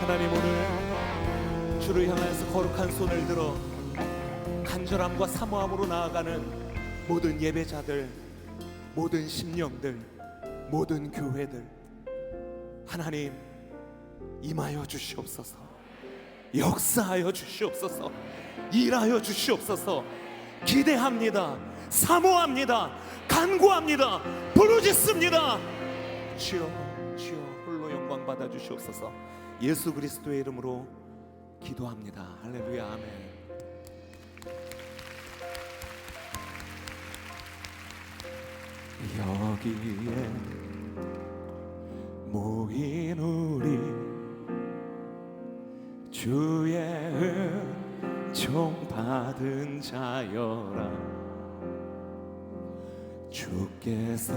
하나님, 오늘 주를 향하여서 거룩한 손을 들어 간절함과 사모함으로 나아가는 모든 예배자들, 모든 심령들, 모든 교회들, 하나님 임하여 주시옵소서. 역사하여 주시옵소서. 일하여 주시옵소서. 기대합니다. 사모합니다. 간구합니다. 부르짖습니다. 주여, 주여, 홀로 영광 받아 주시옵소서. 예수 그리스도의 이름으로 기도합니다. 할렐루야, 아멘. 여기에 모인 우리 주의 은총 받은 자여라. 주께서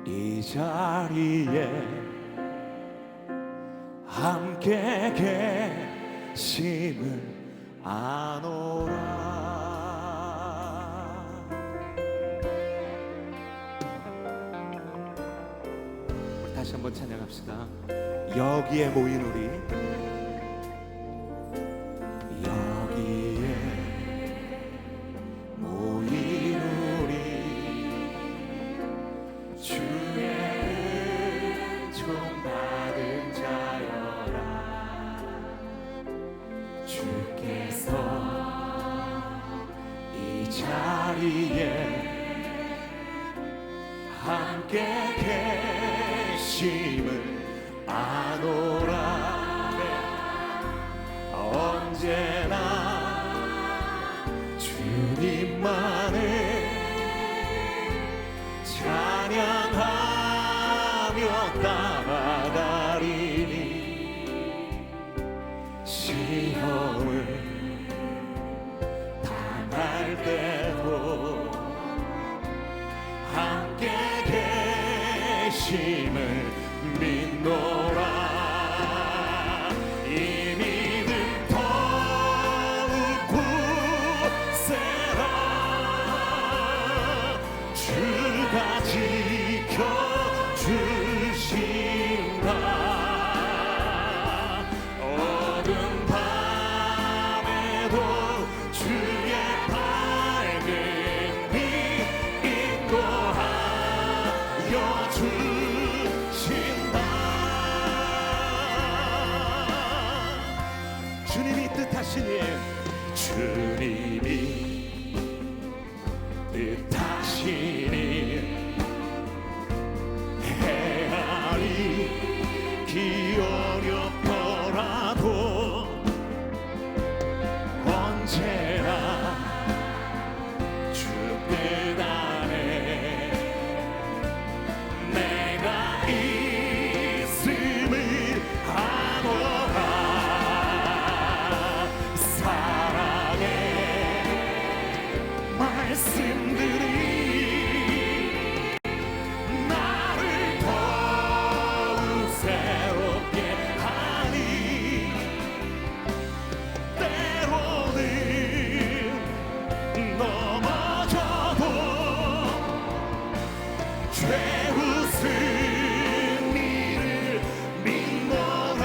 이 자리에 함께 계심을 아노라. 우리 다시 한번 찬양합시다. 여기에 모인 우리, 여기에 모인 우리 주의 은총 받은 자여라. 주께서 이 자리에 함께 계심을 아노라. 언제나 주님만을 찬양하며 따라가리니 시험을 당할 때도 함께 계심을 믿노라. 이 믿음 더욱 굳세라. 주가 지켜주신다. 어두운 밤에도 주의 밝은 빛 인도하여 주신다. 주님이 뜻하시니, 주님이 뜻하시니 헤아리 기어렵더라도 언제나 주 뜻 안에 내가 있음을 아노라. 사랑의 말씀들이 나를 더욱 새롭게 하니, 때로는 넘어져도 죄웃은 이를 믿노라.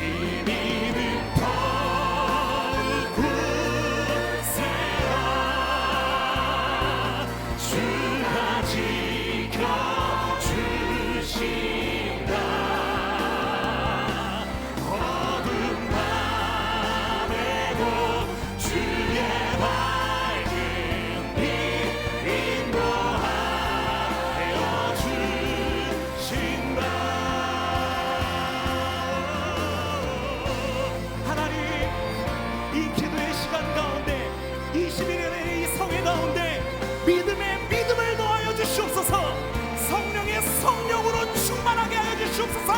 이 믿음 더욱 굳세라. 주가 지켜주신다. 어두운 밤에도 주의 밝은 빛 인도하여 주신다. 하나님, 이 기도의 시간 가운데, 21년의 이 성회 가운데 믿음의 믿음을 더하여 주시옵소서. 성령의 성령으로 충만하게 하여 주시옵소서.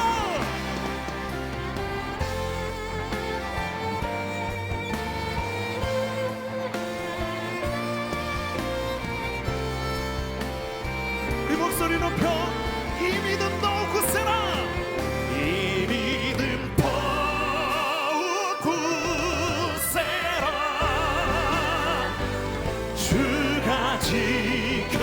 우리 목소리 높여 이 믿음 더욱 굳세라. 이 믿음 더욱 굳세라. 주가 지켜주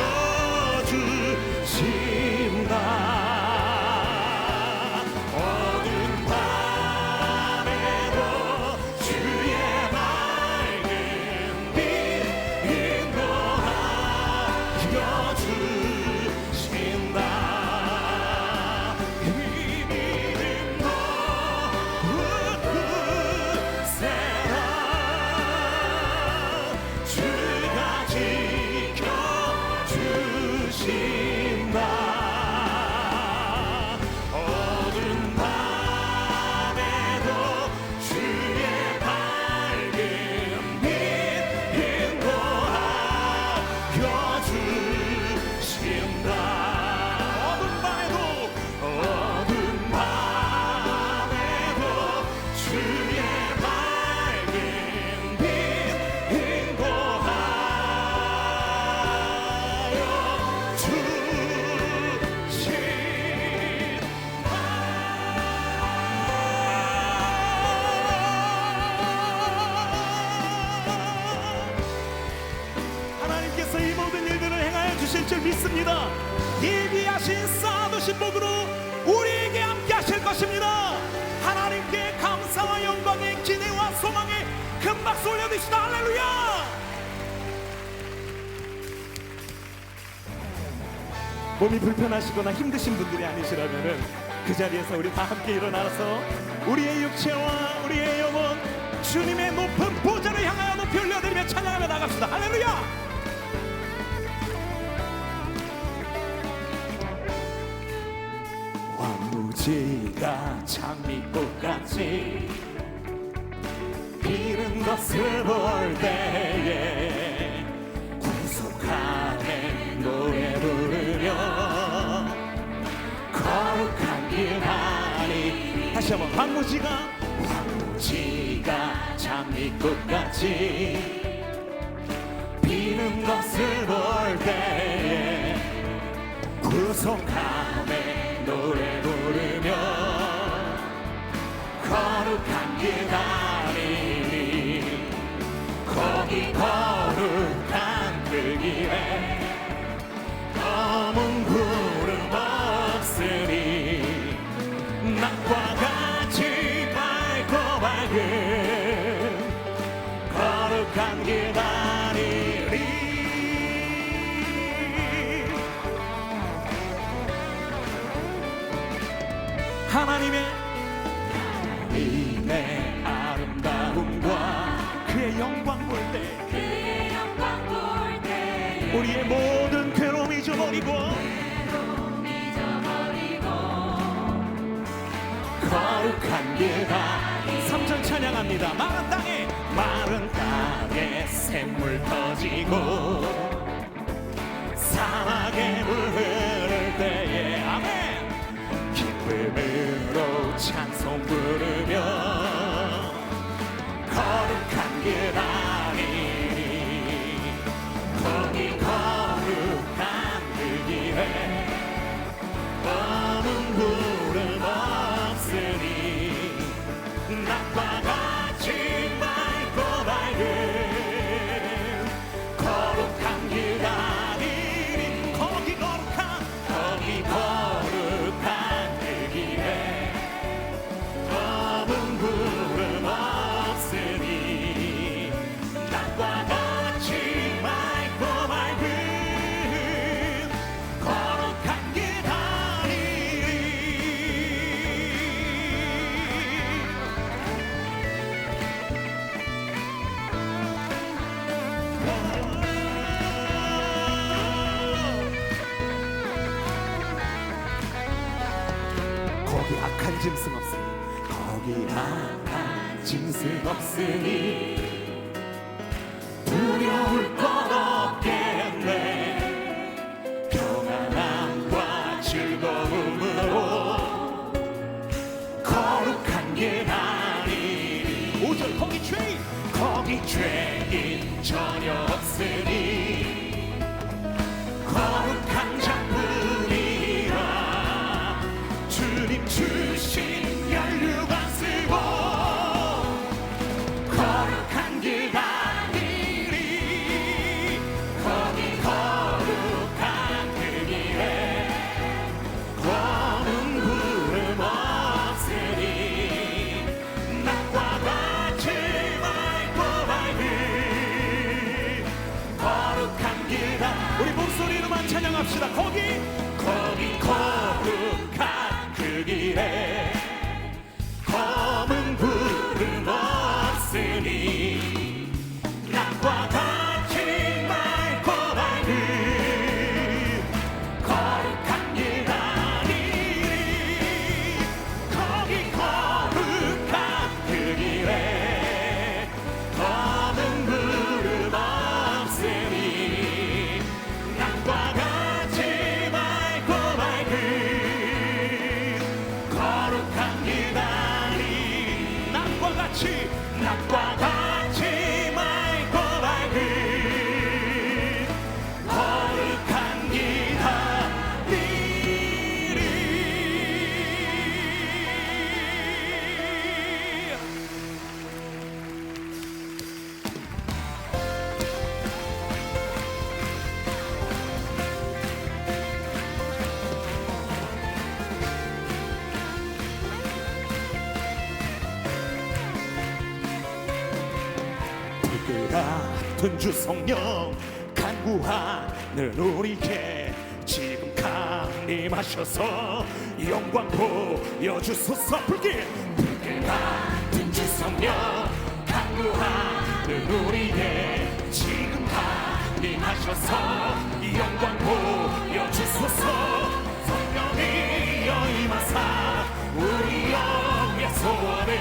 주실 줄 믿습니다. 예비하신 쌓아두신 복으로 우리에게 함께 하실 것입니다. 하나님께 감사와 영광의 기대와 소망의 큰 박수 올려드립시다. 할렐루야. 몸이 불편하시거나 힘드신 분들이 아니시라면은 그 자리에서 우리 다 함께 일어나서 우리의 육체와 우리의 영혼 주님의 높은 보좌를 향하여 높이 올려드리며 찬양하며 나갑시다. 할렐루야. 황무지가 장미꽃같이 피는 것을 볼 때에 구속함에 노래 부르며 거룩한 길 하니. 다시 한번. 황무지가 장미꽃같이 피는 것을 볼 때에 구속함에 노래 부르며 거룩한 길 다니니 거기 거룩한 그 길에 검은 구름 없으니 낮과 같이 밝고 밝은 거룩한 길 다니리. 하나님의 아름다움과 그의 영광 볼 때 우리의 모든 괴로움 잊어버리고 거룩한 길가. 3절 찬양합니다. 마른 땅에 샘물 터지고 사막에 물 흐를 때에 아멘. 기쁨으로 찬송 부르며 거룩한 길 다니니 거기 거룩한 그 길에 검은 구름 없으니 낮과 같이 밝고 밝은 거룩한 길 다니니 거기 거룩한 그 길에 검은 구름 없으니 낮과 같이 밝고 밝은 거룩한 길 다니니. 거기 악한 짐승 없으니 거기 악한 짐승 없으니 두려울 것 없겠네. 평안함과 즐거움으로 거룩한 길 다니니. 5절. 거기 죄인 전혀 없으니 거룩한 자뿐이라 주님 주신 연료가 쓰고 거룩한 길 다니니 거기 거룩한 그 길에 검은 구름 없으니 낮과 같이 밝고 밝은 거룩한 길 다. 우리 목소리로만 찬양합시다. 거기 거룩한 그 길에 검은 구름 없으니 낮과 같이 밝고 밝은 거룩한 길 다니니 거기 거룩한 그 길에 검은 구름 없으니 낮과 같이 밝고 밝은 거룩한 불길 같은 주 성령 간구하는 우리에게 지금 강림하셔서 영광 보여주소서. 불길 같은 주 성령 간구하는 우리에게 지금 강림하셔서 영광 보여주소서. 성령이여 임하사 우리 영의 소원을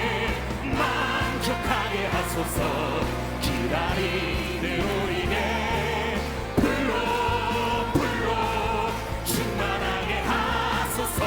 만족하게 하소서. 기다리는 우리에게 불로 충만하게 하소서.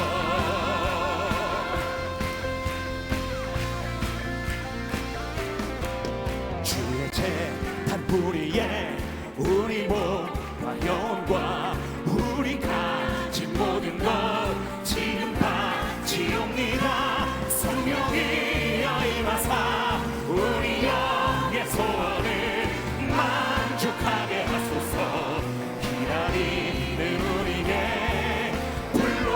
주의 재단 뿌리에 우리 몸과 영혼과 우리 가진 모든 것 지금 바치옵니다. 성령이여 임하사 우리 영의 소원을 만족하게 하소서. 기다리는 우리에게 불로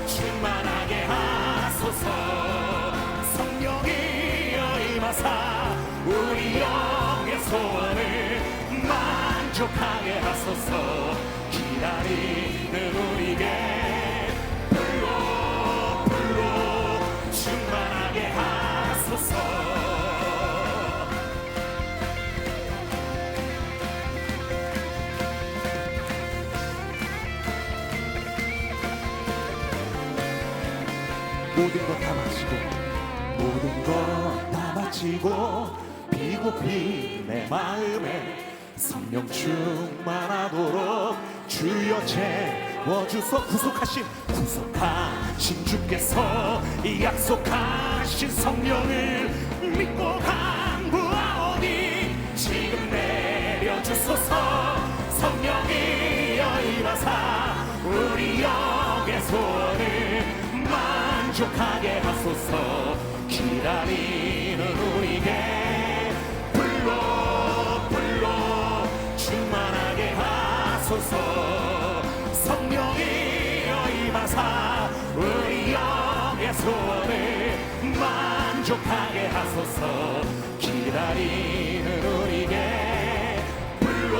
충만하게 하소서. 성령이여 임하사 우리 영의 소원을 만족하게 하소서. 기다리는 우리에게 불로 충만하게 하소서. 모든 것 다 마치고 모든 것 다 마치고 비고피 내 마음에 성령 충만하도록 주여 채워주소. 구속하신 주께서 이 약속하신 성령을 믿고 간구하오니 지금 내려주소서. 성령이여 임하사 우리 영의 소원을 만족하게 하소서. 기다리는 우리에게 불로 충만하게 하소서. 성령이여 임하사 우리 영의 소원을 만족하게 하소서. 기다리는 우리에게 불로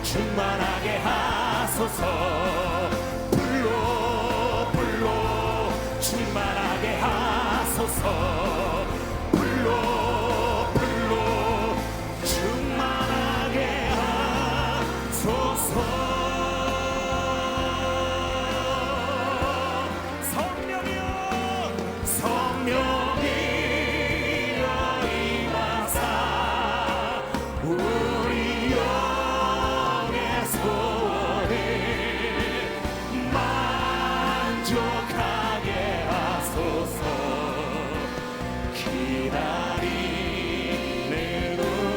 충만하게 하소서. 불로 충만하게 하소서. 불로 충만하게 하소서. 성령이여 임하사 우리 영의 소원을 만족하게 하소서. 기다리는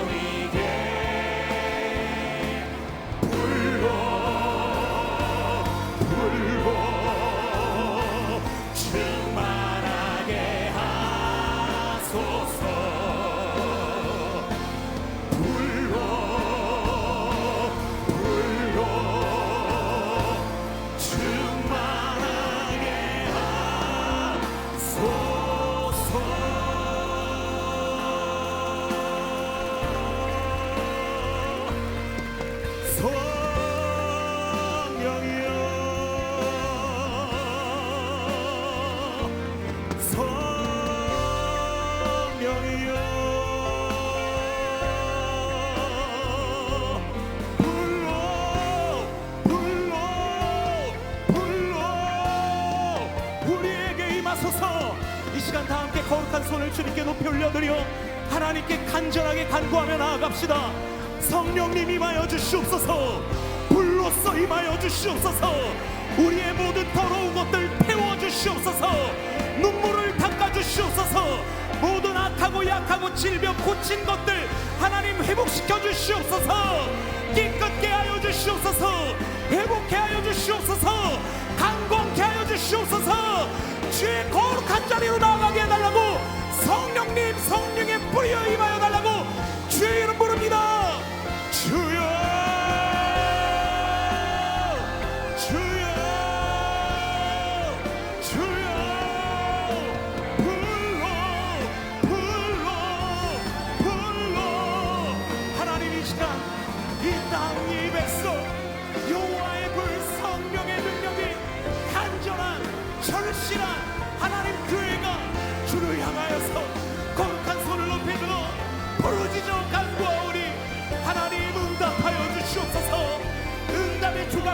우리에게 불로 충만하게 하소서. 불로 충만하게 하소서. 성령이여 불로 우리에게 임하소서. 이 시간 다 함께 거룩한 손을 주님께 높이 올려드려 하나님께 간절하게 간구하며 나아갑시다. 성령님 임하여 주시옵소서. 불로써 임하여 주시옵소서. 우리의 모든 더러운 것들 태워주시옵소서. 눈물을 닦아주시옵소서. 모든 악하고 약하고 질병 고친 것들 하나님 회복시켜 주시옵소서. 깨끗게 하여 주시옵소서. 회복케 하여 주시옵소서. 강건케 하여 주시옵소서. 주의 거룩한 자리로 나아가게 해달라고. 성령님 성령의 뿌리여 임하여 달라고 주의 이름 부릅니다. 주여 불로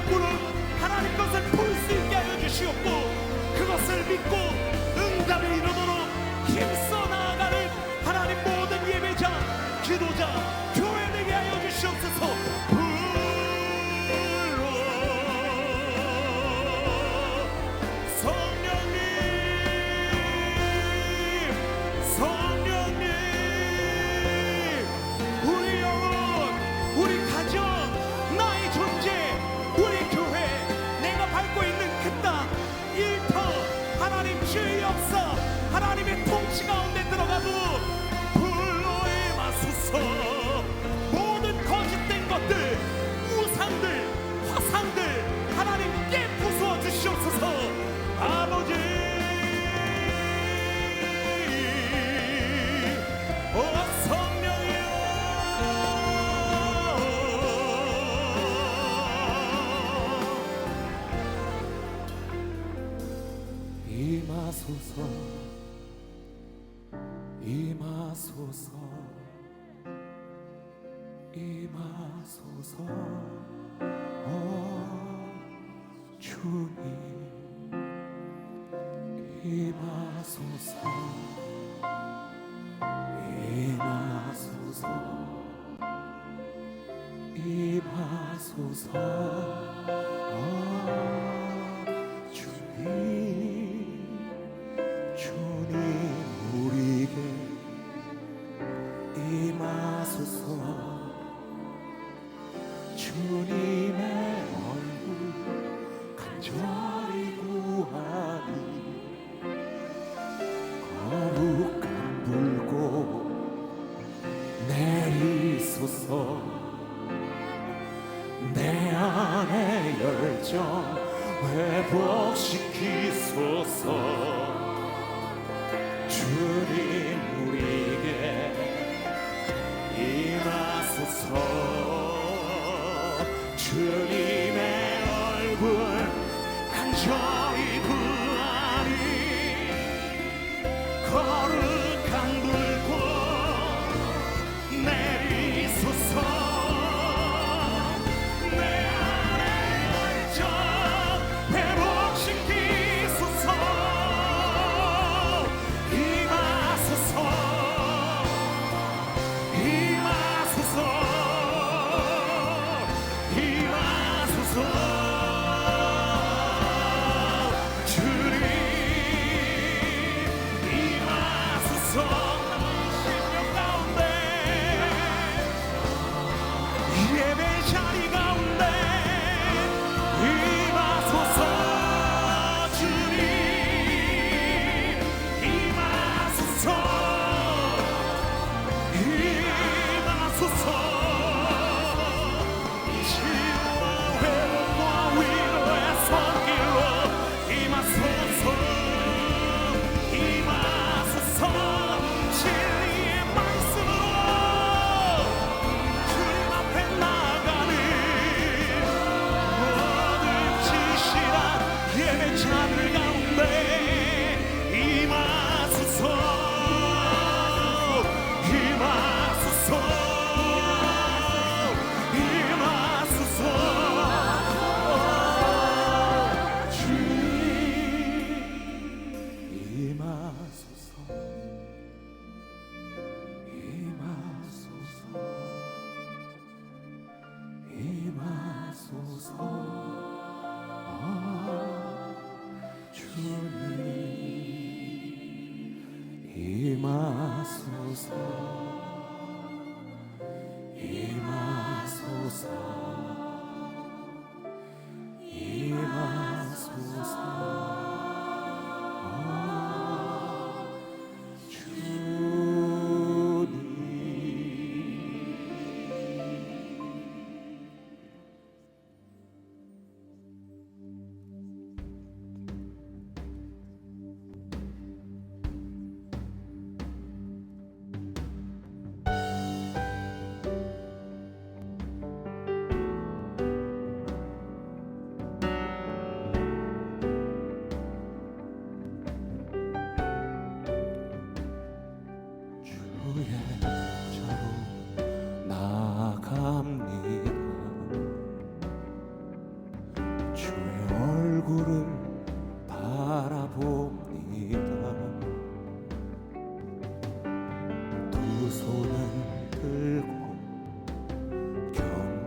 간구는 하나님 것을 볼 수 있게 하여 주시옵고 그것을 믿고 응답을 이루도록 힘써 나아가는 하나님 모든 예배자, 기도자, 교회 되게 하여 주시옵소서. 하나님의 통치 가운데 들어가도 불로 임하소서. 모든 거짓된 것들, 우상들, 화상들 하나님께 부수어 주시옵소서. 아버지, 성령이여 임하소서. 임하소서, 임하소서. 주님 임하소서, 임하소서, 임하소서. 주님 우리에게 임하소서. 주님의 얼굴 간절히 구하니 거룩한 불꽃 내리소서. 내 안의 열정 회복시키소서. 주님 우리에게 임하소서. 주님의 얼굴 간절히 구하니 거룩한 불꽃 내리소서. 내 안의 열정 회복시키소서. 임하소서, 임하소서. 임하소서, 임하소서.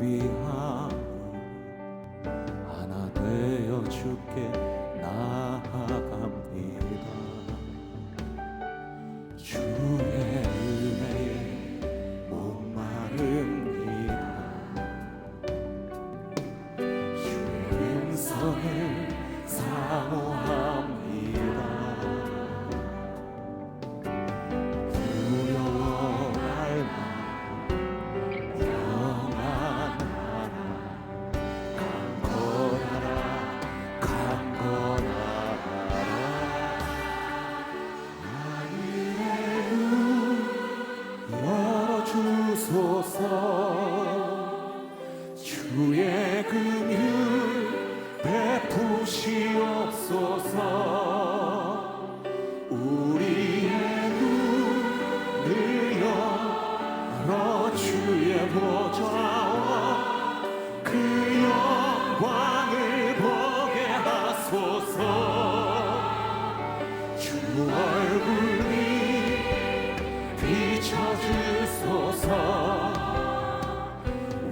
위하여 하나 되어 주께 나아갑니다. 주의 은혜에 목마릅니다. 주의 음성을 사모합니다. 두려워 말라 평안하라 강건하라 강건하라 하늘의 문 열어주소서. 주의 긍휼 베푸시옵소서. 우리의 눈을 열어 주의 보좌와 그 영광을 보게 하소서. 주 얼굴이 비춰주소서.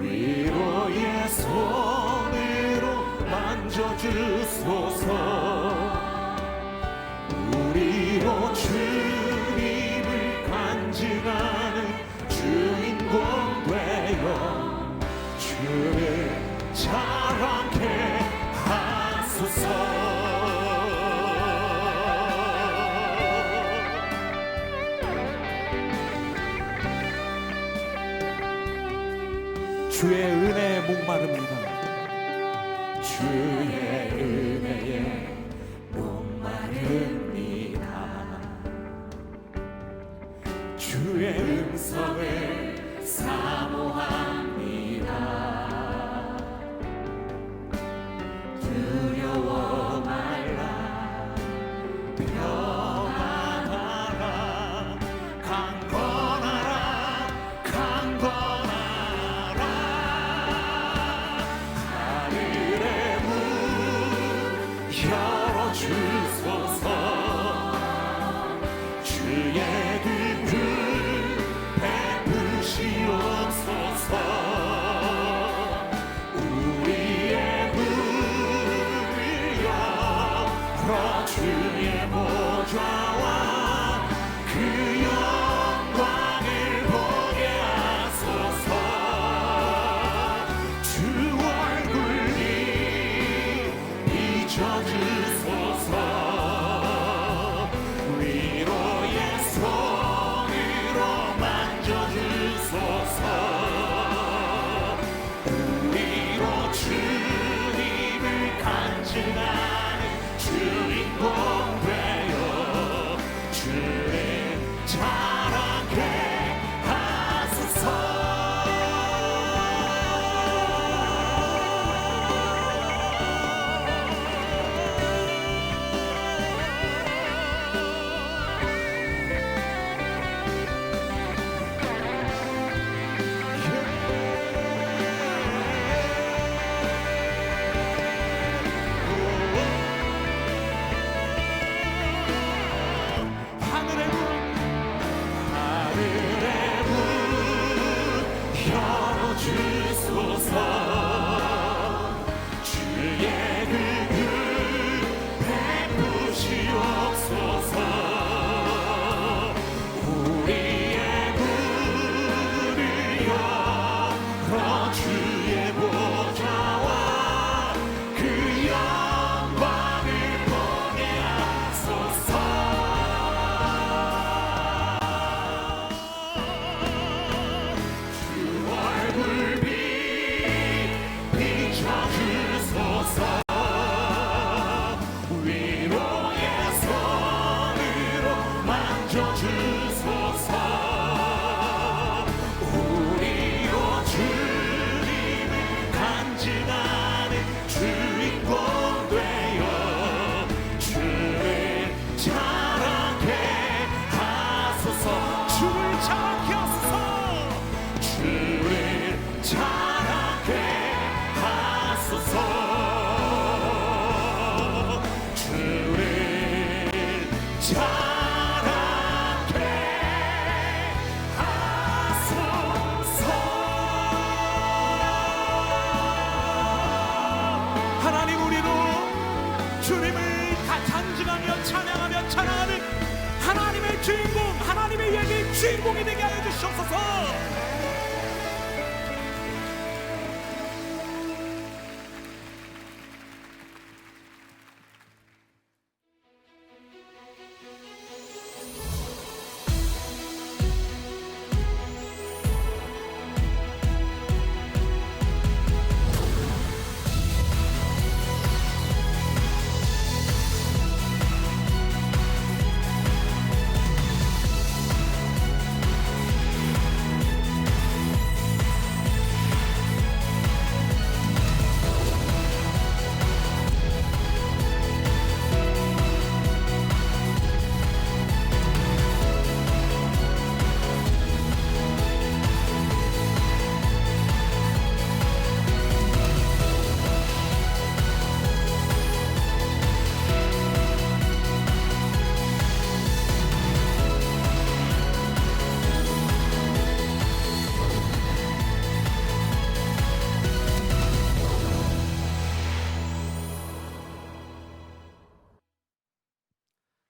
위로의 손으로 만져주소서. 우리로 주님을 간증하는 주인공 되어 주를 자랑케 하소서. 주의 은혜에 목마릅니다. 주의 은혜에 목마릅니다. 주의 음성을 사모합니다. 두려워 말라 평안하라 강건하라 강건하라 하늘의 문 열어주소서. 주의 긍휼 베푸시옵소서. 우리의 문을 열어 주의 보좌와 그 영광을 보게 하소서. 주 얼굴이 비춰주소서. 위로의 손으로 만져주소서. 우리로 주님을 간증하는 주인공 되어 주를 자랑케 하소서. 하늘의 문 열어주소서. 주의 긍휼 베푸시옵소서. 우리의 문을 열어 주의 보좌와 그 영광을 보게 하소서. 주인공, 하나님의 이야기의 주인공이 되게 하여 주시옵소서.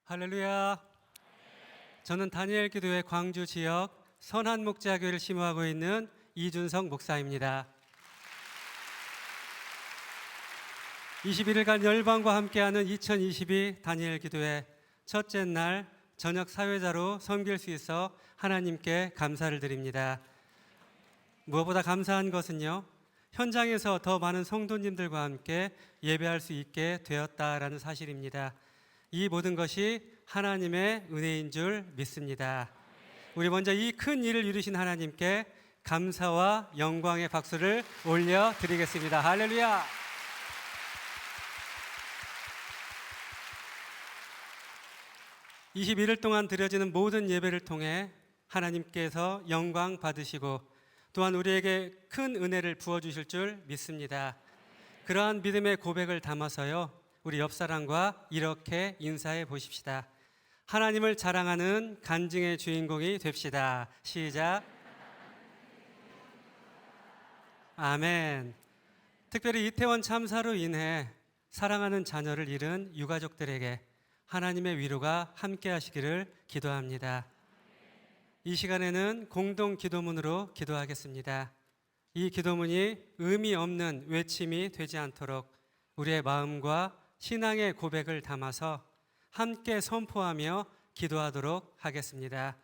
할렐루야. 저는 다니엘 기도회 광주 지역 선한 목자교회를 심호하고 있는 이준성 목사입니다. 21일간 열방과 함께하는 2022 다니엘 기도회 첫째 날 저녁 사회자로 섬길 수 있어 하나님께 감사를 드립니다. 무엇보다 감사한 것은요, 현장에서 더 많은 성도님들과 함께 예배할 수 있게 되었다라는 사실입니다. 이 모든 것이 하나님의 은혜인 줄 믿습니다. 우리 먼저 이 큰 일을 이루신 하나님께 감사와 영광의 박수를 올려드리겠습니다. 할렐루야. (21일) 동안 드려지는 모든 예배를 통해 하나님께서 영광 받으시고 또한 우리에게 큰 은혜를 부어주실 줄 믿습니다. 그러한 믿음의 고백을 담아서요, 우리 옆사람과 이렇게 인사해 보십시다. 하나님을 자랑하는 간증의 주인공이 됩시다. 시작. 아멘. 특별히 이태원 참사로 인해 사랑하는 자녀를 잃은 유가족들에게 하나님의 위로가 함께 하시기를 기도합니다. 이 시간에는 공동 기도문으로 기도하겠습니다. 이 기도문이 의미 없는 외침이 되지 않도록 우리의 마음과 신앙의 고백을 담아서 함께 선포하며 기도하도록 하겠습니다.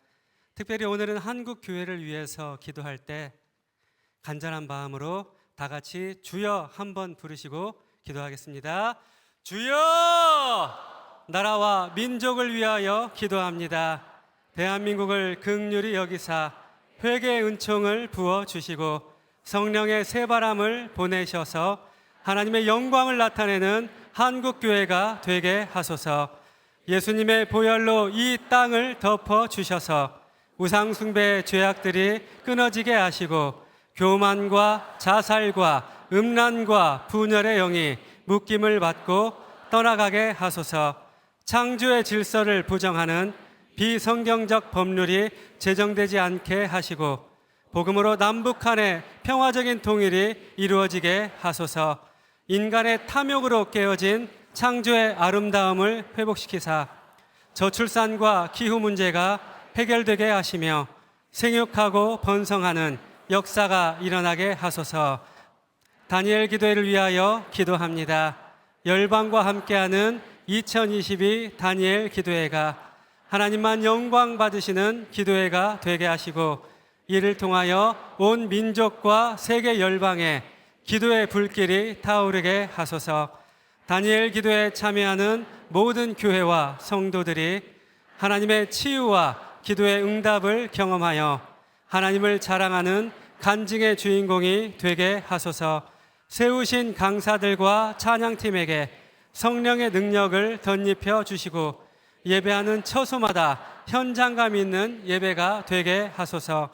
특별히 오늘은 한국 교회를 위해서 기도할 때 간절한 마음으로 다 같이 주여 한번 부르시고 기도하겠습니다. 주여! 나라와 민족을 위하여 기도합니다. 대한민국을 긍휼히 여기사 회개의 은총을 부어주시고 성령의 새바람을 보내셔서 하나님의 영광을 나타내는 한국교회가 되게 하소서. 예수님의 보혈로 이 땅을 덮어주셔서 우상숭배의 죄악들이 끊어지게 하시고 교만과 자살과 음란과 분열의 영이 묶임을 받고 떠나가게 하소서. 창조의 질서를 부정하는 비성경적 법률이 제정되지 않게 하시고 복음으로 남북 간의 평화적인 통일이 이루어지게 하소서. 인간의 탐욕으로 깨어진 창조의 아름다움을 회복시키사 저출산과 기후 문제가 해결되게 하시며 생육하고 번성하는 역사가 일어나게 하소서. 다니엘 기도회를 위하여 기도합니다. 열방과 함께하는 2022 다니엘 기도회가 하나님만 영광 받으시는 기도회가 되게 하시고 이를 통하여 온 민족과 세계 열방에 기도의 불길이 타오르게 하소서. 다니엘 기도에 참여하는 모든 교회와 성도들이 하나님의 치유와 기도의 응답을 경험하여 하나님을 자랑하는 간증의 주인공이 되게 하소서. 세우신 강사들과 찬양팀에게 성령의 능력을 덧입혀 주시고 예배하는 처소마다 현장감 있는 예배가 되게 하소서.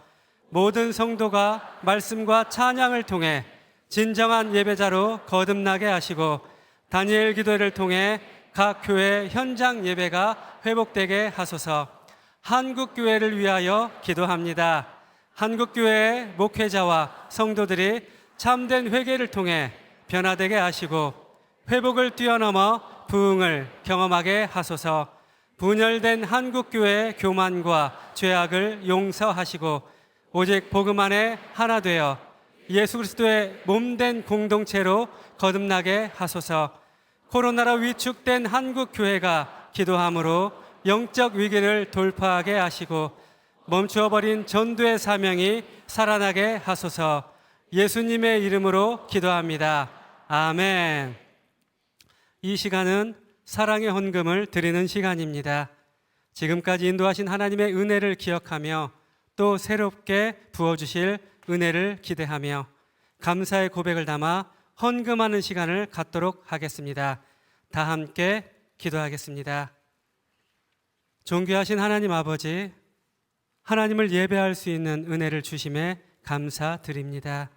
모든 성도가 말씀과 찬양을 통해 진정한 예배자로 거듭나게 하시고 다니엘 기도회를 통해 각 교회 현장 예배가 회복되게 하소서. 한국교회를 위하여 기도합니다. 한국교회의 목회자와 성도들이 참된 회개를 통해 변화되게 하시고 회복을 뛰어넘어 부흥을 경험하게 하소서. 분열된 한국교회의 교만과 죄악을 용서하시고 오직 복음 안에 하나 되어 예수 그리스도의 몸된 공동체로 거듭나게 하소서. 코로나로 위축된 한국교회가 기도함으로 영적 위기를 돌파하게 하시고 멈추어버린 전도의 사명이 살아나게 하소서. 예수님의 이름으로 기도합니다. 아멘. 이 시간은 사랑의 헌금을 드리는 시간입니다. 지금까지 인도하신 하나님의 은혜를 기억하며 또 새롭게 부어주실 은혜를 기대하며 감사의 고백을 담아 헌금하는 시간을 갖도록 하겠습니다. 다 함께 기도하겠습니다. 존귀하신 하나님 아버지, 하나님을 예배할 수 있는 은혜를 주심에 감사드립니다.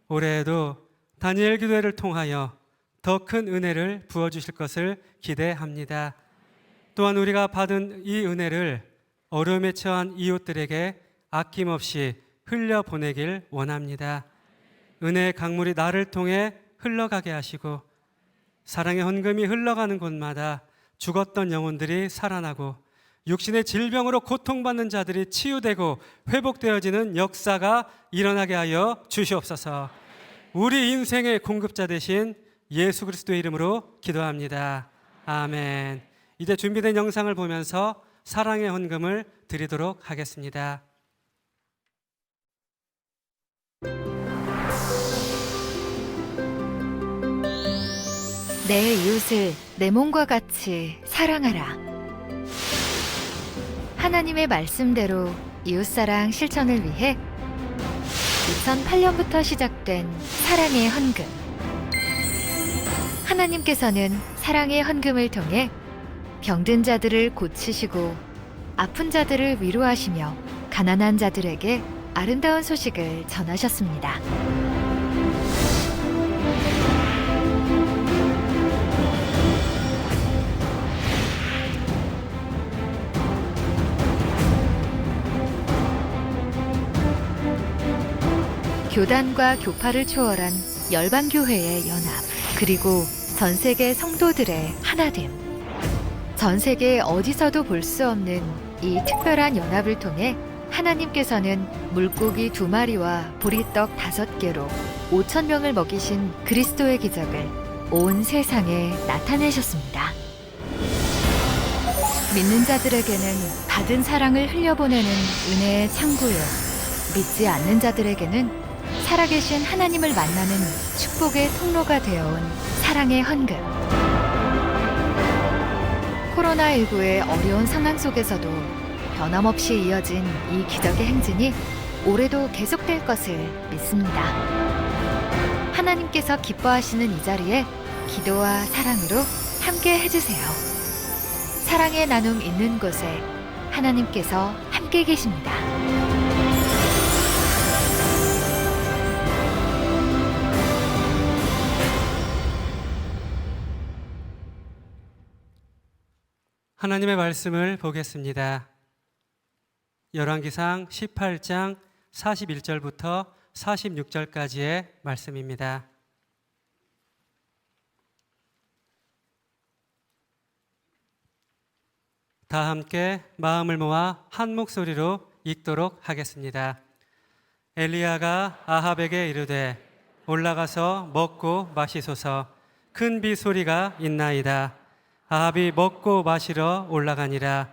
올해에도 다니엘 기도회를 통하여 더 큰 은혜를 부어주실 것을 기대합니다. 또한 우리가 받은 이 은혜를 어려움에 처한 이웃들에게 아낌없이 흘려보내길 원합니다. 은혜의 강물이 나를 통해 흘러가게 하시고 사랑의 헌금이 흘러가는 곳마다 죽었던 영혼들이 살아나고 육신의 질병으로 고통받는 자들이 치유되고 회복되어지는 역사가 일어나게 하여 주시옵소서. 우리 인생의 공급자 되신 예수 그리스도의 이름으로 기도합니다. 아멘. 이제 준비된 영상을 보면서 사랑의 헌금을 드리도록 하겠습니다. 내 이웃을 내 몸과 같이 사랑하라. 하나님의 말씀대로 이웃사랑 실천을 위해 2008년부터 시작된 사랑의 헌금. 하나님께서는 사랑의 헌금을 통해 병든 자들을 고치시고 아픈 자들을 위로하시며 가난한 자들에게 아름다운 소식을 전하셨습니다. 교단과 교파를 초월한 열방교회의 연합, 그리고 전 세계 성도들의 하나됨. 전 세계 어디서도 볼 수 없는 이 특별한 연합을 통해 하나님께서는 물고기 2마리와 보리떡 5개로 5,000명을 먹이신 그리스도의 기적을 온 세상에 나타내셨습니다. 믿는 자들에게는 받은 사랑을 흘려보내는 은혜의 창구요, 믿지 않는 자들에게는 살아계신 하나님을 만나는 축복의 통로가 되어온 사랑의 헌금. 코로나19의 어려운 상황 속에서도 변함없이 이어진 이 기적의 행진이 올해도 계속될 것을 믿습니다. 하나님께서 기뻐하시는 이 자리에 기도와 사랑으로 함께 해주세요. 사랑의 나눔 있는 곳에 하나님께서 함께 계십니다. 하나님의 말씀을 보겠습니다. 열왕기상 18장 41절부터 46절까지의 말씀입니다. 다 함께 마음을 모아 한 목소리로 읽도록 하겠습니다. 엘리야가 아합에게 이르되 올라가서 먹고 마시소서. 큰 비 소리가 있나이다. 아합이 먹고 마시러 올라가니라.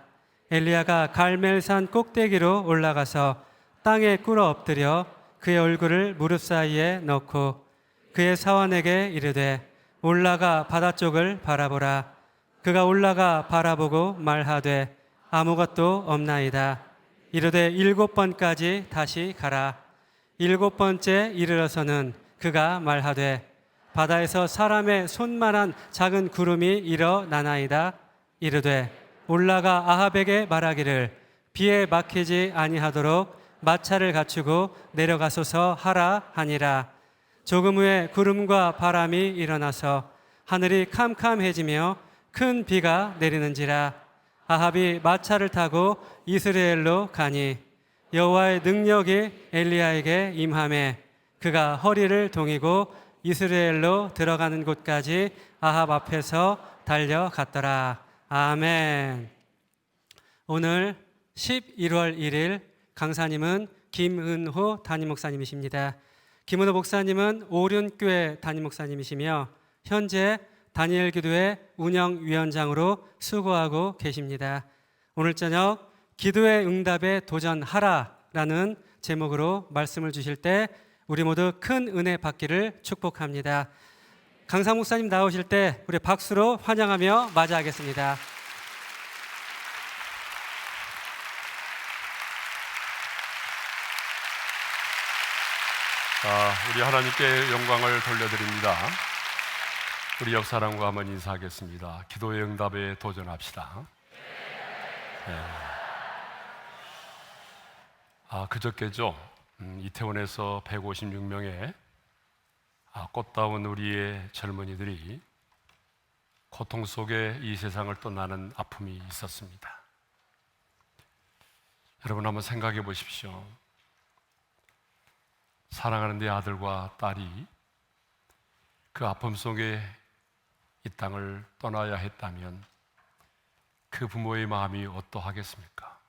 엘리야가 갈멜산 꼭대기로 올라가서 땅에 꿇어 엎드려 그의 얼굴을 무릎 사이에 넣고 그의 사환에게 이르되 올라가 바다 쪽을 바라보라. 그가 올라가 바라보고 말하되 아무것도 없나이다. 이르되 7번까지 다시 가라. 7번째 이르러서는 그가 말하되 바다에서 사람의 손만한 작은 구름이 일어나나이다. 이르되 올라가 아합에게 말하기를 비에 막히지 아니하도록 마차를 갖추고 내려가소서 하라 하니라. 조금 후에 구름과 바람이 일어나서 하늘이 캄캄해지며 큰 비가 내리는지라. 아합이 마차를 타고 이스라엘로 가니 여호와의 능력이 엘리야에게 임하매 그가 허리를 동이고 이스라엘로 들어가는 곳까지 아합 앞에서 달려갔더라. 아멘. 오늘 11월 1일 강사님은 김은호 담임 목사님이십니다. 김은호 목사님은 오륜교회 담임 목사님이시며 현재 다니엘 기도회 운영위원장으로 수고하고 계십니다. 오늘 저녁 기도의 응답에 도전하라라는 제목으로 말씀을 주실 때 우리 모두 큰 은혜 받기를 축복합니다. 강사 목사님 나오실 때 우리 박수로 환영하며 맞이하겠습니다. 우리 하나님께 영광을 돌려드립니다. 우리 옆사람과 한번 인사하겠습니다. 기도의 응답에 도전합시다. 네. 그저께죠. 이태원에서 156명의 꽃다운 우리의 젊은이들이 고통 속에 이 세상을 떠나는 아픔이 있었습니다. 여러분 한번 생각해 보십시오. 사랑하는 내 아들과 딸이 그 아픔 속에 이 땅을 떠나야 했다면 그 부모의 마음이 어떠하겠습니까?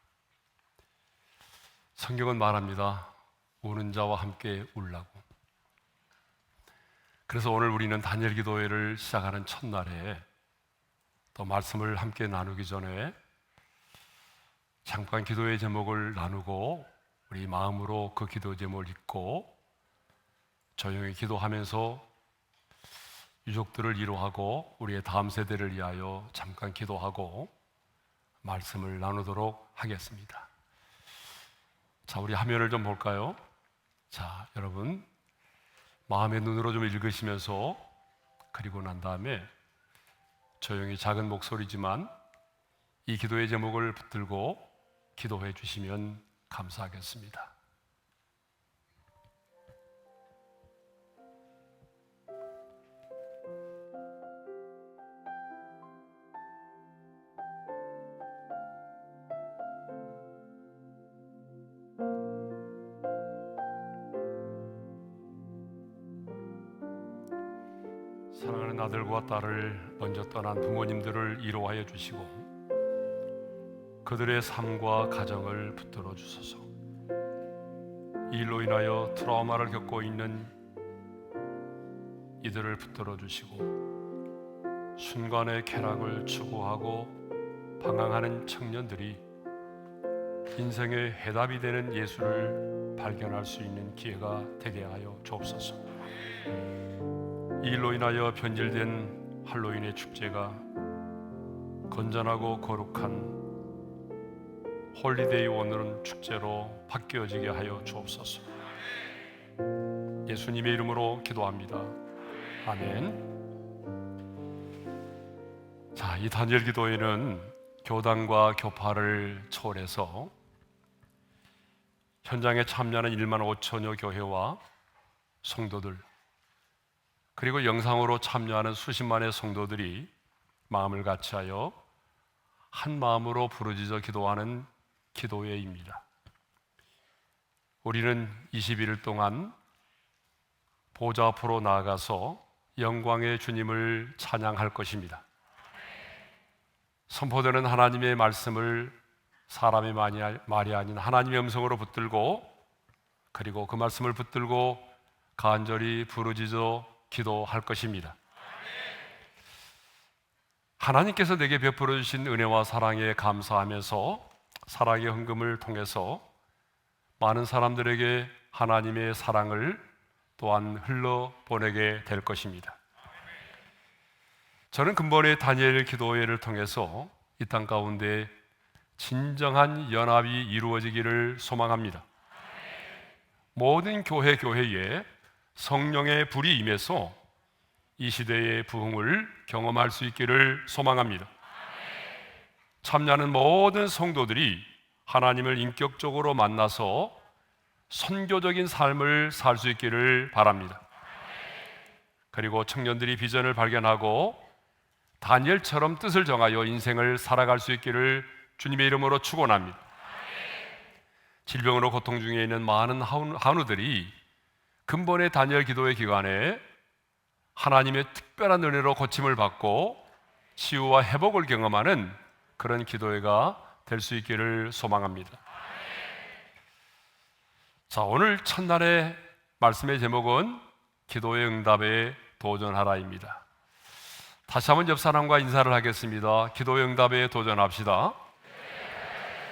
성경은 말합니다. 우는 자와 함께 울라고. 그래서 오늘 우리는 다니엘 기도회를 시작하는 첫날에 또 말씀을 함께 나누기 전에 잠깐 기도의 제목을 나누고 우리 마음으로 그 기도 제목을 읽고 조용히 기도하면서 유족들을 위로하고 우리의 다음 세대를 위하여 잠깐 기도하고 말씀을 나누도록 하겠습니다. 자, 우리 화면을 좀 볼까요? 자, 여러분 마음의 눈으로 좀 읽으시면서 그리고 난 다음에 조용히 작은 목소리지만 이 기도의 제목을 붙들고 기도해 주시면 감사하겠습니다. 사랑하는 아들과 딸을 먼저 떠난 부모님들을 위로하여 주시고 그들의 삶과 가정을 붙들어 주소서. 이 일로 인하여 트라우마를 겪고 있는 이들을 붙들어 주시고 순간의 쾌락을 추구하고 방황하는 청년들이 인생의 해답이 되는 예수를 발견할 수 있는 기회가 되게 하여 주옵소서. 이 일로 인하여 변질된 할로윈의 축제가 건전하고 거룩한 홀리데이 오늘은 축제로 바뀌어지게 하여 주옵소서. 예수님의 이름으로 기도합니다. 아멘. 자, 이 다니엘 기도회는 교단과 교파를 초월해서 현장에 참여하는 1만 5천여 교회와 성도들 그리고 영상으로 참여하는 수십만의 성도들이 마음을 같이하여 한 마음으로 부르짖어 기도하는 기도회입니다. 우리는 21일 동안 보좌 앞으로 나아가서 영광의 주님을 찬양할 것입니다. 선포되는 하나님의 말씀을 사람의 말이 아닌 하나님의 음성으로 붙들고 그리고 그 말씀을 붙들고 간절히 부르짖어 기도할 것입니다. 하나님께서 내게 베풀어 주신 은혜와 사랑에 감사하면서 사랑의 헌금을 통해서 많은 사람들에게 하나님의 사랑을 또한 흘러보내게 될 것입니다. 저는 근본의 다니엘 기도회를 통해서 이 땅 가운데 진정한 연합이 이루어지기를 소망합니다. 모든 교회에 성령의 불이 임해서 이 시대의 부흥을 경험할 수 있기를 소망합니다. 참여하는 모든 성도들이 하나님을 인격적으로 만나서 선교적인 삶을 살 수 있기를 바랍니다. 그리고 청년들이 비전을 발견하고 다니엘처럼 뜻을 정하여 인생을 살아갈 수 있기를 주님의 이름으로 축원합니다. 질병으로 고통 중에 있는 많은 한우들이 근본의 다니엘 기도회 기간에 하나님의 특별한 은혜로 고침을 받고 치유와 회복을 경험하는 그런 기도회가 될 수 있기를 소망합니다. 자, 오늘 첫날의 말씀의 제목은 기도의 응답에 도전하라입니다. 다시 한번 옆 사람과 인사를 하겠습니다. 기도의 응답에 도전합시다.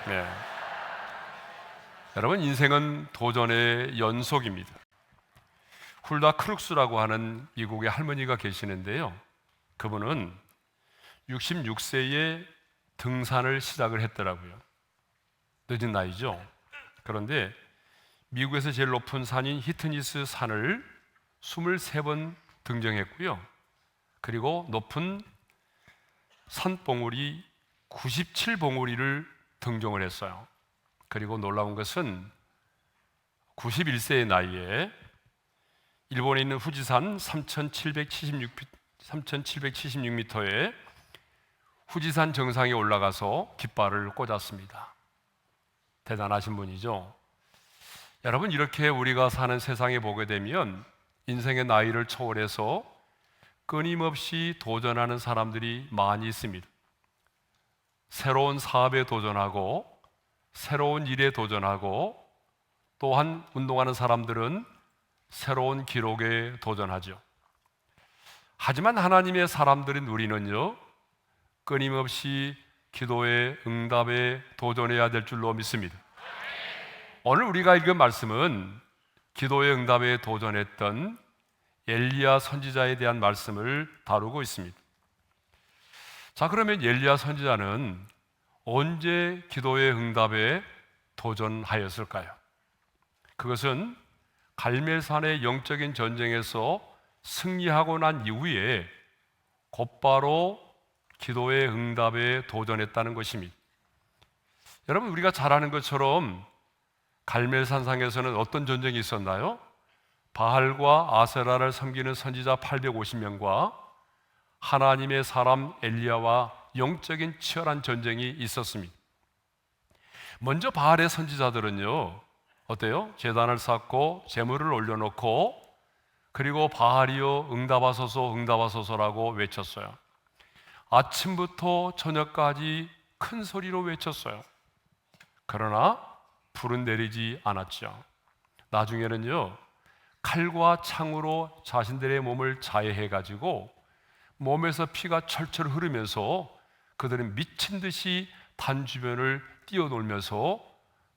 네. 여러분, 인생은 도전의 연속입니다. 훌다 크룩스라고 하는 미국의 할머니가 계시는데요, 그분은 66세에 등산을 시작을 했더라고요. 늦은 나이죠. 그런데 미국에서 제일 높은 산인 히트니스 산을 23번 등정했고요, 그리고 높은 산봉우리 97봉우리를 등정을 했어요. 그리고 놀라운 것은 91세의 나이에 일본에 있는 후지산 3776m의 후지산 정상에 올라가서 깃발을 꽂았습니다. 대단하신 분이죠. 여러분, 이렇게 우리가 사는 세상에 보게 되면 인생의 나이를 초월해서 끊임없이 도전하는 사람들이 많이 있습니다. 새로운 사업에 도전하고 새로운 일에 도전하고, 또한 운동하는 사람들은 새로운 기록에 도전하죠. 하지만 하나님의 사람들인 우리는요, 끊임없이 기도의 응답에 도전해야 될 줄로 믿습니다. 오늘 우리가 읽은 말씀은 기도의 응답에 도전했던 엘리야 선지자에 대한 말씀을 다루고 있습니다. 자, 그러면 엘리야 선지자는 언제 기도의 응답에 도전하였을까요? 그것은 갈멜산의 영적인 전쟁에서 승리하고 난 이후에 곧바로 기도의 응답에 도전했다는 것입니다. 여러분, 우리가 잘 아는 것처럼 갈멜산상에서는 어떤 전쟁이 있었나요? 바알과 아세라를 섬기는 선지자 850명과 하나님의 사람 엘리야와 영적인 치열한 전쟁이 있었습니다. 먼저 바알의 선지자들은요, 어때요? 제단을 쌓고 제물을 올려놓고, 그리고 바알이여 응답하소서 응답하소서라고 외쳤어요. 아침부터 저녁까지 큰 소리로 외쳤어요. 그러나 불은 내리지 않았죠. 나중에는요, 칼과 창으로 자신들의 몸을 자해해가지고 몸에서 피가 철철 흐르면서 그들은 미친 듯이 단 주변을 뛰어놀면서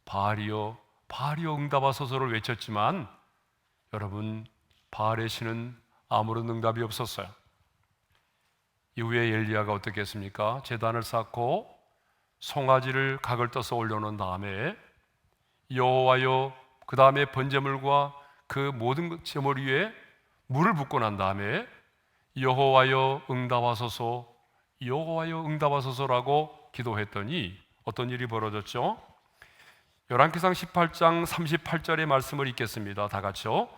바알이여 바알이여 응답하소서를 외쳤지만, 여러분, 바알의 신은 아무런 응답이 없었어요. 이후에 엘리야가 어떻게 했습니까? 제단을 쌓고 송아지를 각을 떠서 올려놓은 다음에 여호와여, 그 다음에 번제물과 그 모든 제물 위에 물을 붓고 난 다음에 여호와여 응답하소서 여호와여 응답하소서라고 기도했더니 어떤 일이 벌어졌죠? 열왕기상 18장 38절의 말씀을 읽겠습니다. 다 같이요.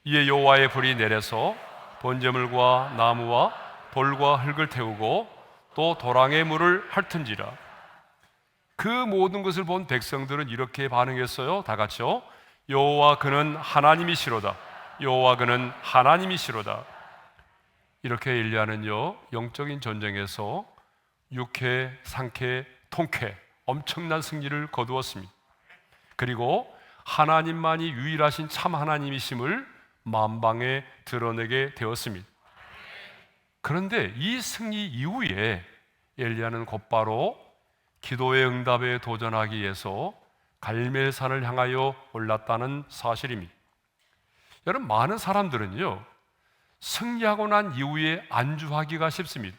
이에 여호와의 불이 내려서 번제물과 나무와 돌과 흙을 태우고 또 도랑의 물을 핥은지라. 그 모든 것을 본 백성들은 이렇게 반응했어요. 다 같이요. 여호와 그는 하나님이시로다. 여호와 그는 하나님이시로다. 이렇게 엘리야는요, 영적인 전쟁에서 6회, 상회, 통회 엄청난 승리를 거두었습니다. 그리고 하나님만이 유일하신 참 하나님이심을 만방에 드러내게 되었습니다. 그런데 이 승리 이후에 엘리야는 곧바로 기도의 응답에 도전하기 위해서 갈멜산을 향하여 올랐다는 사실입니다. 여러분, 많은 사람들은요, 승리하고 난 이후에 안주하기가 쉽습니다.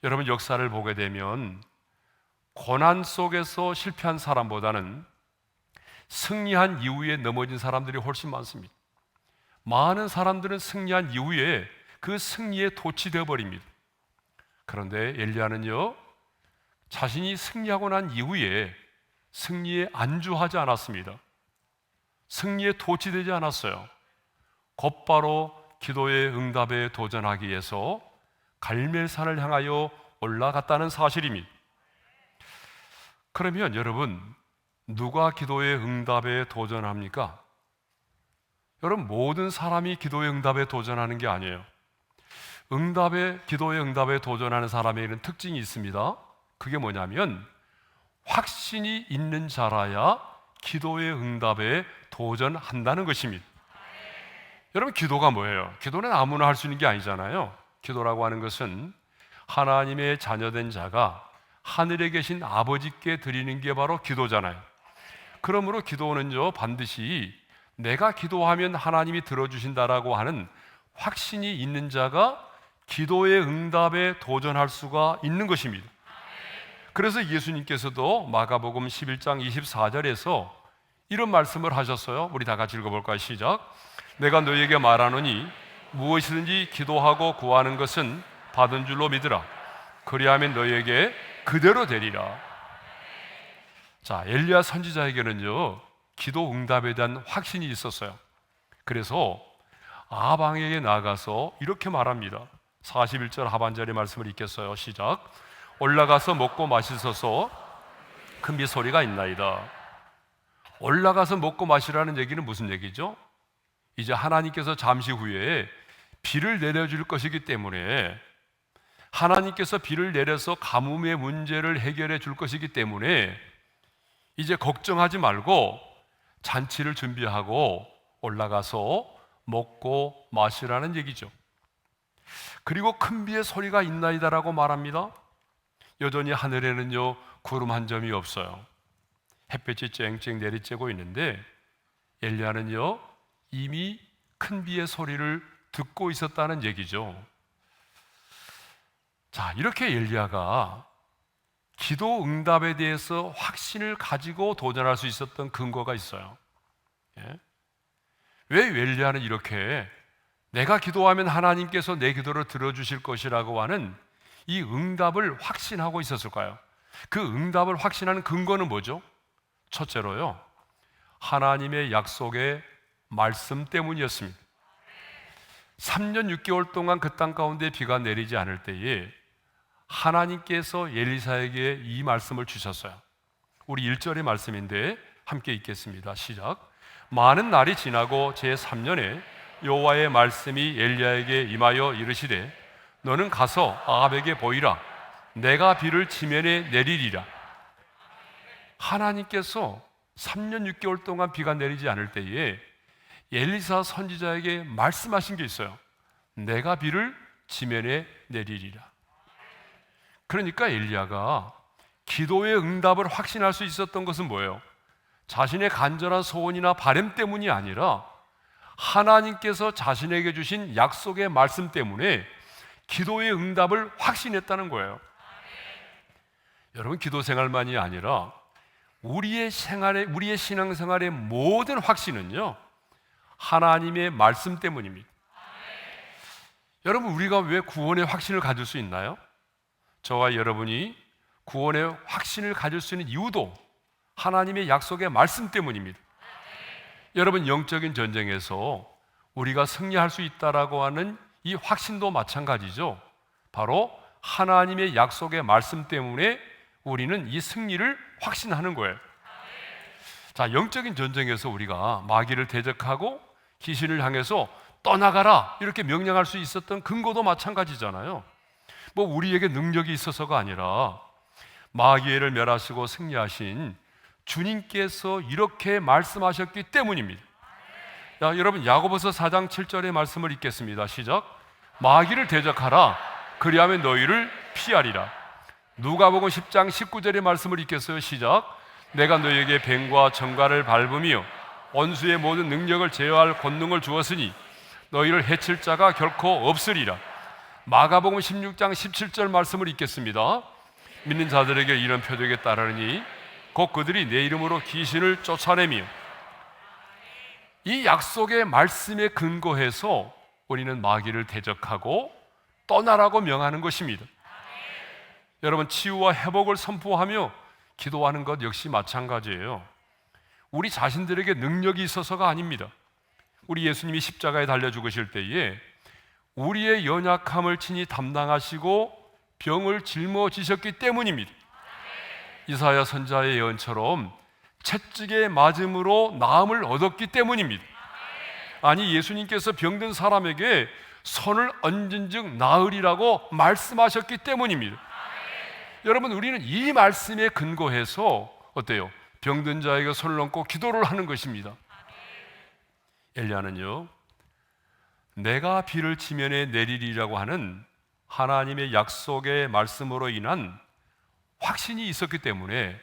여러분, 역사를 보게 되면 고난 속에서 실패한 사람보다는 승리한 이후에 넘어진 사람들이 훨씬 많습니다. 많은 사람들은 승리한 이후에 그 승리에 도취되어 버립니다. 그런데 엘리야는요, 자신이 승리하고 난 이후에 승리에 안주하지 않았습니다. 승리에 도취되지 않았어요. 곧바로 기도의 응답에 도전하기 위해서 갈멜산을 향하여 올라갔다는 사실입니다. 그러면 여러분, 누가 기도의 응답에 도전합니까? 여러분, 모든 사람이 기도의 응답에 도전하는 게 아니에요. 기도의 응답에 도전하는 사람에게는 특징이 있습니다. 그게 뭐냐면 확신이 있는 자라야 기도의 응답에 도전한다는 것입니다. 여러분, 기도가 뭐예요? 기도는 아무나 할 수 있는 게 아니잖아요. 기도라고 하는 것은 하나님의 자녀된 자가 하늘에 계신 아버지께 드리는 게 바로 기도잖아요. 그러므로 기도는요, 반드시 내가 기도하면 하나님이 들어주신다라고 하는 확신이 있는 자가 기도의 응답에 도전할 수가 있는 것입니다. 그래서 예수님께서도 마가복음 11장 24절에서 이런 말씀을 하셨어요. 우리 다 같이 읽어볼까요? 시작. 내가 너희에게 말하노니 무엇이든지 기도하고 구하는 것은 받은 줄로 믿으라. 그리하면 너희에게 그대로 되리라. 자, 엘리야 선지자에게는요, 기도 응답에 대한 확신이 있었어요. 그래서 아방에게 나가서 이렇게 말합니다. 41절 하반절의 말씀을 읽겠어요. 시작. 올라가서 먹고 마시소서. 큰 비 소리가 있나이다. 올라가서 먹고 마시라는 얘기는 무슨 얘기죠? 이제 하나님께서 잠시 후에 비를 내려줄 것이기 때문에, 하나님께서 비를 내려서 가뭄의 문제를 해결해 줄 것이기 때문에 이제 걱정하지 말고 잔치를 준비하고 올라가서 먹고 마시라는 얘기죠. 그리고 큰 비의 소리가 있나이다라고 말합니다. 여전히 하늘에는요, 구름 한 점이 없어요. 햇볕이 쨍쨍 내리쬐고 있는데 엘리야는요, 이미 큰 비의 소리를 듣고 있었다는 얘기죠. 자, 이렇게 엘리야가 기도 응답에 대해서 확신을 가지고 도전할 수 있었던 근거가 있어요. 예? 왜 엘리야는 이렇게 내가 기도하면 하나님께서 내 기도를 들어주실 것이라고 하는 이 응답을 확신하고 있었을까요? 그 응답을 확신하는 근거는 뭐죠? 첫째로요, 하나님의 약속의 말씀 때문이었습니다. 3년 6개월 동안 그 땅 가운데 비가 내리지 않을 때에 하나님께서 엘리사에게 이 말씀을 주셨어요. 우리 1절의 말씀인데 함께 읽겠습니다. 시작. 많은 날이 지나고 제3년에 여호와의 말씀이 엘리야에게 임하여 이르시되 너는 가서 아합에게 보이라. 내가 비를 지면에 내리리라. 하나님께서 3년 6개월 동안 비가 내리지 않을 때에 엘리사 선지자에게 말씀하신 게 있어요. 내가 비를 지면에 내리리라. 그러니까 엘리야가 기도의 응답을 확신할 수 있었던 것은 뭐예요? 자신의 간절한 소원이나 바람 때문이 아니라 하나님께서 자신에게 주신 약속의 말씀 때문에 기도의 응답을 확신했다는 거예요. 여러분, 기도 생활만이 아니라 우리의 신앙생활의 모든 확신은요, 하나님의 말씀 때문입니다. 여러분, 우리가 왜 구원의 확신을 가질 수 있나요? 저와 여러분이 구원의 확신을 가질 수 있는 이유도 하나님의 약속의 말씀 때문입니다. 여러분, 영적인 전쟁에서 우리가 승리할 수 있다라고 하는 이 확신도 마찬가지죠. 바로 하나님의 약속의 말씀 때문에 우리는 이 승리를 확신하는 거예요. 자, 영적인 전쟁에서 우리가 마귀를 대적하고 귀신을 향해서 떠나가라 이렇게 명령할 수 있었던 근거도 마찬가지잖아요. 뭐 우리에게 능력이 있어서가 아니라 마귀를 멸하시고 승리하신 주님께서 이렇게 말씀하셨기 때문입니다. 야, 여러분, 야고보서 4장 7절의 말씀을 읽겠습니다. 시작. 마귀를 대적하라. 그리하면 너희를 피하리라. 누가복음 10장 19절의 말씀을 읽겠어요. 시작. 내가 너희에게 뱀과 정갈을 밟으며 원수의 모든 능력을 제어할 권능을 주었으니 너희를 해칠 자가 결코 없으리라. 마가복음 16장 17절 말씀을 읽겠습니다. 믿는 자들에게 이런 표적에 따르니 곧 그들이 내 이름으로 귀신을 쫓아내며. 이 약속의 말씀에 근거해서 우리는 마귀를 대적하고 떠나라고 명하는 것입니다. 여러분, 치유와 회복을 선포하며 기도하는 것 역시 마찬가지예요. 우리 자신들에게 능력이 있어서가 아닙니다. 우리 예수님이 십자가에 달려 죽으실 때에 우리의 연약함을 친히 담당하시고 병을 짊어지셨기 때문입니다. 이사야 선지자의 예언처럼 채찍에 맞음으로 나음을 얻었기 때문입니다. 아니, 예수님께서 병든 사람에게 손을 얹은즉 나으리라고 말씀하셨기 때문입니다. 여러분, 우리는 이 말씀에 근거해서 어때요? 병든 자에게 손을 얹고 기도를 하는 것입니다. 엘리야는요, 내가 비를 지면에 내리리라고 하는 하나님의 약속의 말씀으로 인한 확신이 있었기 때문에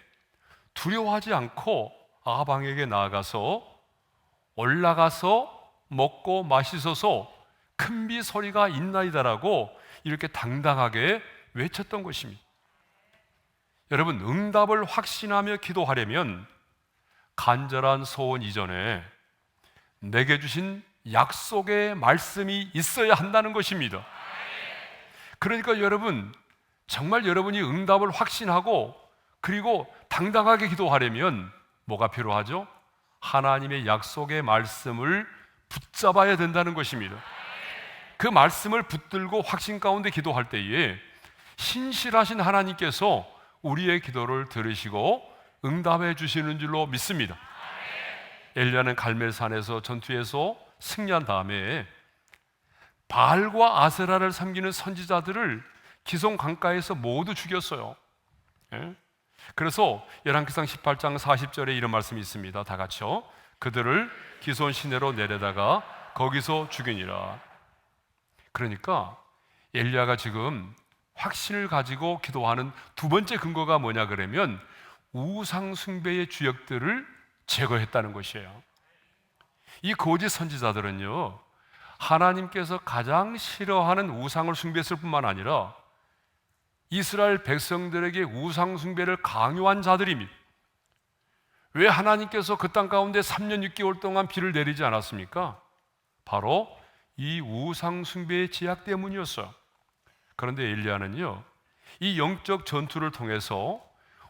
두려워하지 않고 아방에게 나아가서 올라가서 먹고 마시소서 큰 비 소리가 있나이다라고 이렇게 당당하게 외쳤던 것입니다. 여러분, 응답을 확신하며 기도하려면 간절한 소원 이전에 내게 주신 약속의 말씀이 있어야 한다는 것입니다. 그러니까 여러분, 정말 여러분이 응답을 확신하고 그리고 당당하게 기도하려면 뭐가 필요하죠? 하나님의 약속의 말씀을 붙잡아야 된다는 것입니다. 그 말씀을 붙들고 확신 가운데 기도할 때에 신실하신 하나님께서 우리의 기도를 들으시고 응답해 주시는 줄로 믿습니다. 엘리야는 갈멜산에서 전투에서 승리한 다음에 바알과 아세라를 섬기는 선지자들을 기송 강가에서 모두 죽였어요. 그래서 열왕기상 18장 40절에 이런 말씀이 있습니다. 다 같이요. 그들을 기손 시내로 내려다가 거기서 죽이니라. 그러니까 엘리야가 지금 확신을 가지고 기도하는 두 번째 근거가 뭐냐 그러면 우상 숭배의 주역들을 제거했다는 것이에요. 이 거짓 선지자들은요, 하나님께서 가장 싫어하는 우상을 숭배했을 뿐만 아니라 이스라엘 백성들에게 우상 숭배를 강요한 자들입니다. 왜 하나님께서 그 땅 가운데 3년 6개월 동안 비를 내리지 않았습니까? 바로 이 우상 숭배의 제약 때문이었어요. 그런데 엘리야는요, 이 영적 전투를 통해서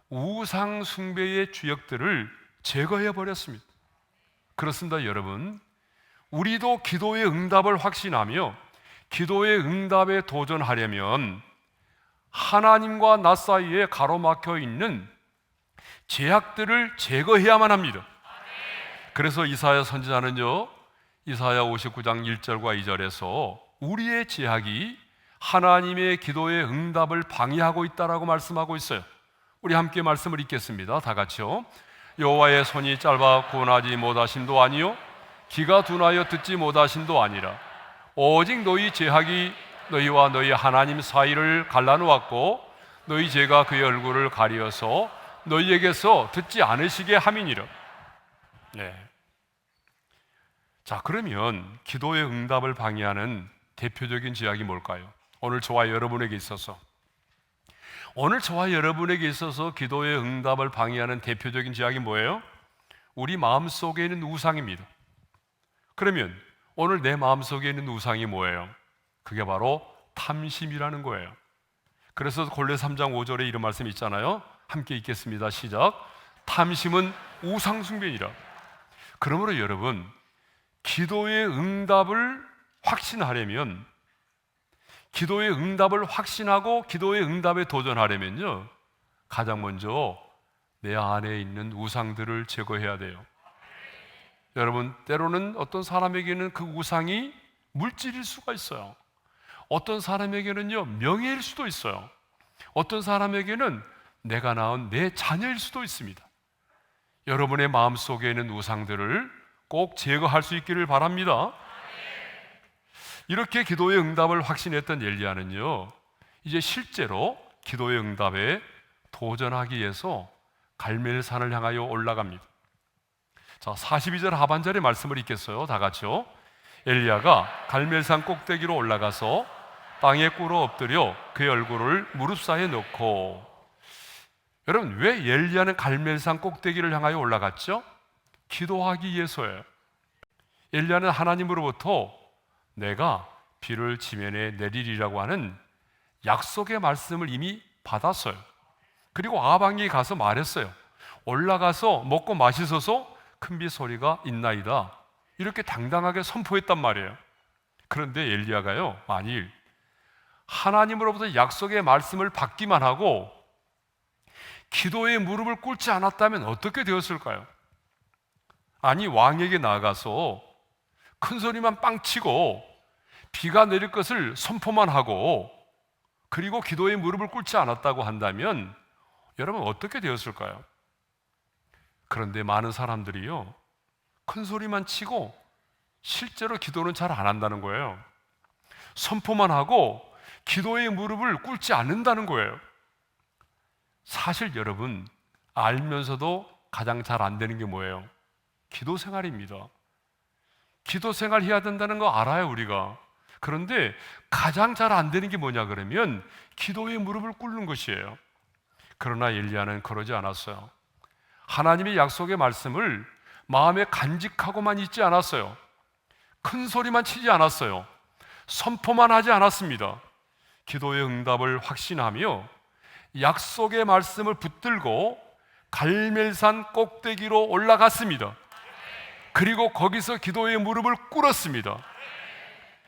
우상 숭배의 주역들을 제거해 버렸습니다. 그렇습니다, 여러분. 우리도 기도의 응답을 확신하며 기도의 응답에 도전하려면 하나님과 나 사이에 가로막혀 있는 제약들을 제거해야만 합니다. 그래서 이사야 선지자는요, 이사야 59장 1절과 2절에서 우리의 제약이 하나님의 기도의 응답을 방해하고 있다라고 말씀하고 있어요. 우리 함께 말씀을 읽겠습니다. 다 같이요. 여호와의 손이 짧아 구원하지 못하심도 아니요 귀가 둔하여 듣지 못하심도 아니라 오직 너희 제약이 너희와 너희 하나님 사이를 갈라놓았고 너희 죄가 그의 얼굴을 가리어서 너희에게서 듣지 않으시게 함이니라. 네. 자, 그러면 기도의 응답을 방해하는 대표적인 제약이 뭘까요? 오늘 저와 여러분에게 있어서 기도의 응답을 방해하는 대표적인 제약이 뭐예요? 우리 마음속에 있는 우상입니다. 그러면 오늘 내 마음속에 있는 우상이 뭐예요? 그게 바로 탐심이라는 거예요. 그래서 골로새 3장 5절에 이런 말씀이 있잖아요. 함께 읽겠습니다. 시작. 탐심은 우상 숭배니라. 그러므로 여러분, 기도의 응답을 확신하려면, 기도의 응답을 확신하고 기도의 응답에 도전하려면요, 가장 먼저 내 안에 있는 우상들을 제거해야 돼요. 여러분, 때로는 어떤 사람에게는 그 우상이 물질일 수가 있어요. 어떤 사람에게는요, 명예일 수도 있어요. 어떤 사람에게는 내가 낳은 내 자녀일 수도 있습니다. 여러분의 마음속에 있는 우상들을 꼭 제거할 수 있기를 바랍니다. 이렇게 기도의 응답을 확신했던 엘리야는요, 이제 실제로 기도의 응답에 도전하기 위해서 갈멜산을 향하여 올라갑니다. 자, 42절 하반절의 말씀을 읽겠어요. 다 같이요. 엘리야가 갈멜산 꼭대기로 올라가서 땅에 꿇어 엎드려 그의 얼굴을 무릎 사이에 놓고. 여러분, 왜 엘리야는 갈멜산 꼭대기를 향하여 올라갔죠? 기도하기 위해서예요. 엘리야는 하나님으로부터 내가 비를 지면에 내리리라고 하는 약속의 말씀을 이미 받았어요. 그리고 아방에 가서 말했어요. 올라가서 먹고 마시소서 큰 비 소리가 있나이다. 이렇게 당당하게 선포했단 말이에요. 그런데 엘리야가요, 만일 하나님으로부터 약속의 말씀을 받기만 하고 기도의 무릎을 꿇지 않았다면 어떻게 되었을까요? 아니, 왕에게 나아가서 큰 소리만 빵 치고 비가 내릴 것을 선포만 하고 그리고 기도에 무릎을 꿇지 않았다고 한다면 여러분 어떻게 되었을까요? 그런데 많은 사람들이요, 큰 소리만 치고 실제로 기도는 잘 안 한다는 거예요. 선포만 하고 기도의 무릎을 꿇지 않는다는 거예요. 사실 여러분, 알면서도 가장 잘 안 되는 게 뭐예요? 기도 생활입니다. 기도 생활 해야 된다는 거 알아요, 우리가. 그런데 가장 잘 안 되는 게 뭐냐 그러면 기도의 무릎을 꿇는 것이에요. 그러나 엘리야는 그러지 않았어요. 하나님의 약속의 말씀을 마음에 간직하고만 있지 않았어요. 큰 소리만 치지 않았어요. 선포만 하지 않았습니다. 기도의 응답을 확신하며 약속의 말씀을 붙들고 갈멜산 꼭대기로 올라갔습니다. 그리고 거기서 기도의 무릎을 꿇었습니다.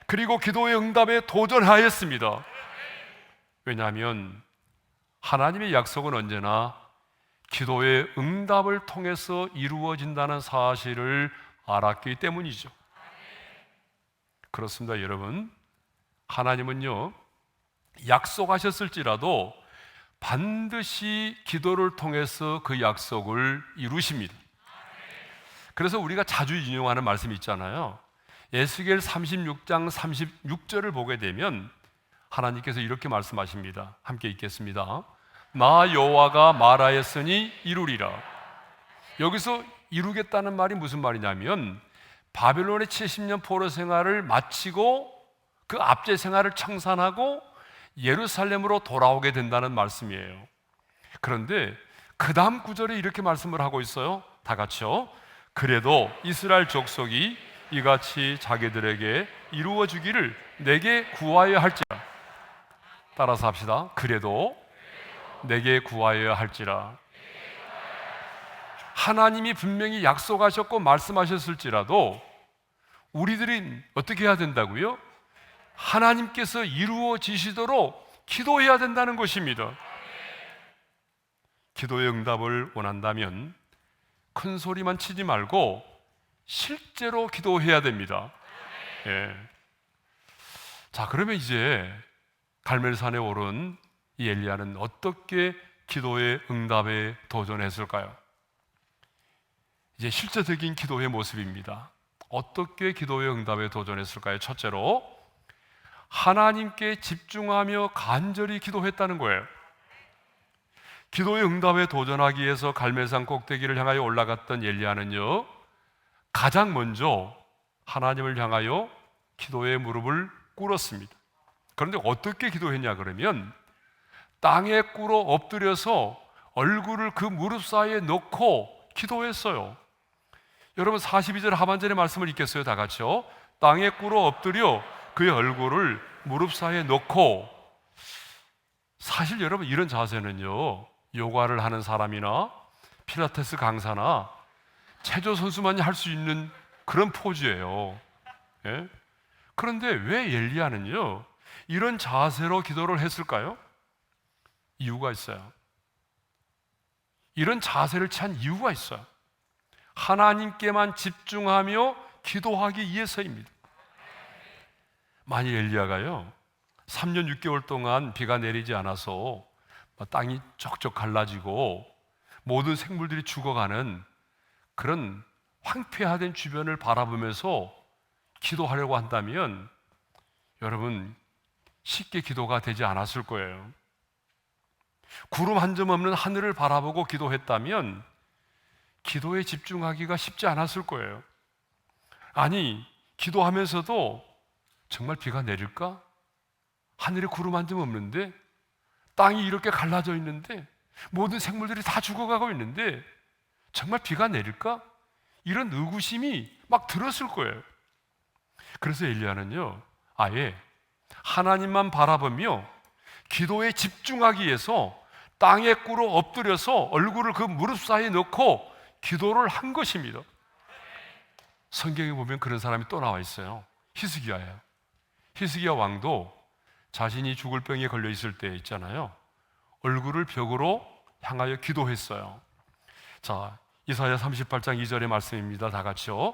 그리고 기도의 응답에 도전하였습니다. 왜냐하면 하나님의 약속은 언제나 기도의 응답을 통해서 이루어진다는 사실을 알았기 때문이죠. 그렇습니다, 여러분. 하나님은요, 약속하셨을지라도 반드시 기도를 통해서 그 약속을 이루십니다. 그래서 우리가 자주 인용하는 말씀이 있잖아요. 에스겔 36장 36절을 보게 되면 하나님께서 이렇게 말씀하십니다. 함께 읽겠습니다. 나 여호와가 말하였으니 이루리라. 여기서 이루겠다는 말이 무슨 말이냐면 바벨론의 70년 포로 생활을 마치고 그 압제 생활을 청산하고 예루살렘으로 돌아오게 된다는 말씀이에요. 그런데 그 다음 구절에 이렇게 말씀을 하고 있어요. 다 같이요. 그래도 이스라엘 족속이 이같이 자기들에게 이루어 주기를 내게 구하여야 할지라. 따라서 합시다. 그래도 내게 구하여야 할지라. 하나님이 분명히 약속하셨고 말씀하셨을지라도 우리들이 어떻게 해야 된다고요? 하나님께서 이루어지시도록 기도해야 된다는 것입니다. 기도의 응답을 원한다면 큰 소리만 치지 말고 실제로 기도해야 됩니다. 예. 자, 그러면 이제 갈멜산에 오른 이 엘리야는 어떻게 기도의 응답에 도전했을까요? 이제 실제적인 기도의 모습입니다. 어떻게 기도의 응답에 도전했을까요? 첫째로 하나님께 집중하며 간절히 기도했다는 거예요. 기도의 응답에 도전하기 위해서 갈멜산 꼭대기를 향하여 올라갔던 엘리야는요, 가장 먼저 하나님을 향하여 기도의 무릎을 꿇었습니다. 그런데 어떻게 기도했냐 그러면 땅에 꿇어 엎드려서 얼굴을 그 무릎 사이에 넣고 기도했어요. 여러분 42절 하반절의 말씀을 읽겠어요? 다 같이요. 땅에 꿇어 엎드려 그의 얼굴을 무릎 사이에 넣고. 사실 여러분 이런 자세는요, 요가를 하는 사람이나 필라테스 강사나 체조 선수만이 할 수 있는 그런 포즈예요. 예? 그런데 왜 엘리야는요 이런 자세로 기도를 했을까요? 이유가 있어요. 이런 자세를 취한 이유가 있어요. 하나님께만 집중하며 기도하기 위해서입니다. 만일 엘리야가요 3년 6개월 동안 비가 내리지 않아서 땅이 쩍쩍 갈라지고 모든 생물들이 죽어가는 그런 황폐화된 주변을 바라보면서 기도하려고 한다면 여러분 쉽게 기도가 되지 않았을 거예요. 구름 한 점 없는 하늘을 바라보고 기도했다면 기도에 집중하기가 쉽지 않았을 거예요. 아니, 기도하면서도 정말 비가 내릴까? 하늘에 구름 한 점 없는데, 땅이 이렇게 갈라져 있는데, 모든 생물들이 다 죽어가고 있는데 정말 비가 내릴까? 이런 의구심이 막 들었을 거예요. 그래서 엘리야는요 아예 하나님만 바라보며 기도에 집중하기 위해서 땅에 꿇어 엎드려서 얼굴을 그 무릎 사이에 넣고 기도를 한 것입니다. 성경에 보면 그런 사람이 또 나와 있어요. 히스기야예요. 히스기야 왕도 자신이 죽을 병에 걸려 있을 때 있잖아요, 얼굴을 벽으로 향하여 기도했어요. 자, 이사야 38장 2절의 말씀입니다. 다 같이요.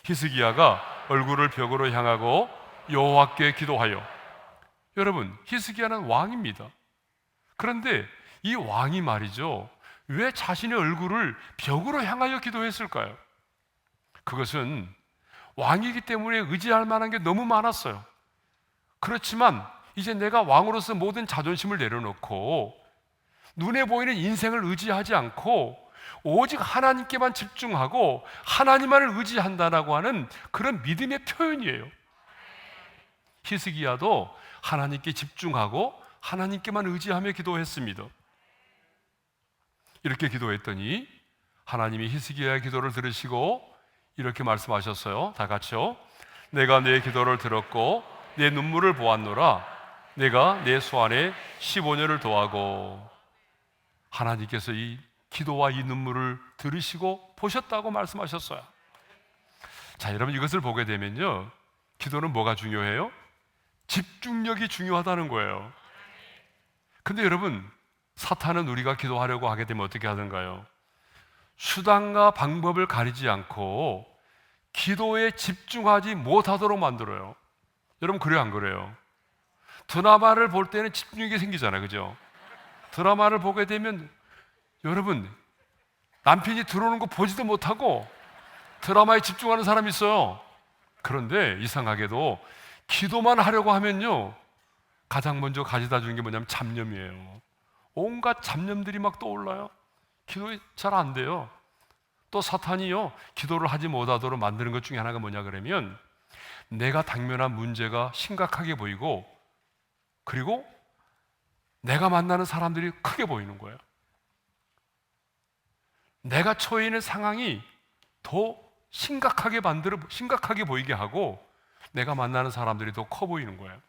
히스기야가 얼굴을 벽으로 향하고 여호와께 기도하여. 여러분, 히스기야는 왕입니다. 그런데 이 왕이 말이죠, 왜 자신의 얼굴을 벽으로 향하여 기도했을까요? 그것은 왕이기 때문에 의지할 만한 게 너무 많았어요. 그렇지만 이제 내가 왕으로서 모든 자존심을 내려놓고 눈에 보이는 인생을 의지하지 않고 오직 하나님께만 집중하고 하나님만을 의지한다라고 하는 그런 믿음의 표현이에요. 히스기야도 하나님께 집중하고 하나님께만 의지하며 기도했습니다. 이렇게 기도했더니 하나님이 히스기야의 기도를 들으시고 이렇게 말씀하셨어요. 다 같이요. 내가 내 기도를 들었고 내 눈물을 보았노라. 내가 내 소원에 15년을 더하고. 하나님께서 이 기도와 이 눈물을 들으시고 보셨다고 말씀하셨어요. 자, 여러분, 이것을 보게 되면요, 기도는 뭐가 중요해요? 집중력이 중요하다는 거예요. 근데 여러분, 사탄은 우리가 기도하려고 하게 되면 어떻게 하던가요? 수단과 방법을 가리지 않고 기도에 집중하지 못하도록 만들어요. 여러분, 그래요, 안 그래요? 드라마를 볼 때는 집중력이 생기잖아요, 그죠? 드라마를 보게 되면 여러분, 남편이 들어오는 거 보지도 못하고 드라마에 집중하는 사람이 있어요. 그런데 이상하게도 기도만 하려고 하면요, 가장 먼저 가져다 주는 게 뭐냐면 잡념이에요. 온갖 잡념들이 막 떠올라요. 기도에 잘 안 돼요. 또 사탄이요, 기도를 하지 못하도록 만드는 것 중에 하나가 뭐냐 그러면 내가 당면한 문제가 심각하게 보이고, 그리고 내가 만나는 사람들이 크게 보이는 거예요. 내가 처해 있는 상황이 더 심각하게 보이게 하고 내가 만나는 사람들이 더 커 보이는 거예요.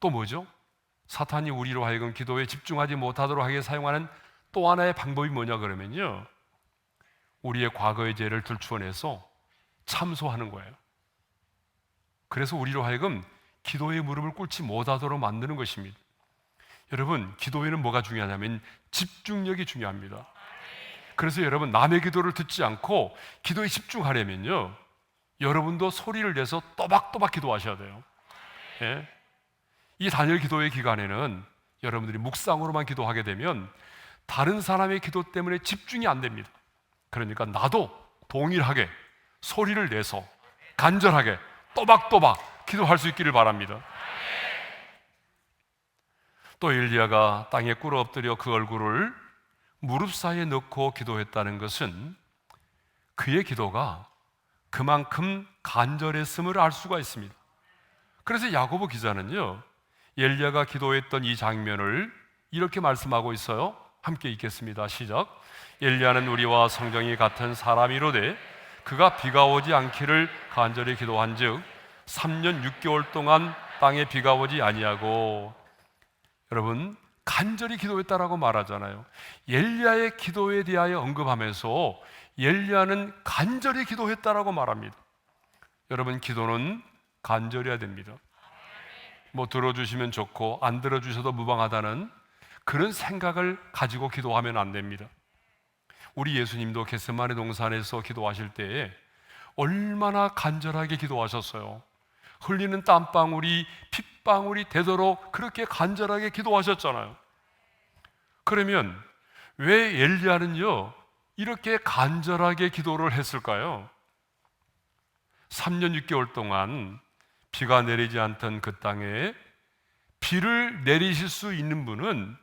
또 뭐죠? 사탄이 우리로 하여금 기도에 집중하지 못하도록 하게 사용하는 또 하나의 방법이 뭐냐 그러면요, 우리의 과거의 죄를 들추어내서 참소하는 거예요. 그래서 우리로 하여금 기도의 무릎을 꿇지 못하도록 만드는 것입니다. 여러분, 기도에는 뭐가 중요하냐면 집중력이 중요합니다. 그래서 여러분, 남의 기도를 듣지 않고 기도에 집중하려면요, 여러분도 소리를 내서 또박또박 기도하셔야 돼요. 예? 이 다니엘 기도의 기간에는 여러분들이 묵상으로만 기도하게 되면 다른 사람의 기도 때문에 집중이 안 됩니다. 그러니까 나도 동일하게 소리를 내서 간절하게 또박또박 기도할 수 있기를 바랍니다. 또 엘리야가 땅에 꿇어 엎드려 그 얼굴을 무릎 사이에 넣고 기도했다는 것은 그의 기도가 그만큼 간절했음을 알 수가 있습니다. 그래서 야고보 기자는요, 엘리야가 기도했던 이 장면을 이렇게 말씀하고 있어요. 함께 읽겠습니다. 시작. 엘리야는 우리와 성정이 같은 사람이로되 그가 비가 오지 않기를 간절히 기도한즉 3년 6개월 동안 땅에 비가 오지 아니하고. 여러분, 간절히 기도했다라고 말하잖아요. 엘리야의 기도에 대하여 언급하면서 엘리야는 간절히 기도했다라고 말합니다. 여러분, 기도는 간절해야 됩니다. 뭐 들어주시면 좋고 안 들어주셔도 무방하다는 그런 생각을 가지고 기도하면 안 됩니다. 우리 예수님도 겟세마네 동산에서 기도하실 때에 얼마나 간절하게 기도하셨어요. 흘리는 땀방울이 핏방울이 되도록 그렇게 간절하게 기도하셨잖아요. 그러면 왜 엘리야는요 이렇게 간절하게 기도를 했을까요? 3년 6개월 동안 비가 내리지 않던 그 땅에 비를 내리실 수 있는 분은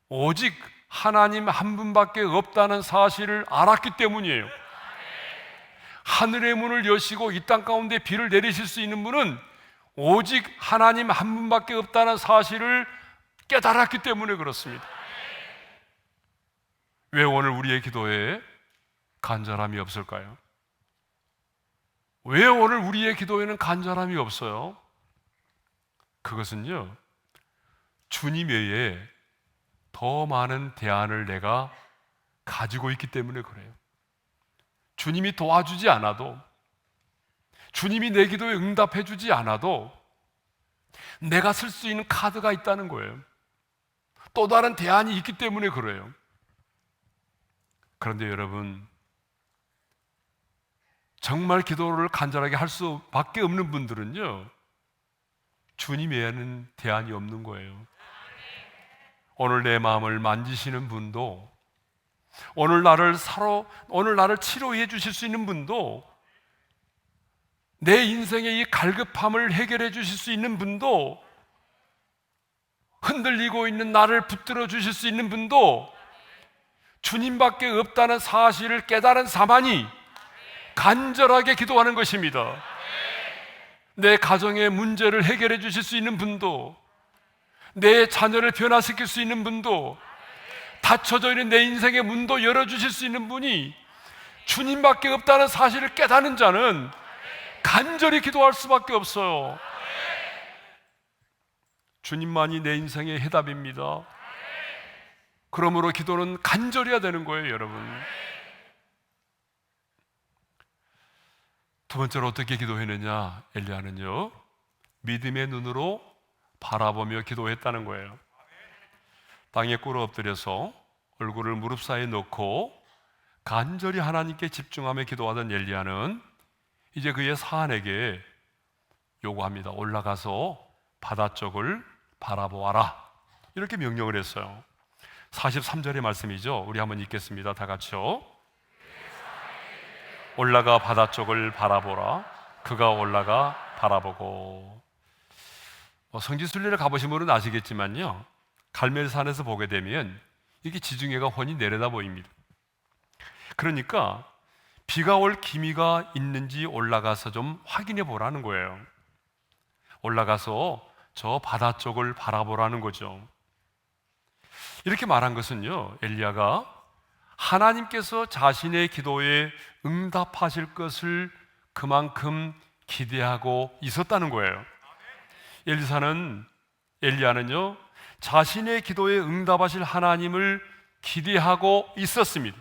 오직 하나님 한 분밖에 없다는 사실을 알았기 때문이에요. 하늘의 문을 여시고 이 땅 가운데 비를 내리실 수 있는 분은 오직 하나님 한 분밖에 없다는 사실을 깨달았기 때문에 그렇습니다. 왜 오늘 우리의 기도에 간절함이 없을까요? 왜 오늘 우리의 기도에는 간절함이 없어요? 그것은요, 주님 외에 더 많은 대안을 내가 가지고 있기 때문에 그래요. 주님이 도와주지 않아도, 주님이 내 기도에 응답해 주지 않아도 내가 쓸 수 있는 카드가 있다는 거예요. 또 다른 대안이 있기 때문에 그래요. 그런데 여러분, 정말 기도를 간절하게 할 수밖에 없는 분들은요, 주님 외에는 대안이 없는 거예요. 오늘 내 마음을 만지시는 분도, 오늘 나를 치료해 주실 수 있는 분도, 내 인생의 이 갈급함을 해결해 주실 수 있는 분도, 흔들리고 있는 나를 붙들어 주실 수 있는 분도 주님밖에 없다는 사실을 깨달은 사만이 간절하게 기도하는 것입니다. 내 가정의 문제를 해결해 주실 수 있는 분도, 내 자녀를 변화시킬 수 있는 분도, 닫혀져 있는 내 인생의 문도 열어주실 수 있는 분이 주님밖에 없다는 사실을 깨닫는 자는 간절히 기도할 수밖에 없어요. 주님만이 내 인생의 해답입니다. 그러므로 기도는 간절해야 되는 거예요, 여러분. 두 번째로 어떻게 기도했느냐? 엘리야는요, 믿음의 눈으로 바라보며 기도했다는 거예요. 땅에 꿇어 엎드려서 얼굴을 무릎 사이에 넣고 간절히 하나님께 집중하며 기도하던 엘리야는 이제 그의 사안에게 요구합니다. 올라가서 바다 쪽을 바라보아라, 이렇게 명령을 했어요. 43절의 말씀이죠. 우리 한번 읽겠습니다. 다 같이요. 올라가 바다 쪽을 바라보라. 그가 올라가 바라보고. 성지순례를 가보신 분은 아시겠지만요, 갈멜산에서 보게 되면 이게 지중해가 훤히 내려다 보입니다. 그러니까 비가 올 기미가 있는지 올라가서 좀 확인해 보라는 거예요. 올라가서 저 바다 쪽을 바라보라는 거죠. 이렇게 말한 것은요, 엘리야가 하나님께서 자신의 기도에 응답하실 것을 그만큼 기대하고 있었다는 거예요. 엘리야는요, 자신의 기도에 응답하실 하나님을 기대하고 있었습니다.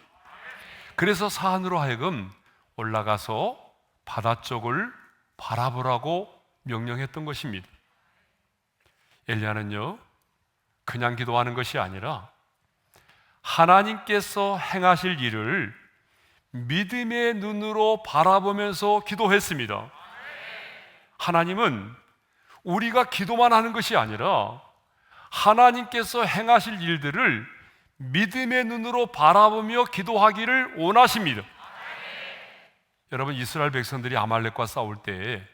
그래서 사안으로 하여금 올라가서 바다 쪽을 바라보라고 명령했던 것입니다. 엘리야는요, 그냥 기도하는 것이 아니라 하나님께서 행하실 일을 믿음의 눈으로 바라보면서 기도했습니다. 하나님은 우리가 기도만 하는 것이 아니라 하나님께서 행하실 일들을 믿음의 눈으로 바라보며 기도하기를 원하십니다. 여러분, 이스라엘 백성들이 아말렉과 싸울 때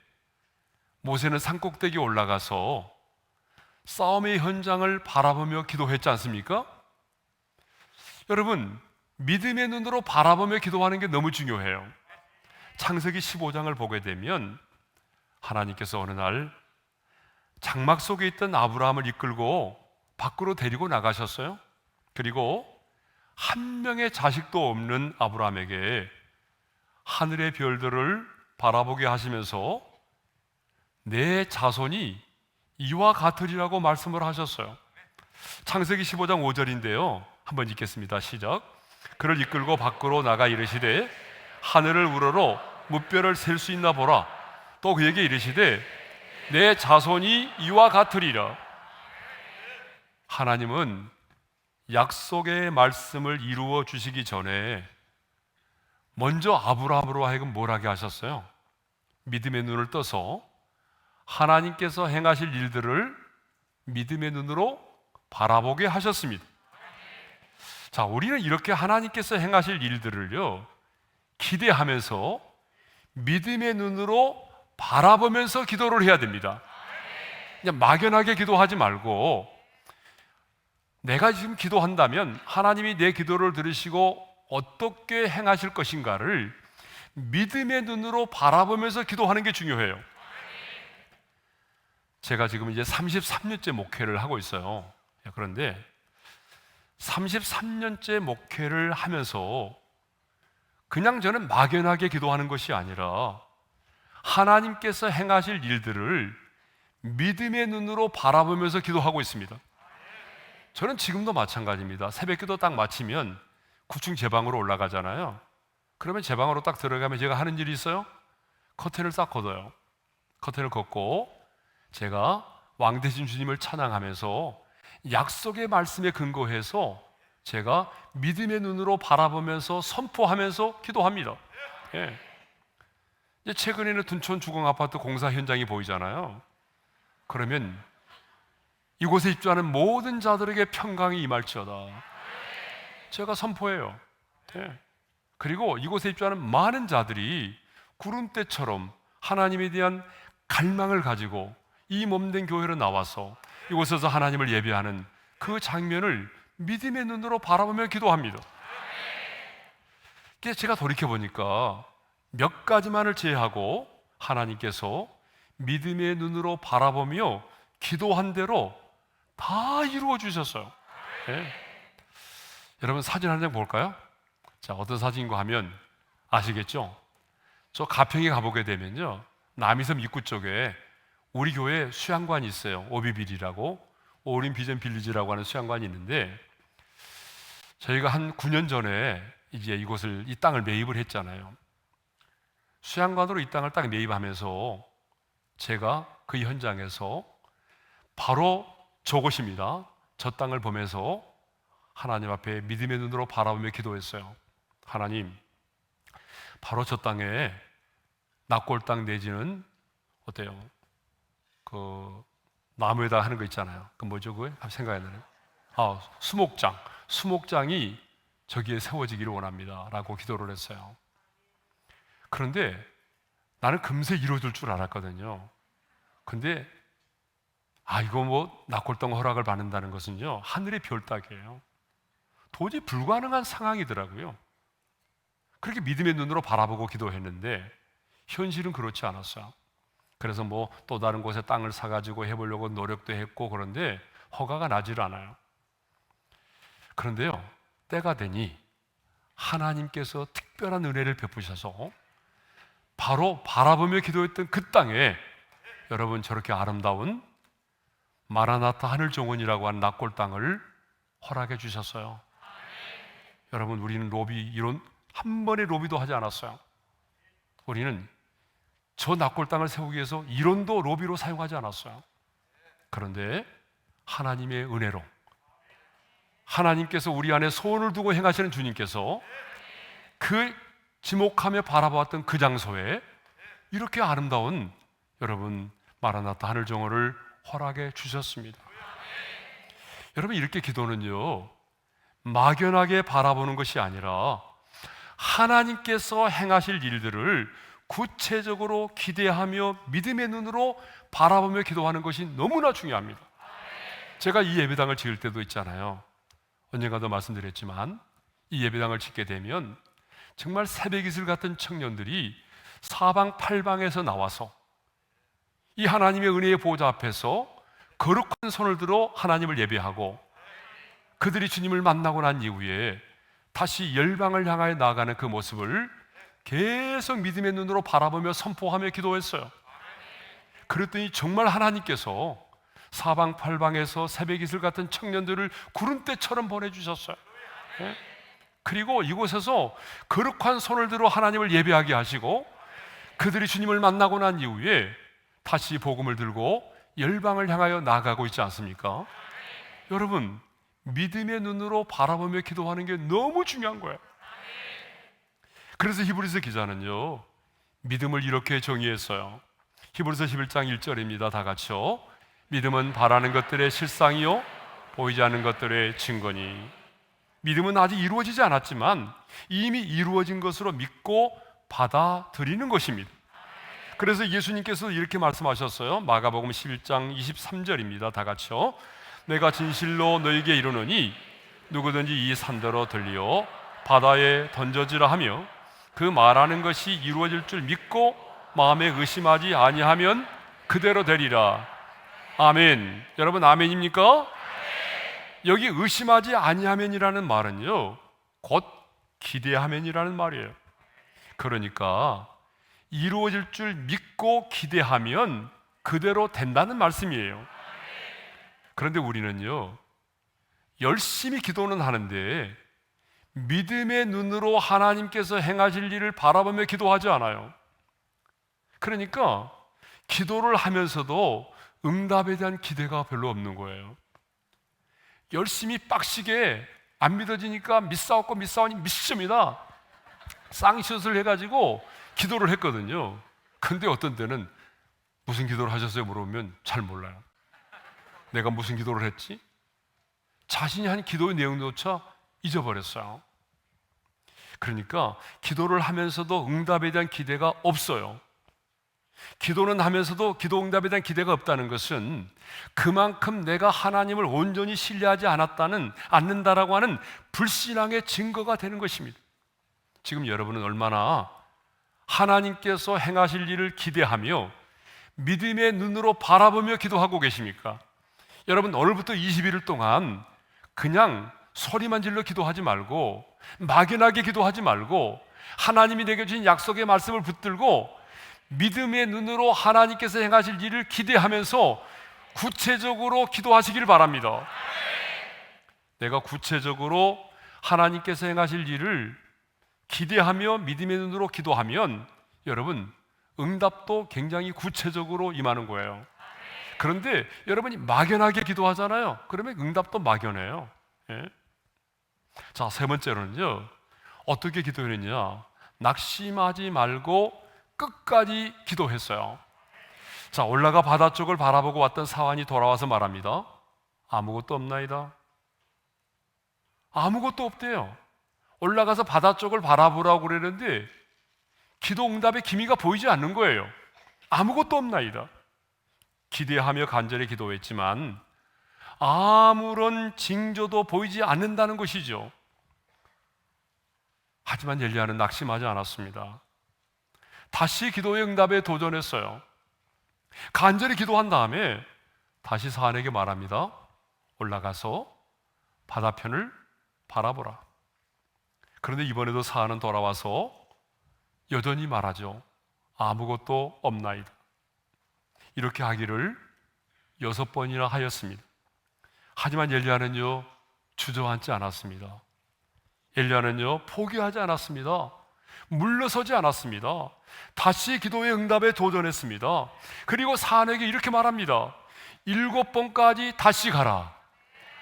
모세는 산꼭대기에 올라가서 싸움의 현장을 바라보며 기도했지 않습니까? 여러분, 믿음의 눈으로 바라보며 기도하는 게 너무 중요해요. 창세기 15장을 보게 되면 하나님께서 어느 날 장막 속에 있던 아브라함을 이끌고 밖으로 데리고 나가셨어요. 그리고 한 명의 자식도 없는 아브라함에게 하늘의 별들을 바라보게 하시면서 내 자손이 이와 같으리라고 말씀을 하셨어요. 창세기 15장 5절인데요, 한번 읽겠습니다. 시작. 그를 이끌고 밖으로 나가 이르시되 하늘을 우러러 무뼈를 셀 수 있나 보라. 또 그에게 이르시되 내 자손이 이와 같으리라. 하나님은 약속의 말씀을 이루어 주시기 전에 먼저 아브라함으로 하여금 뭘 하게 하셨어요? 믿음의 눈을 떠서 하나님께서 행하실 일들을 믿음의 눈으로 바라보게 하셨습니다. 자, 우리는 이렇게 하나님께서 행하실 일들을요, 기대하면서 믿음의 눈으로 바라보면서 기도를 해야 됩니다. 그냥 막연하게 기도하지 말고, 내가 지금 기도한다면 하나님이 내 기도를 들으시고 어떻게 행하실 것인가를 믿음의 눈으로 바라보면서 기도하는 게 중요해요. 제가 지금 이제 33년째 목회를 하고 있어요. 그런데 33년째 목회를 하면서 그냥 저는 막연하게 기도하는 것이 아니라 하나님께서 행하실 일들을 믿음의 눈으로 바라보면서 기도하고 있습니다. 저는 지금도 마찬가지입니다. 새벽기도 딱 마치면 9층 제 방으로 올라가잖아요. 그러면 제 방으로 딱 들어가면 제가 하는 일이 있어요. 커튼을 딱 걷어요. 커튼을 걷고 제가 왕되신 주님을 찬양하면서 약속의 말씀에 근거해서 제가 믿음의 눈으로 바라보면서 선포하면서 기도합니다. 예. 최근에는 둔촌 주공 아파트 공사 현장이 보이잖아요. 그러면 이곳에 입주하는 모든 자들에게 평강이 임할지어다. 제가 선포해요. 네. 그리고 이곳에 입주하는 많은 자들이 구름대처럼 하나님에 대한 갈망을 가지고 이 몸된 교회로 나와서 이곳에서 하나님을 예배하는 그 장면을 믿음의 눈으로 바라보며 기도합니다. 제가 돌이켜보니까 몇 가지만을 제외하고 하나님께서 믿음의 눈으로 바라보며 기도한 대로 다 이루어 주셨어요. 네. 여러분 사진 한 장 볼까요? 자, 어떤 사진인가 하면 아시겠죠? 저 가평에 가보게 되면요, 남이섬 입구 쪽에 우리 교회 수양관이 있어요. 오비빌이라고, 오린 비전 빌리지라고 하는 수양관이 있는데, 저희가 한 9년 전에 이제 이 땅을 매입을 했잖아요. 수양관으로 이 땅을 딱 매입하면서 제가 그 현장에서 바로 저곳입니다. 저 땅을 보면서 하나님 앞에 믿음의 눈으로 바라보며 기도했어요. 하나님, 바로 저 땅에 낙골 땅 내지는 어때요? 그 나무에다 하는 거 있잖아요. 그 뭐죠? 그게 생각이 나네요. 수목장이 저기에 세워지기를 원합니다 라고 기도를 했어요. 그런데 나는 금세 이루어질 줄 알았거든요. 근데 이거 뭐 낙골당 허락을 받는다는 것은요, 하늘의 별따기예요. 도저히 불가능한 상황이더라고요. 그렇게 믿음의 눈으로 바라보고 기도했는데 현실은 그렇지 않았어요. 그래서 뭐 또 다른 곳에 땅을 사가지고 해보려고 노력도 했고, 그런데 허가가 나질 않아요. 그런데요, 때가 되니 하나님께서 특별한 은혜를 베푸셔서 바로 바라보며 기도했던 그 땅에 여러분 저렇게 아름다운 마라나타 하늘정원이라고 하는 낙골 땅을 허락해 주셨어요. 여러분, 우리는 이런 한 번의 로비도 하지 않았어요. 우리는 저 낙골 땅을 세우기 위해서 이론도 로비로 사용하지 않았어요. 그런데 하나님의 은혜로, 하나님께서 우리 안에 소원을 두고 행하시는 주님께서 그 지목하며 바라보았던 그 장소에 이렇게 아름다운 여러분 마라나타 하늘정원을 허락해 주셨습니다. 여러분, 이렇게 기도는요, 막연하게 바라보는 것이 아니라 하나님께서 행하실 일들을 구체적으로 기대하며 믿음의 눈으로 바라보며 기도하는 것이 너무나 중요합니다. 제가 이 예배당을 지을 때도 있잖아요. 언젠가도 말씀드렸지만 이 예배당을 짓게 되면 정말 새벽이슬 같은 청년들이 사방팔방에서 나와서 이 하나님의 은혜의 보좌 앞에서 거룩한 손을 들어 하나님을 예배하고, 그들이 주님을 만나고 난 이후에 다시 열방을 향하여 나아가는 그 모습을 계속 믿음의 눈으로 바라보며 선포하며 기도했어요. 그랬더니 정말 하나님께서 사방팔방에서 새벽이슬 같은 청년들을 구름대처럼 보내주셨어요. 네? 그리고 이곳에서 거룩한 손을 들어 하나님을 예배하게 하시고, 그들이 주님을 만나고 난 이후에 다시 복음을 들고 열방을 향하여 나아가고 있지 않습니까? 여러분, 믿음의 눈으로 바라보며 기도하는 게 너무 중요한 거예요. 그래서 히브리서 기자는요, 믿음을 이렇게 정의했어요. 히브리서 11장 1절입니다. 다 같이요. 믿음은 바라는 것들의 실상이요 보이지 않는 것들의 증거니. 믿음은 아직 이루어지지 않았지만 이미 이루어진 것으로 믿고 받아들이는 것입니다. 그래서 예수님께서 이렇게 말씀하셨어요. 마가복음 11장 23절입니다. 다 같이요. 내가 진실로 너에게 이르노니 누구든지 이 산더러 들리어 바다에 던져지라 하며 그 말하는 것이 이루어질 줄 믿고 마음에 의심하지 아니하면 그대로 되리라. 아멘. 여러분, 아멘입니까? 여기 의심하지 아니하면이라는 말은요, 곧 기대하면이라는 말이에요. 그러니까 이루어질 줄 믿고 기대하면 그대로 된다는 말씀이에요. 그런데 우리는요, 열심히 기도는 하는데 믿음의 눈으로 하나님께서 행하실 일을 바라보며 기도하지 않아요. 그러니까 기도를 하면서도 응답에 대한 기대가 별로 없는 거예요. 열심히 빡시게 안 믿어지니까 믿사오니 믿습니다. 쌍시옷을 해가지고 기도를 했거든요. 근데 어떤 때는 무슨 기도를 하셨어요? 물어보면 잘 몰라요. 내가 무슨 기도를 했지? 자신이 한 기도의 내용조차 잊어버렸어요. 그러니까 기도를 하면서도 응답에 대한 기대가 없어요. 기도는 하면서도 기도 응답에 대한 기대가 없다는 것은 그만큼 내가 하나님을 온전히 신뢰하지 않는다라고 하는 불신앙의 증거가 되는 것입니다. 지금 여러분은 얼마나 하나님께서 행하실 일을 기대하며 믿음의 눈으로 바라보며 기도하고 계십니까? 여러분, 오늘부터 21일 동안 그냥 소리만 질러 기도하지 말고, 막연하게 기도하지 말고, 하나님이 내게 주신 약속의 말씀을 붙들고 믿음의 눈으로 하나님께서 행하실 일을 기대하면서 구체적으로 기도하시기를 바랍니다. 내가 구체적으로 하나님께서 행하실 일을 기대하며 믿음의 눈으로 기도하면 여러분, 응답도 굉장히 구체적으로 임하는 거예요. 그런데 여러분이 막연하게 기도하잖아요. 그러면 응답도 막연해요. 예? 자, 세 번째로는요, 어떻게 기도했느냐? 낙심하지 말고 끝까지 기도했어요. 자, 올라가 바다 쪽을 바라보고 왔던 사환이 돌아와서 말합니다. 아무것도 없나이다. 아무것도 없대요. 올라가서 바다 쪽을 바라보라고 그러는데 기도 응답의 기미가 보이지 않는 거예요. 아무것도 없나이다. 기대하며 간절히 기도했지만 아무런 징조도 보이지 않는다는 것이죠. 하지만 엘리야는 낙심하지 않았습니다. 다시 기도의 응답에 도전했어요. 간절히 기도한 다음에 다시 사안에게 말합니다. 올라가서 바다편을 바라보라. 그런데 이번에도 사안은 돌아와서 여전히 말하죠. 아무것도 없나이다. 이렇게 하기를 6번이나 하였습니다. 하지만 엘리야는요, 주저앉지 않았습니다. 엘리야는요, 포기하지 않았습니다. 물러서지 않았습니다. 다시 기도의 응답에 도전했습니다. 그리고 사안에게 이렇게 말합니다. 7번까지 다시 가라.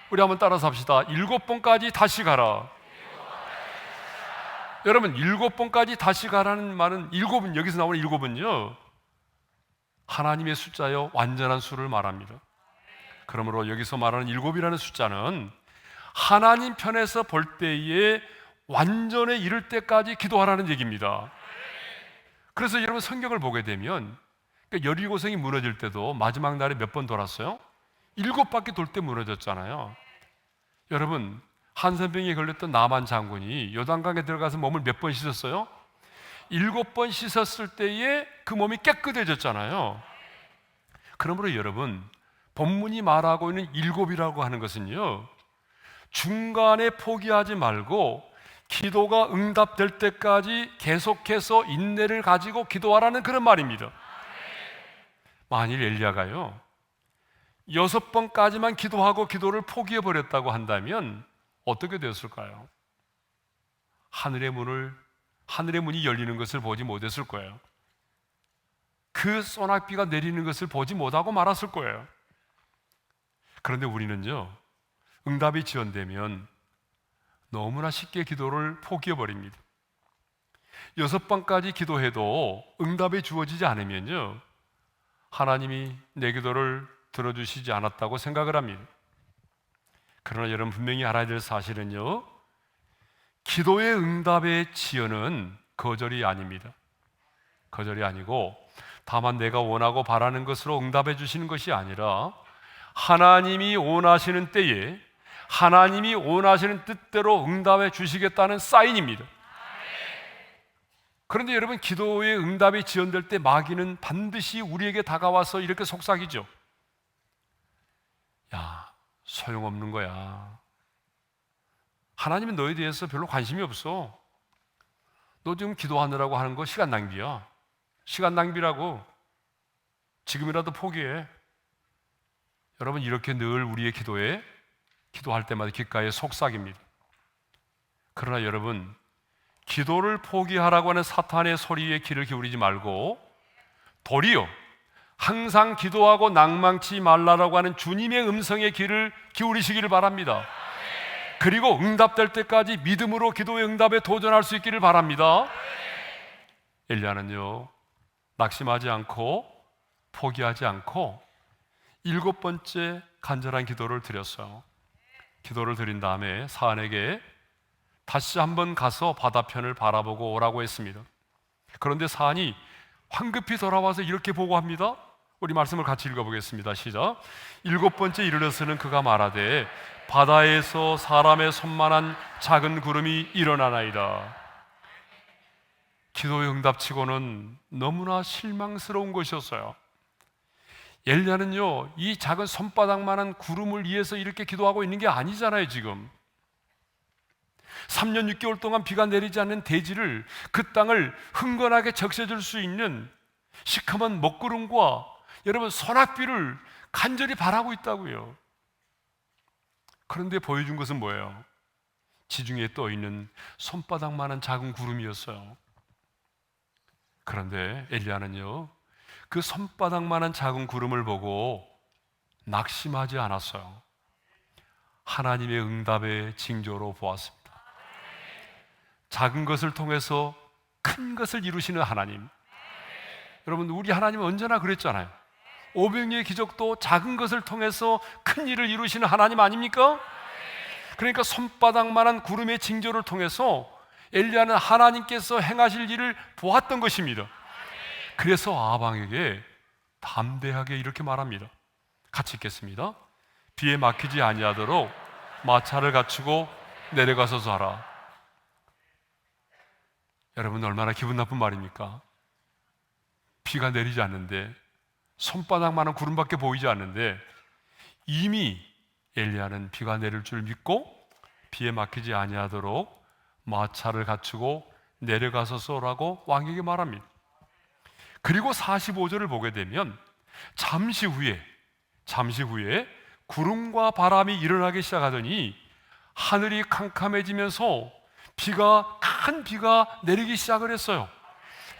우리 한번 따라서 합시다. 7번까지 다시 가라. 여러분, 7번까지 다시 가라는 말은, 7은, 여기서 나오는 7은요, 하나님의 숫자요, 완전한 수를 말합니다. 그러므로 여기서 말하는 7이라는 숫자는 하나님 편에서 볼 때에 완전에 이를 때까지 기도하라는 얘기입니다. 그래서 여러분, 성경을 보게 되면 여리고성이 무너질 때도 마지막 날에 몇 번 돌았어요? 7바퀴 돌 때 무너졌잖아요. 여러분, 한센병에 걸렸던 나만 장군이 요단강에 들어가서 몸을 몇 번 씻었어요? 7번 씻었을 때에 그 몸이 깨끗해졌잖아요. 그러므로 여러분, 본문이 말하고 있는 7이라고 하는 것은요, 중간에 포기하지 말고 기도가 응답될 때까지 계속해서 인내를 가지고 기도하라는 그런 말입니다. 만일 엘리야가요 6번까지만 기도하고 기도를 포기해버렸다고 한다면 어떻게 되었을까요? 하늘의 문이 열리는 것을 보지 못했을 거예요. 그 소낙비가 내리는 것을 보지 못하고 말았을 거예요. 그런데 우리는요, 응답이 지연되면 너무나 쉽게 기도를 포기해버립니다. 6번까지 기도해도 응답이 주어지지 않으면요, 하나님이 내 기도를 들어주시지 않았다고 생각을 합니다. 그러나 여러분, 분명히 알아야 될 사실은요, 기도의 응답의 지연은 거절이 아닙니다. 거절이 아니고 다만 내가 원하고 바라는 것으로 응답해 주시는 것이 아니라 하나님이 원하시는 때에 하나님이 원하시는 뜻대로 응답해 주시겠다는 사인입니다. 그런데 여러분, 기도의 응답이 지연될 때 마귀는 반드시 우리에게 다가와서 이렇게 속삭이죠. 야, 소용없는 거야. 하나님은 너에 대해서 별로 관심이 없어. 너 지금 기도하느라고 하는 거 시간 낭비야. 시간 낭비라고. 지금이라도 포기해. 여러분, 이렇게 늘 우리의 기도할 때마다 귓가에 속삭입니다. 그러나 여러분, 기도를 포기하라고 하는 사탄의 소리에 귀를 기울이지 말고 도리어 항상 기도하고 낭망치 말라라고 하는 주님의 음성에 귀를 기울이시기를 바랍니다. 그리고 응답될 때까지 믿음으로 기도의 응답에 도전할 수 있기를 바랍니다. 엘리야는요, 낙심하지 않고 포기하지 않고 7번째 간절한 기도를 드렸어요. 기도를 드린 다음에 사안에게 다시 한번 가서 바다편을 바라보고 오라고 했습니다. 그런데 사안이 황급히 돌아와서 이렇게 보고합니다. 우리 말씀을 같이 읽어보겠습니다. 시작. 7번째 이르러서는 그가 말하되 바다에서 사람의 손만한 작은 구름이 일어나나이다. 기도의 응답치고는 너무나 실망스러운 것이었어요. 엘리야는요, 이 작은 손바닥만한 구름을 위해서 이렇게 기도하고 있는 게 아니잖아요. 지금 3년 6개월 동안 비가 내리지 않는 대지를, 그 땅을 흥건하게 적셔줄 수 있는 시커먼 먹구름과 여러분 소낙비를 간절히 바라고 있다고요. 그런데 보여준 것은 뭐예요? 지중해에 떠 있는 손바닥만한 작은 구름이었어요. 그런데 엘리야는요, 그 손바닥만한 작은 구름을 보고 낙심하지 않았어요. 하나님의 응답의 징조로 보았습니다. 작은 것을 통해서 큰 것을 이루시는 하나님. 여러분, 우리 하나님은 언제나 그랬잖아요. 오병이의 기적도 작은 것을 통해서 큰 일을 이루시는 하나님 아닙니까? 그러니까 손바닥만한 구름의 징조를 통해서 엘리야는 하나님께서 행하실 일을 보았던 것입니다. 그래서 아합왕에게 담대하게 이렇게 말합니다. 같이 읽겠습니다. 비에 막히지 아니하도록 마차를 갖추고 내려가서서 하라. 여러분, 얼마나 기분 나쁜 말입니까? 비가 내리지 않는데, 손바닥만한 구름밖에 보이지 않는데 이미 엘리야는 비가 내릴 줄 믿고 비에 막히지 아니하도록 마차를 갖추고 내려가서서라고 왕에게 말합니다. 그리고 45절을 보게 되면 잠시 후에 구름과 바람이 일어나기 시작하더니 하늘이 캄캄해지면서 큰 비가 내리기 시작을 했어요.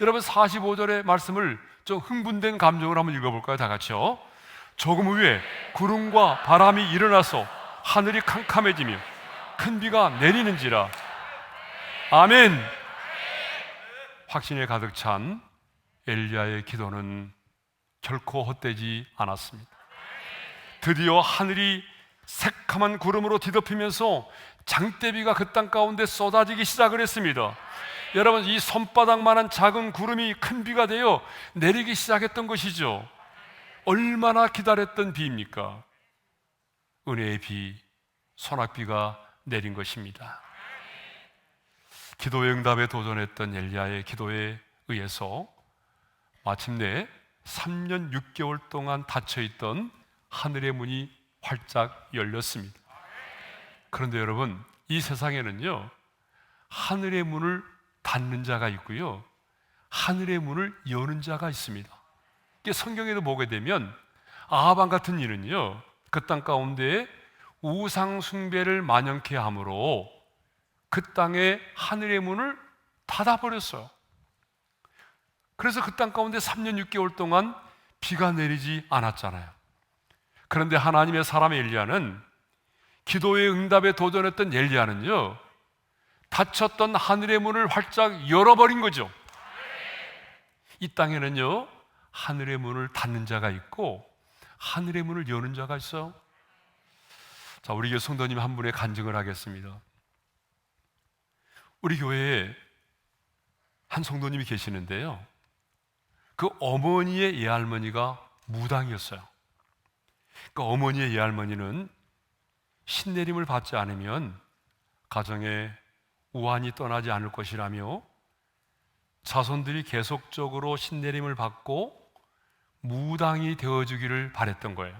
여러분, 45절의 말씀을 좀 흥분된 감정으로 한번 읽어볼까요? 다 같이요. 조금 후에 구름과 바람이 일어나서 하늘이 캄캄해지며 큰 비가 내리는지라. 아멘. 확신에 가득 찬 엘리야의 기도는 결코 헛되지 않았습니다. 드디어 하늘이 새카만 구름으로 뒤덮이면서 장대비가 그 땅 가운데 쏟아지기 시작을 했습니다. 여러분, 이 손바닥만한 작은 구름이 큰 비가 되어 내리기 시작했던 것이죠. 얼마나 기다렸던 비입니까? 은혜의 비, 소낙비가 내린 것입니다. 기도의 응답에 도전했던 엘리야의 기도에 의해서 마침내 3년 6개월 동안 닫혀있던 하늘의 문이 활짝 열렸습니다. 그런데 여러분, 이 세상에는요, 하늘의 문을 닫는 자가 있고요, 하늘의 문을 여는 자가 있습니다. 성경에도 보게 되면 아합왕 같은 이는요, 그 땅 가운데 우상 숭배를 만연케 함으로 그 땅에 하늘의 문을 닫아버렸어요. 그래서 그 땅 가운데 3년 6개월 동안 비가 내리지 않았잖아요. 그런데 하나님의 사람 엘리야는, 기도의 응답에 도전했던 엘리야는요, 닫혔던 하늘의 문을 활짝 열어버린 거죠. 이 땅에는요, 하늘의 문을 닫는 자가 있고 하늘의 문을 여는 자가 있어요. 자, 우리 교회 성도님 한 분의 간증을 하겠습니다. 우리 교회에 한 성도님이 계시는데요, 그 어머니의 예할머니가 무당이었어요. 그 어머니의 예할머니는 신내림을 받지 않으면 가정에 우환이 떠나지 않을 것이라며 자손들이 계속적으로 신내림을 받고 무당이 되어주기를 바랬던 거예요.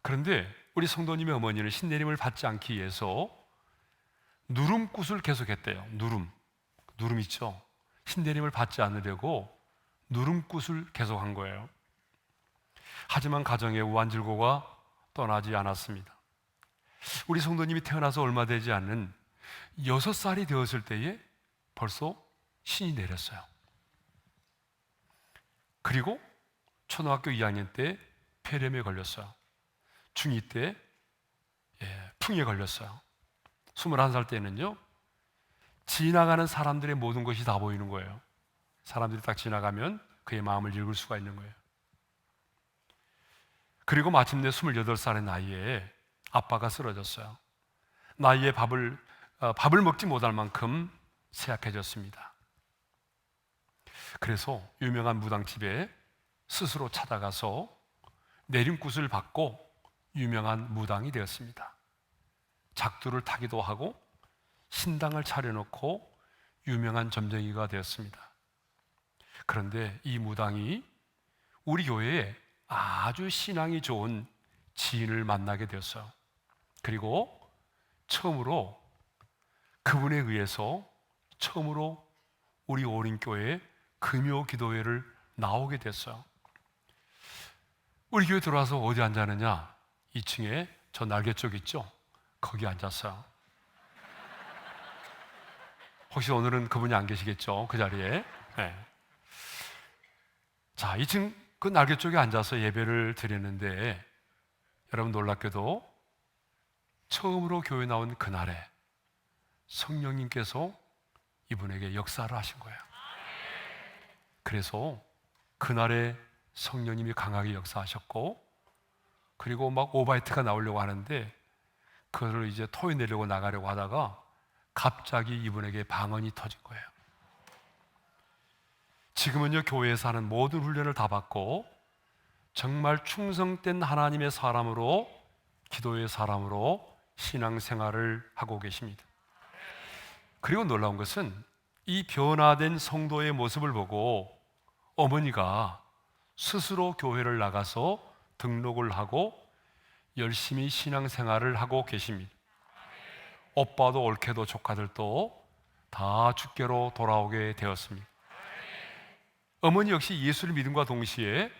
그런데 우리 성도님의 어머니는 신내림을 받지 않기 위해서 누름굿을 계속했대요. 누름 있죠? 신내림을 받지 않으려고 누름굿을 계속한 거예요. 하지만 가정의 우환질고가 떠나지 않았습니다. 우리 성도님이 태어나서 얼마 되지 않는 6살이 되었을 때에 벌써 신이 내렸어요. 그리고 초등학교 2학년 때 폐렴에 걸렸어요. 중2 때 풍에 걸렸어요. 21살 때는요, 지나가는 사람들의 모든 것이 다 보이는 거예요. 사람들이 딱 지나가면 그의 마음을 읽을 수가 있는 거예요. 그리고 마침내 28살의 나이에 아빠가 쓰러졌어요. 나이에 밥을 먹지 못할 만큼 쇠약해졌습니다. 그래서 유명한 무당집에 스스로 찾아가서 내림굿을 받고 유명한 무당이 되었습니다. 작두를 타기도 하고 신당을 차려놓고 유명한 점쟁이가 되었습니다. 그런데 이 무당이 우리 교회에 아주 신앙이 좋은 지인을 만나게 되었어요. 그리고 처음으로 그분에 의해서 처음으로 우리 오린교회에 금요 기도회를 나오게 됐어요. 우리 교회 들어와서 어디 앉았느냐? 2층에 저 날개 쪽 있죠? 거기 앉았어요. 혹시 오늘은 그분이 안 계시겠죠? 그 자리에. 네. 자, 2층 그 날개 쪽에 앉아서 예배를 드리는데 여러분 놀랍게도 처음으로 교회 나온 그날에 성령님께서 이분에게 역사를 하신 거예요. 그래서 그날에 성령님이 강하게 역사하셨고, 그리고 막 오바이트가 나오려고 하는데 그거를 이제 토해내려고 나가려고 하다가 갑자기 이분에게 방언이 터진 거예요. 지금은요, 교회에서 하는 모든 훈련을 다 받고 정말 충성된 하나님의 사람으로, 기도의 사람으로 신앙생활을 하고 계십니다. 그리고 놀라운 것은 이 변화된 성도의 모습을 보고 어머니가 스스로 교회를 나가서 등록을 하고 열심히 신앙생활을 하고 계십니다. 오빠도 올케도 조카들도 다 주께로 돌아오게 되었습니다. 어머니 역시 예수를 믿음과 동시에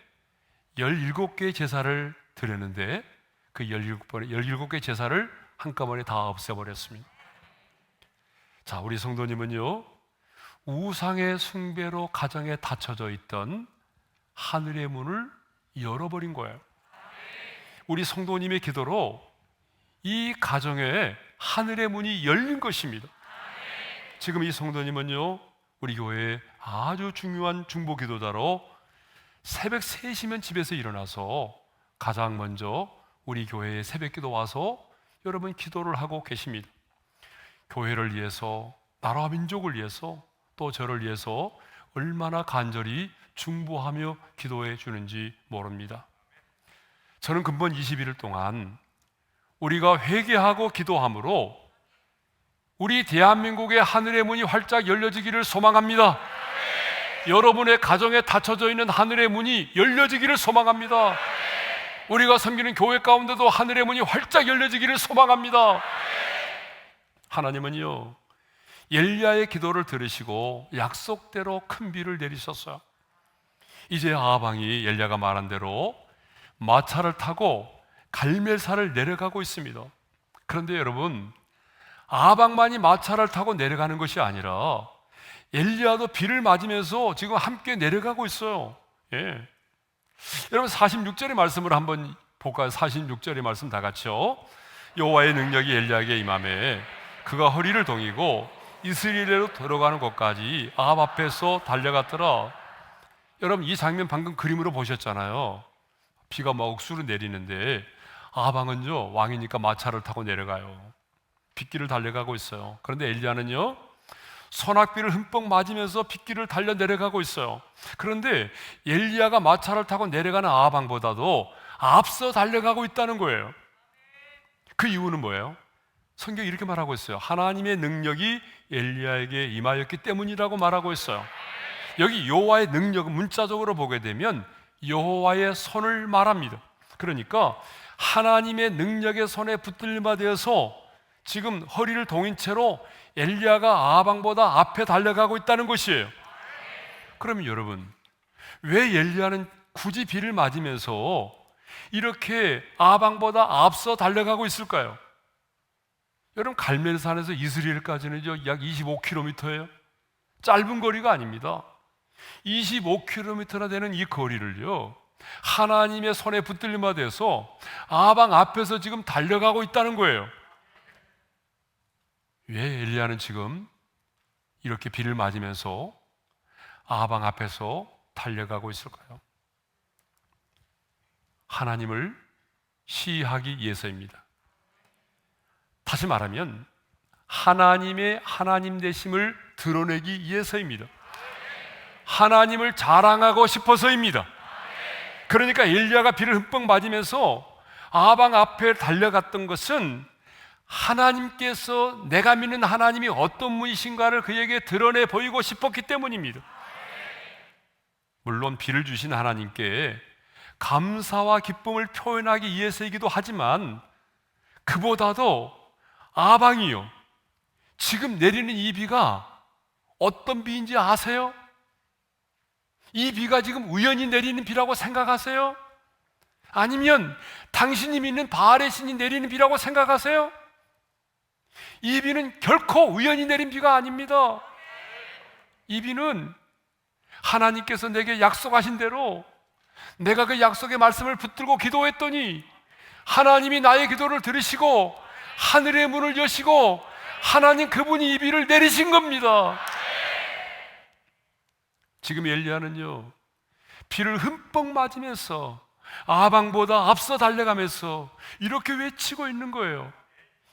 17개의 제사를 드렸는데 그 17개 제사를 한꺼번에 다 없애버렸습니다. 자, 우리 성도님은요, 우상의 숭배로 가정에 닫혀져 있던 하늘의 문을 열어버린 거예요. 우리 성도님의 기도로 이 가정에 하늘의 문이 열린 것입니다. 지금 이 성도님은요, 우리 교회의 아주 중요한 중보 기도자로 새벽 3시면 집에서 일어나서 가장 먼저 우리 교회에 새벽 기도 와서 여러분 기도를 하고 계십니다. 교회를 위해서, 나라와 민족을 위해서, 또 저를 위해서 얼마나 간절히 중보하며 기도해 주는지 모릅니다. 저는 근본 21일 동안 우리가 회개하고 기도함으로 우리 대한민국의 하늘의 문이 활짝 열려지기를 소망합니다. 여러분의 가정에 닫혀져 있는 하늘의 문이 열려지기를 소망합니다. 우리가 섬기는 교회 가운데도 하늘의 문이 활짝 열려지기를 소망합니다. 하나님은요, 엘리야의 기도를 들으시고 약속대로 큰 비를 내리셨어요. 이제 아방이 엘리야가 말한 대로 마차를 타고 갈멜산을 내려가고 있습니다. 그런데 여러분, 아방만이 마차를 타고 내려가는 것이 아니라 엘리야도 비를 맞으면서 지금 함께 내려가고 있어요. 예. 여러분 46절의 말씀을 한번 볼까요? 46절의 말씀 다 같이요. 여호와의 능력이 엘리야에게 임하매 그가 허리를 동이고 이스라엘로 들어가는 곳까지 아합 앞에서 달려갔더라. 여러분 이 장면 방금 그림으로 보셨잖아요. 비가 막 억수로 내리는데 아합은요, 왕이니까 마차를 타고 내려가요. 빗길을 달려가고 있어요. 그런데 엘리야는요, 소낙비를 흠뻑 맞으면서 빗길을 달려 내려가고 있어요. 그런데 엘리야가 마차를 타고 내려가는 아방보다도 앞서 달려가고 있다는 거예요. 그 이유는 뭐예요? 성경이 이렇게 말하고 있어요. 하나님의 능력이 엘리야에게 임하였기 때문이라고 말하고 있어요. 여기 여호와의 능력은 문자적으로 보게 되면 여호와의 손을 말합니다. 그러니까 하나님의 능력의 손에 붙들림바 되어서 지금 허리를 동인 채로 엘리야가 아방보다 앞에 달려가고 있다는 것이에요. 그러면 여러분, 왜 엘리야는 굳이 비를 맞으면서 이렇게 아방보다 앞서 달려가고 있을까요? 여러분 갈멜산에서 이스라엘까지는 약 25km예요. 짧은 거리가 아닙니다. 25km나 되는 이 거리를요, 하나님의 손에 붙들림바 돼서 아방 앞에서 지금 달려가고 있다는 거예요. 왜 엘리야는 지금 이렇게 비를 맞으면서 아방 앞에서 달려가고 있을까요? 하나님을 시하기 위해서입니다. 다시 말하면 하나님의 하나님 되심을 드러내기 위해서입니다. 하나님을 자랑하고 싶어서입니다. 그러니까 엘리야가 비를 흠뻑 맞으면서 아방 앞에 달려갔던 것은 하나님께서, 내가 믿는 하나님이 어떤 분이신가를 그에게 드러내 보이고 싶었기 때문입니다. 물론 비를 주신 하나님께 감사와 기쁨을 표현하기 위해서이기도 하지만, 그보다도 아방이요, 지금 내리는 이 비가 어떤 비인지 아세요? 이 비가 지금 우연히 내리는 비라고 생각하세요? 아니면 당신이 믿는 바알의 신이 내리는 비라고 생각하세요? 이 비는 결코 우연히 내린 비가 아닙니다. 이 비는 하나님께서 내게 약속하신 대로 내가 그 약속의 말씀을 붙들고 기도했더니 하나님이 나의 기도를 들으시고 하늘의 문을 여시고 하나님 그분이 이 비를 내리신 겁니다. 지금 엘리야는요, 비를 흠뻑 맞으면서 아방보다 앞서 달려가면서 이렇게 외치고 있는 거예요.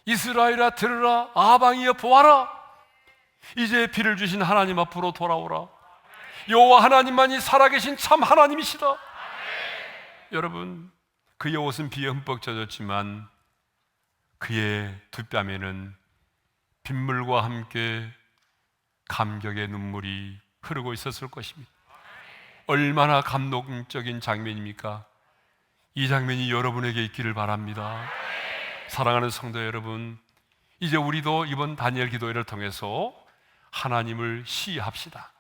이스라엘아 들으라, 아방이여 보아라. 이제 비를 주신 하나님 앞으로 돌아오라. 여호와 하나님만이 살아계신 참 하나님이시다. 여러분, 그의 옷은 비에 흠뻑 젖었지만 그의 두 뺨에는 빗물과 함께 감격의 눈물이 흐르고 있었을 것입니다. 얼마나 감동적인 장면입니까? 이 장면이 여러분에게 있기를 바랍니다. 사랑하는 성도 여러분, 이제 우리도 이번 다니엘 기도회를 통해서 하나님을 시합시다.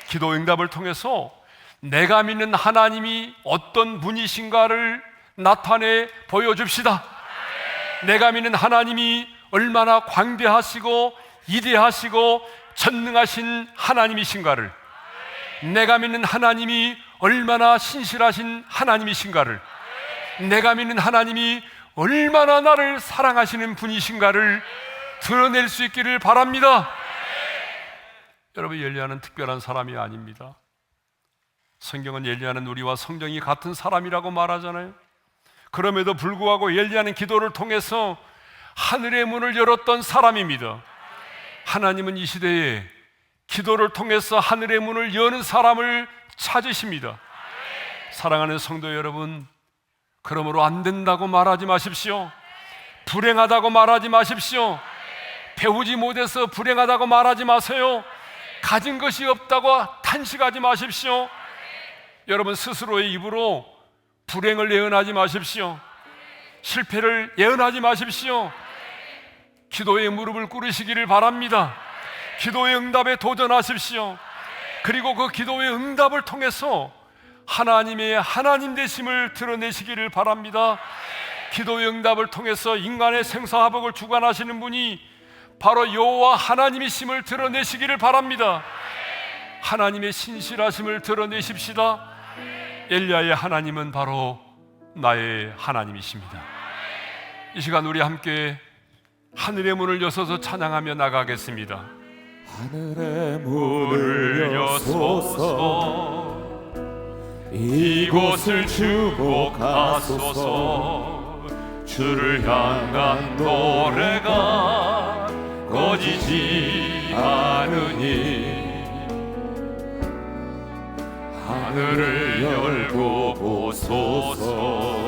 기도 응답을 통해서 내가 믿는 하나님이 어떤 분이신가를 나타내 보여줍시다. 내가 믿는 하나님이 얼마나 광대하시고 위대하시고 전능하신 하나님이신가를, 내가 믿는 하나님이 얼마나 신실하신 하나님이신가를, 내가 믿는 하나님이 얼마나 나를 사랑하시는 분이신가를 드러낼 수 있기를 바랍니다. 여러분, 엘리야는 특별한 사람이 아닙니다. 성경은 엘리야는 우리와 성정이 같은 사람이라고 말하잖아요. 그럼에도 불구하고 엘리야는 기도를 통해서 하늘의 문을 열었던 사람입니다. 하나님은 이 시대에 기도를 통해서 하늘의 문을 여는 사람을 찾으십니다. 사랑하는 성도 여러분, 그러므로 안 된다고 말하지 마십시오. 불행하다고 말하지 마십시오. 배우지 못해서 불행하다고 말하지 마세요. 가진 것이 없다고 탄식하지 마십시오. 여러분, 스스로의 입으로 불행을 예언하지 마십시오. 실패를 예언하지 마십시오. 기도의 무릎을 꿇으시기를 바랍니다. 기도의 응답에 도전하십시오. 그리고 그 기도의 응답을 통해서 하나님의 하나님 되심을 드러내시기를 바랍니다. 기도의 응답을 통해서 인간의 생사화복을 주관하시는 분이 바로 여호와 하나님이심을 드러내시기를 바랍니다. 하나님의 신실하심을 드러내십시다. 엘리야의 하나님은 바로 나의 하나님이십니다. 이 시간 우리 함께 하늘의 문을 여서서 찬양하며 나가겠습니다. 하늘의 문을 여소서, 이곳을 주목하소서. 주를 향한 노래가 꺼지지 않으니 하늘을 열고 보소서.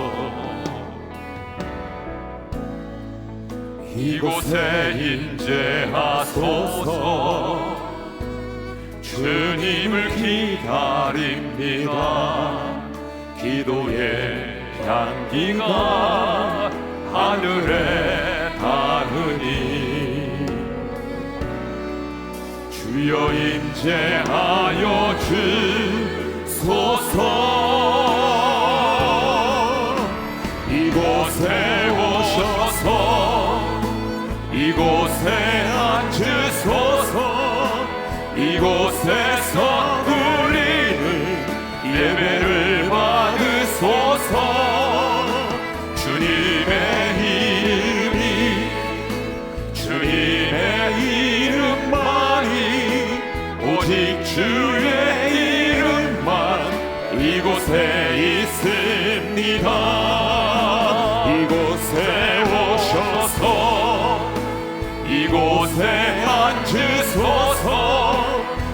이곳에 임재하소서. 주님을 기다립니다. 기도의 향기가 하늘에 닿으니 주여 임재하여 주소서. 이곳에 오셔서 이곳에 앉으소서. 이곳에서 우리는 예배를 받으소서. 주님의 이름만이, 오직 주의 이름만 이곳에 있습니다. 있습니다. 이곳에 오셔서 이곳에 앉으소서.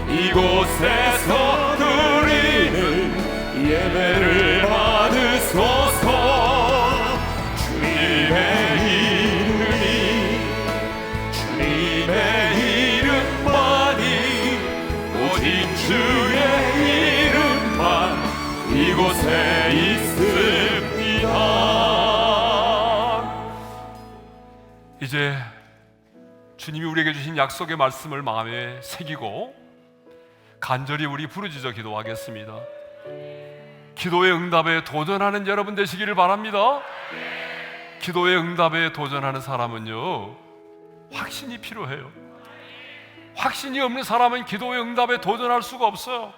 이곳에서 드리는 예배를 받으소서. 주님의 이름만이 오직 주의 이름만 이곳에 있습니다. 이제 주님이 우리에게 주신 약속의 말씀을 마음에 새기고 간절히 우리 부르짖어 기도하겠습니다. 기도의 응답에 도전하는 여러분 되시기를 바랍니다. 기도의 응답에 도전하는 사람은요, 확신이 필요해요. 확신이 없는 사람은 기도의 응답에 도전할 수가 없어요.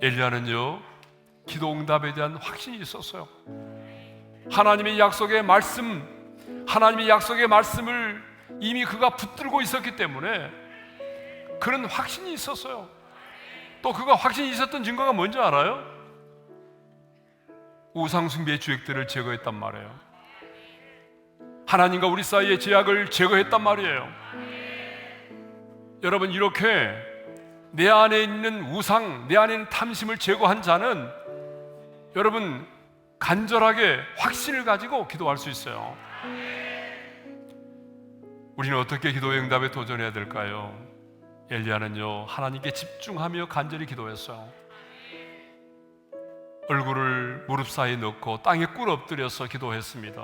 엘리야는요, 기도 응답에 대한 확신이 있었어요. 하나님의 약속의 말씀을 이미 그가 붙들고 있었기 때문에 그런 확신이 있었어요. 또 그가 확신이 있었던 증거가 뭔지 알아요? 우상숭배의 주역들을 제거했단 말이에요. 하나님과 우리 사이의 제약을 제거했단 말이에요. 여러분, 이렇게 내 안에 있는 우상, 내 안에 있는 탐심을 제거한 자는 여러분 간절하게 확신을 가지고 기도할 수 있어요. 우리는 어떻게 기도의 응답에 도전해야 될까요? 엘리야는요, 하나님께 집중하며 간절히 기도했어요. 얼굴을 무릎 사이에 넣고 땅에 꿇어 엎드려서 기도했습니다.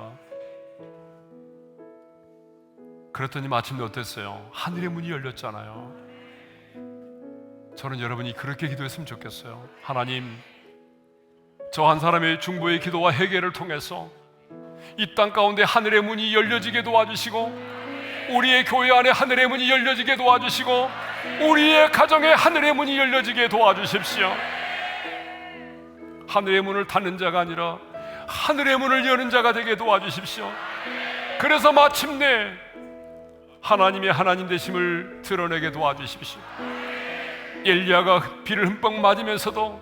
그랬더니 마침내 어땠어요? 하늘의 문이 열렸잖아요. 저는 여러분이 그렇게 기도했으면 좋겠어요. 하나님, 저 한 사람의 중보의 기도와 회개를 통해서 이 땅 가운데 하늘의 문이 열려지게 도와주시고, 우리의 교회 안에 하늘의 문이 열려지게 도와주시고, 우리의 가정에 하늘의 문이 열려지게 도와주십시오. 하늘의 문을 닫는 자가 아니라 하늘의 문을 여는 자가 되게 도와주십시오. 그래서 마침내 하나님의 하나님 되심을 드러내게 도와주십시오. 엘리야가 비를 흠뻑 맞으면서도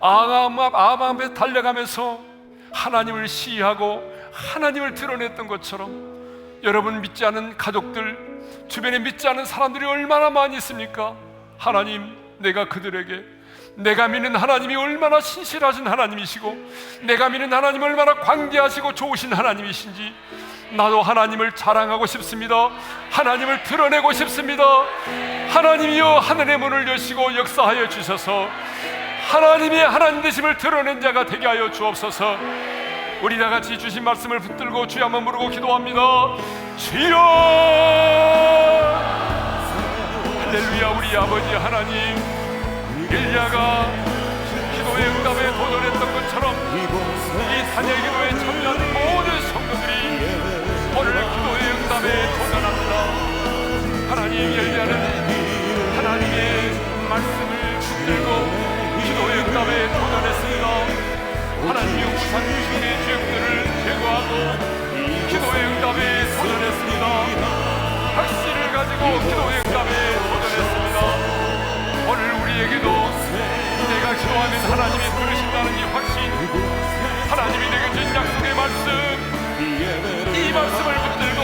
아합 앞에 달려가면서 하나님을 시위하고 하나님을 드러냈던 것처럼, 여러분 믿지 않은 가족들, 주변에 믿지 않은 사람들이 얼마나 많이 있습니까? 하나님, 내가 그들에게 내가 믿는 하나님이 얼마나 신실하신 하나님이시고, 내가 믿는 하나님이 얼마나 광대하시고 좋으신 하나님이신지 나도 하나님을 자랑하고 싶습니다. 하나님을 드러내고 싶습니다. 하나님이여, 하늘의 문을 여시고 역사하여 주셔서 하나님의 하나님 되심을 드러낸 자가 되게 하여 주옵소서. 우리 다 같이 주신 말씀을 붙들고 주여 한번 부르고 기도합니다. 주여! 할렐루야. 우리 아버지 하나님, 엘리야가 기도의 응답에 도전했던 것처럼 이 다니엘 기도에 참여한 모든 성도들이 오늘 기도의 응답에 도전합니다. 하나님, 엘리야는 하나님의 말씀을 붙들고 기도의 응답에 도전했습니다. 하나님의 우상 중심의 죄악들을 제거하고 기도의 응답에 도전했습니다. 확신을 가지고 기도의 응답에 도전했습니다. 오늘 우리에게도 내가 기도하면 하나님이 들으신다는 이 확신, 하나님이 내게 준 약속의 말씀, 이 말씀을 붙들고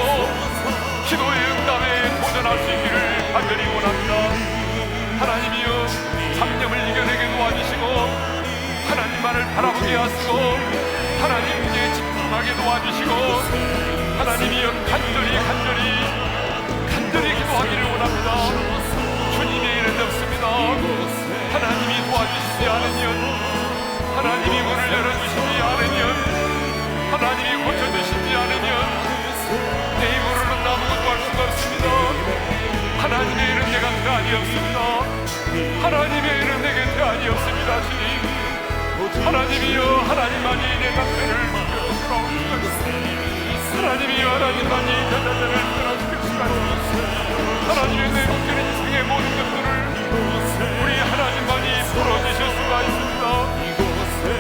기도의 응답에 도전할 수 있기를 간절히 원합니다. 하나님이여, 잡념을 이겨내게 도와주시고 하나님만을 바라보게 하시고 하나님께 집중하게 도와주시고, 하나님이여 간절히 기도하기를 원합니다. 주님의 일은 없습니다. 하나님이 도와주시지 않으면, 하나님이 문을 열어주시지 않으면, 하나님이 고쳐주시지 않으면 내 힘으로는 아무것도 할 수가 없습니다. 하나님의 일은 내가 대안이 없습니다. 하나님의 일은 내게 대안이 없습니다. 주님, 하나님이여, 하나님만이 내 남편을 돌아올 수가 있습니다. 하나님이여, 하나님만이 내 자녀를 끌어주실 수가 있습니다. 하나님의 내 묶이는 인생의 모든 것들을 우리 하나님만이 풀어주실 수가 있습니다.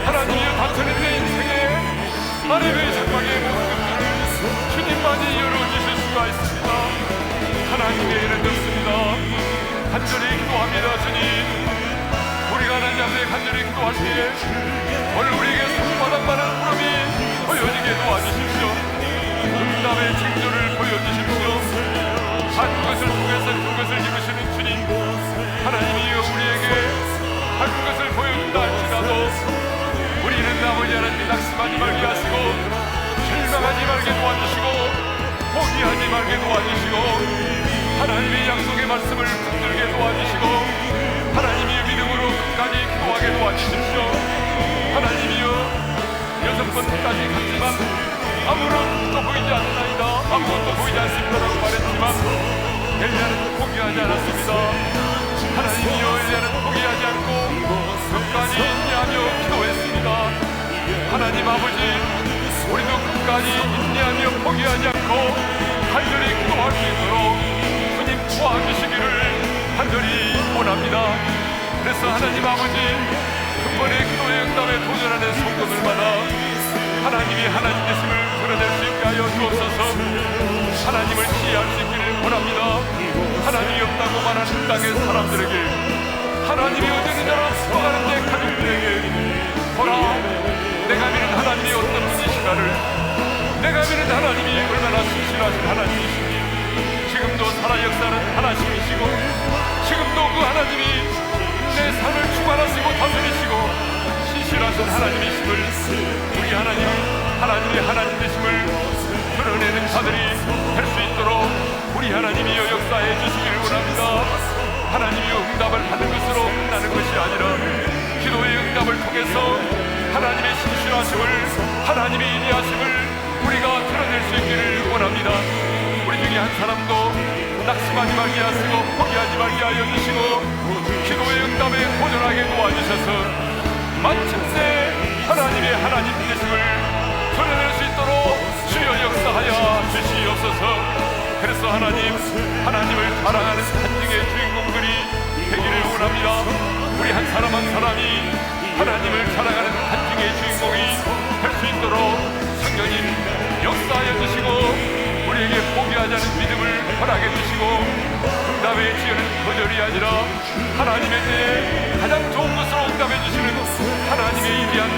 하나님이여, 닫혀있는 내 인생에 하나님의 장막의 모든 것들을 주님만이 열어주실 수가 있습니다. 하나님의 일은 없습니다. 간절히 기도합니다. 주님, 우리가 하나님 앞에 간절히 기도할 때에 오늘 우리에게 손바닥만한 구름이 보여지게 도와주십시오. 응답의 징조를 보여주십시오. 한 것을 통해서 큰 것을 이루시는 주님, 하나님이여 우리에게 한 것을 보여준다 할지라도 우리는 아버지 하나님 낙심하지 말게 하시고 실망하지 말게 도와주시고 포기하지 말게 도와주시고 하나님의 약속의 말씀을 붙들게 도와주시고 하나님의 믿음으로 끝까지 기도하게 도와주십시오. 하나님이여 6번까지 갔지만 아무것도 보이지 않나이다, 아무것도 보이지 않습니다라고 말했지만 엘리야는 포기하지 않았습니다. 하나님이여 엘리야는 포기하지 않고 끝까지 인내하며 기도했습니다. 하나님 아버지, 우리도 끝까지 인내하며 포기하지 않고 간절히 기도할 수 있도록 주님 도와주시기를 간절히 원합니다. 그래서 하나님 아버지, 근본의 기도의 응답에 도전하는 성도들마다 하나님이 하나님 되심을 드러낼 수 있게 하여 주옵소서. 하나님을 시해할 수 있기를 원합니다. 하나님이 없다고 말하는 땅의 사람들에게, 하나님이 어디는 자라 수고하는데 가족들에게 보라, 내가 믿는 하나님이 어떤 분이시가를, 내가 믿는 하나님이 얼마나 신실하신 하나님이시니 지금도 살아 역사는 하나님이시고 지금도 그 하나님이 내 삶을 주관하시고 다스리시고 신실하신 하나님이심을, 우리 하나님이 하나님 되심을 드러내는 자들이 될 수 있도록 우리 하나님이여 역사해 주시기를 원합니다. 하나님이여 응답을 받는 것으로 끝나는 것이 아니라 기도의 응답을 통해서 하나님의 신실하심을, 하나님의 인내하심을 우리가 드러낼 수 있기를 원합니다. 우리 중에 한 사람도 낙심하지 말게 하시고 포기하지 말게 하여 주시고 기도의 응답에 도전하게 도와주셔서 마침내 하나님의 하나님 되심을 드러낼 수 있도록 주여 역사하여 주시옵소서. 그래서 하나님을 사랑하는 산증의 주인공들이 되기를 원합니다. 우리 한 사람 한 사람이 하나님을 사랑하는 산증의 주인공이 될 수 있도록 성령님 역사하여 주시고 우리에게 포기하지 않은 믿음을 허락해 주시고 응답의 지혜는 거절이 아니라 하나님의 때에 가장 좋은 것으로 응답해 주시는 하나님의 위대한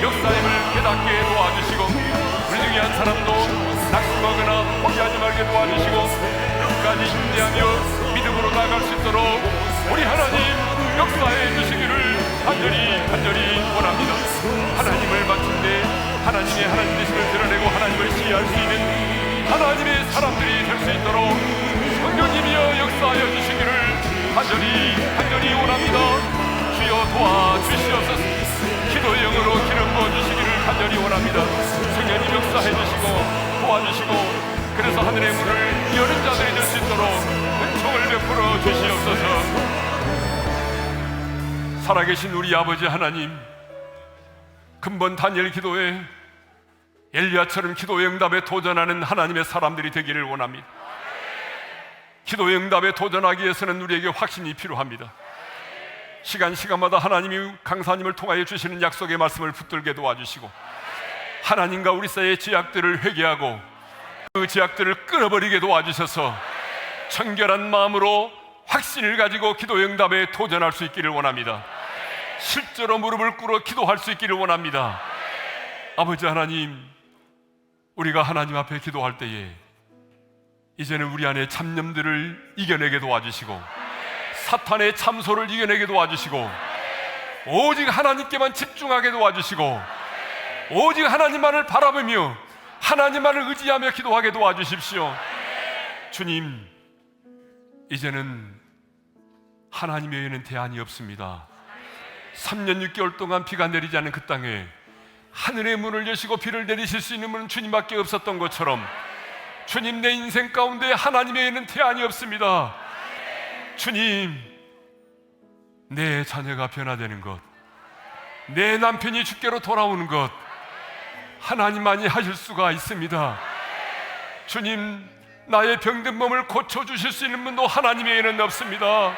역사임을 깨닫게 도와주시고 우리 중에 한 사람도 낙심하거나 포기하지 말게 도와주시고 끝까지 인내하며 믿음으로 나아갈 수 있도록 우리 하나님 역사해 주시기를 간절히 원합니다. 하나님을 마침내 하나님의 하나님 되심을 드러내고 하나님을 시해할 수 있는 하나님의 사람들이 될 수 있도록 성령님이여 역사하여 주시기를 간절히 원합니다. 주여 도와주시옵소서. 기도의 영으로 기름 부어주시기를 간절히 원합니다. 성령님 역사해 주시고 도와주시고 그래서 하늘의 문을 여는 자들이 될 수 있도록 은총을 베풀어 주시옵소서. 살아계신 우리 아버지 하나님, 근본 다니엘 기도에 엘리야처럼 기도의 응답에 도전하는 하나님의 사람들이 되기를 원합니다. 기도의 응답에 도전하기 위해서는 우리에게 확신이 필요합니다. 시간마다 하나님이 강사님을 통하여 주시는 약속의 말씀을 붙들게 도와주시고 하나님과 우리 사이의 제약들을 회개하고 그 제약들을 끊어버리게 도와주셔서 청결한 마음으로 확신을 가지고 기도의 응답에 도전할 수 있기를 원합니다. 실제로 무릎을 꿇어 기도할 수 있기를 원합니다. 아버지 하나님, 우리가 하나님 앞에 기도할 때에 이제는 우리 안에 잡념들을 이겨내게 도와주시고 사탄의 참소를 이겨내게 도와주시고 오직 하나님께만 집중하게 도와주시고 오직 하나님만을 바라보며 하나님만을 의지하며 기도하게 도와주십시오. 주님, 이제는 하나님 외에는 대안이 없습니다. 3년 6개월 동안 비가 내리지 않은 그 땅에 하늘의 문을 여시고 비를 내리실 수 있는 분은 주님밖에 없었던 것처럼 주님, 내 인생 가운데 하나님 외에는 대안이 없습니다. 주님, 내 자녀가 변화되는 것, 내 남편이 주께로 돌아오는 것 하나님만이 하실 수가 있습니다. 주님, 나의 병든 몸을 고쳐주실 수 있는 분도 하나님 외에는 없습니다.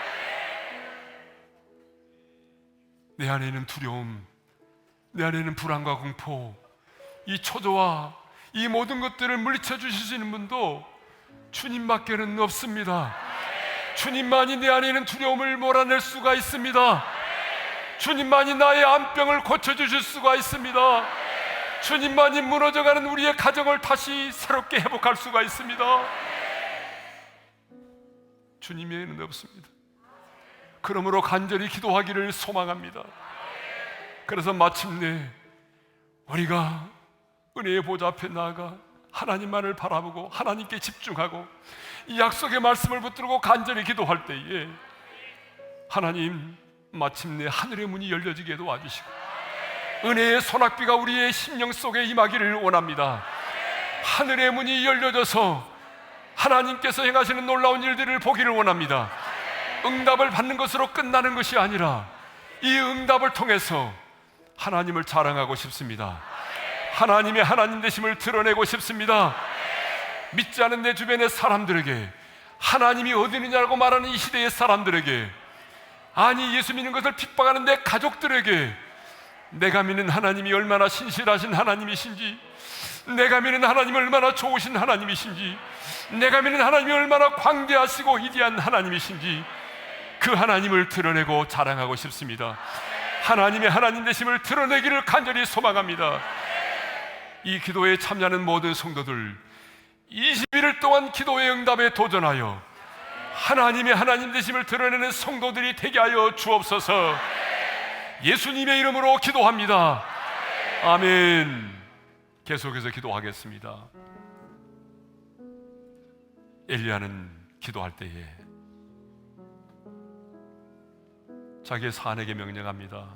내 안에는 두려움, 내 안에는 불안과 공포, 이 초조와 이 모든 것들을 물리쳐 주실 수 있는 분도 주님밖에는 없습니다. 주님만이 내 안에 있는 두려움을 몰아낼 수가 있습니다. 주님만이 나의 암병을 고쳐주실 수가 있습니다. 주님만이 무너져가는 우리의 가정을 다시 새롭게 회복할 수가 있습니다. 주님 외에는 없습니다. 그러므로 간절히 기도하기를 소망합니다. 그래서 마침내 우리가 은혜의 보좌 앞에 나아가 하나님만을 바라보고 하나님께 집중하고 이 약속의 말씀을 붙들고 간절히 기도할 때에 하나님 마침내 하늘의 문이 열려지게 도와주시고 은혜의 소낙비가 우리의 심령 속에 임하기를 원합니다. 하늘의 문이 열려져서 하나님께서 행하시는 놀라운 일들을 보기를 원합니다. 응답을 받는 것으로 끝나는 것이 아니라 이 응답을 통해서 하나님을 자랑하고 싶습니다. 하나님의 하나님 되심을 드러내고 싶습니다. 믿지 않은 내 주변의 사람들에게, 하나님이 어디 있느냐고 말하는 이 시대의 사람들에게, 아니 예수 믿는 것을 핍박하는 내 가족들에게 내가 믿는 하나님이 얼마나 신실하신 하나님이신지, 내가 믿는 하나님이 얼마나 좋으신 하나님이신지, 내가 믿는 하나님이 얼마나 광대하시고 위대한 하나님이신지 그 하나님을 드러내고 자랑하고 싶습니다. 하나님의 하나님 되심을 드러내기를 간절히 소망합니다. 이 기도에 참여하는 모든 성도들 21일 동안 기도의 응답에 도전하여 하나님의 하나님 되심을 드러내는 성도들이 되게 하여 주옵소서. 예수님의 이름으로 기도합니다. 아멘. 계속해서 기도하겠습니다. 엘리야는 기도할 때에 자기의 사내에게 명령합니다.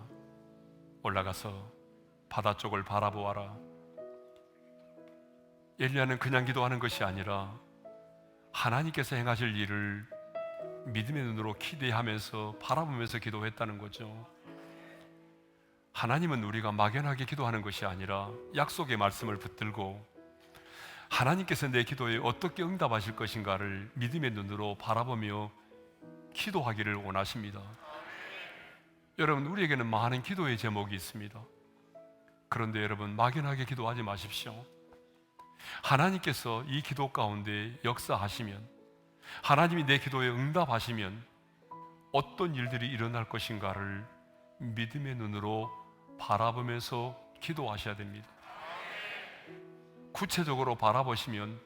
올라가서 바다 쪽을 바라보아라. 엘리야는 그냥 기도하는 것이 아니라 하나님께서 행하실 일을 믿음의 눈으로 기대하면서 바라보면서 기도했다는 거죠. 하나님은 우리가 막연하게 기도하는 것이 아니라 약속의 말씀을 붙들고 하나님께서 내 기도에 어떻게 응답하실 것인가를 믿음의 눈으로 바라보며 기도하기를 원하십니다. 여러분, 우리에게는 많은 기도의 제목이 있습니다. 그런데 여러분, 막연하게 기도하지 마십시오. 하나님께서 이 기도 가운데 역사하시면, 하나님이 내 기도에 응답하시면 어떤 일들이 일어날 것인가를 믿음의 눈으로 바라보면서 기도하셔야 됩니다. 구체적으로 바라보시면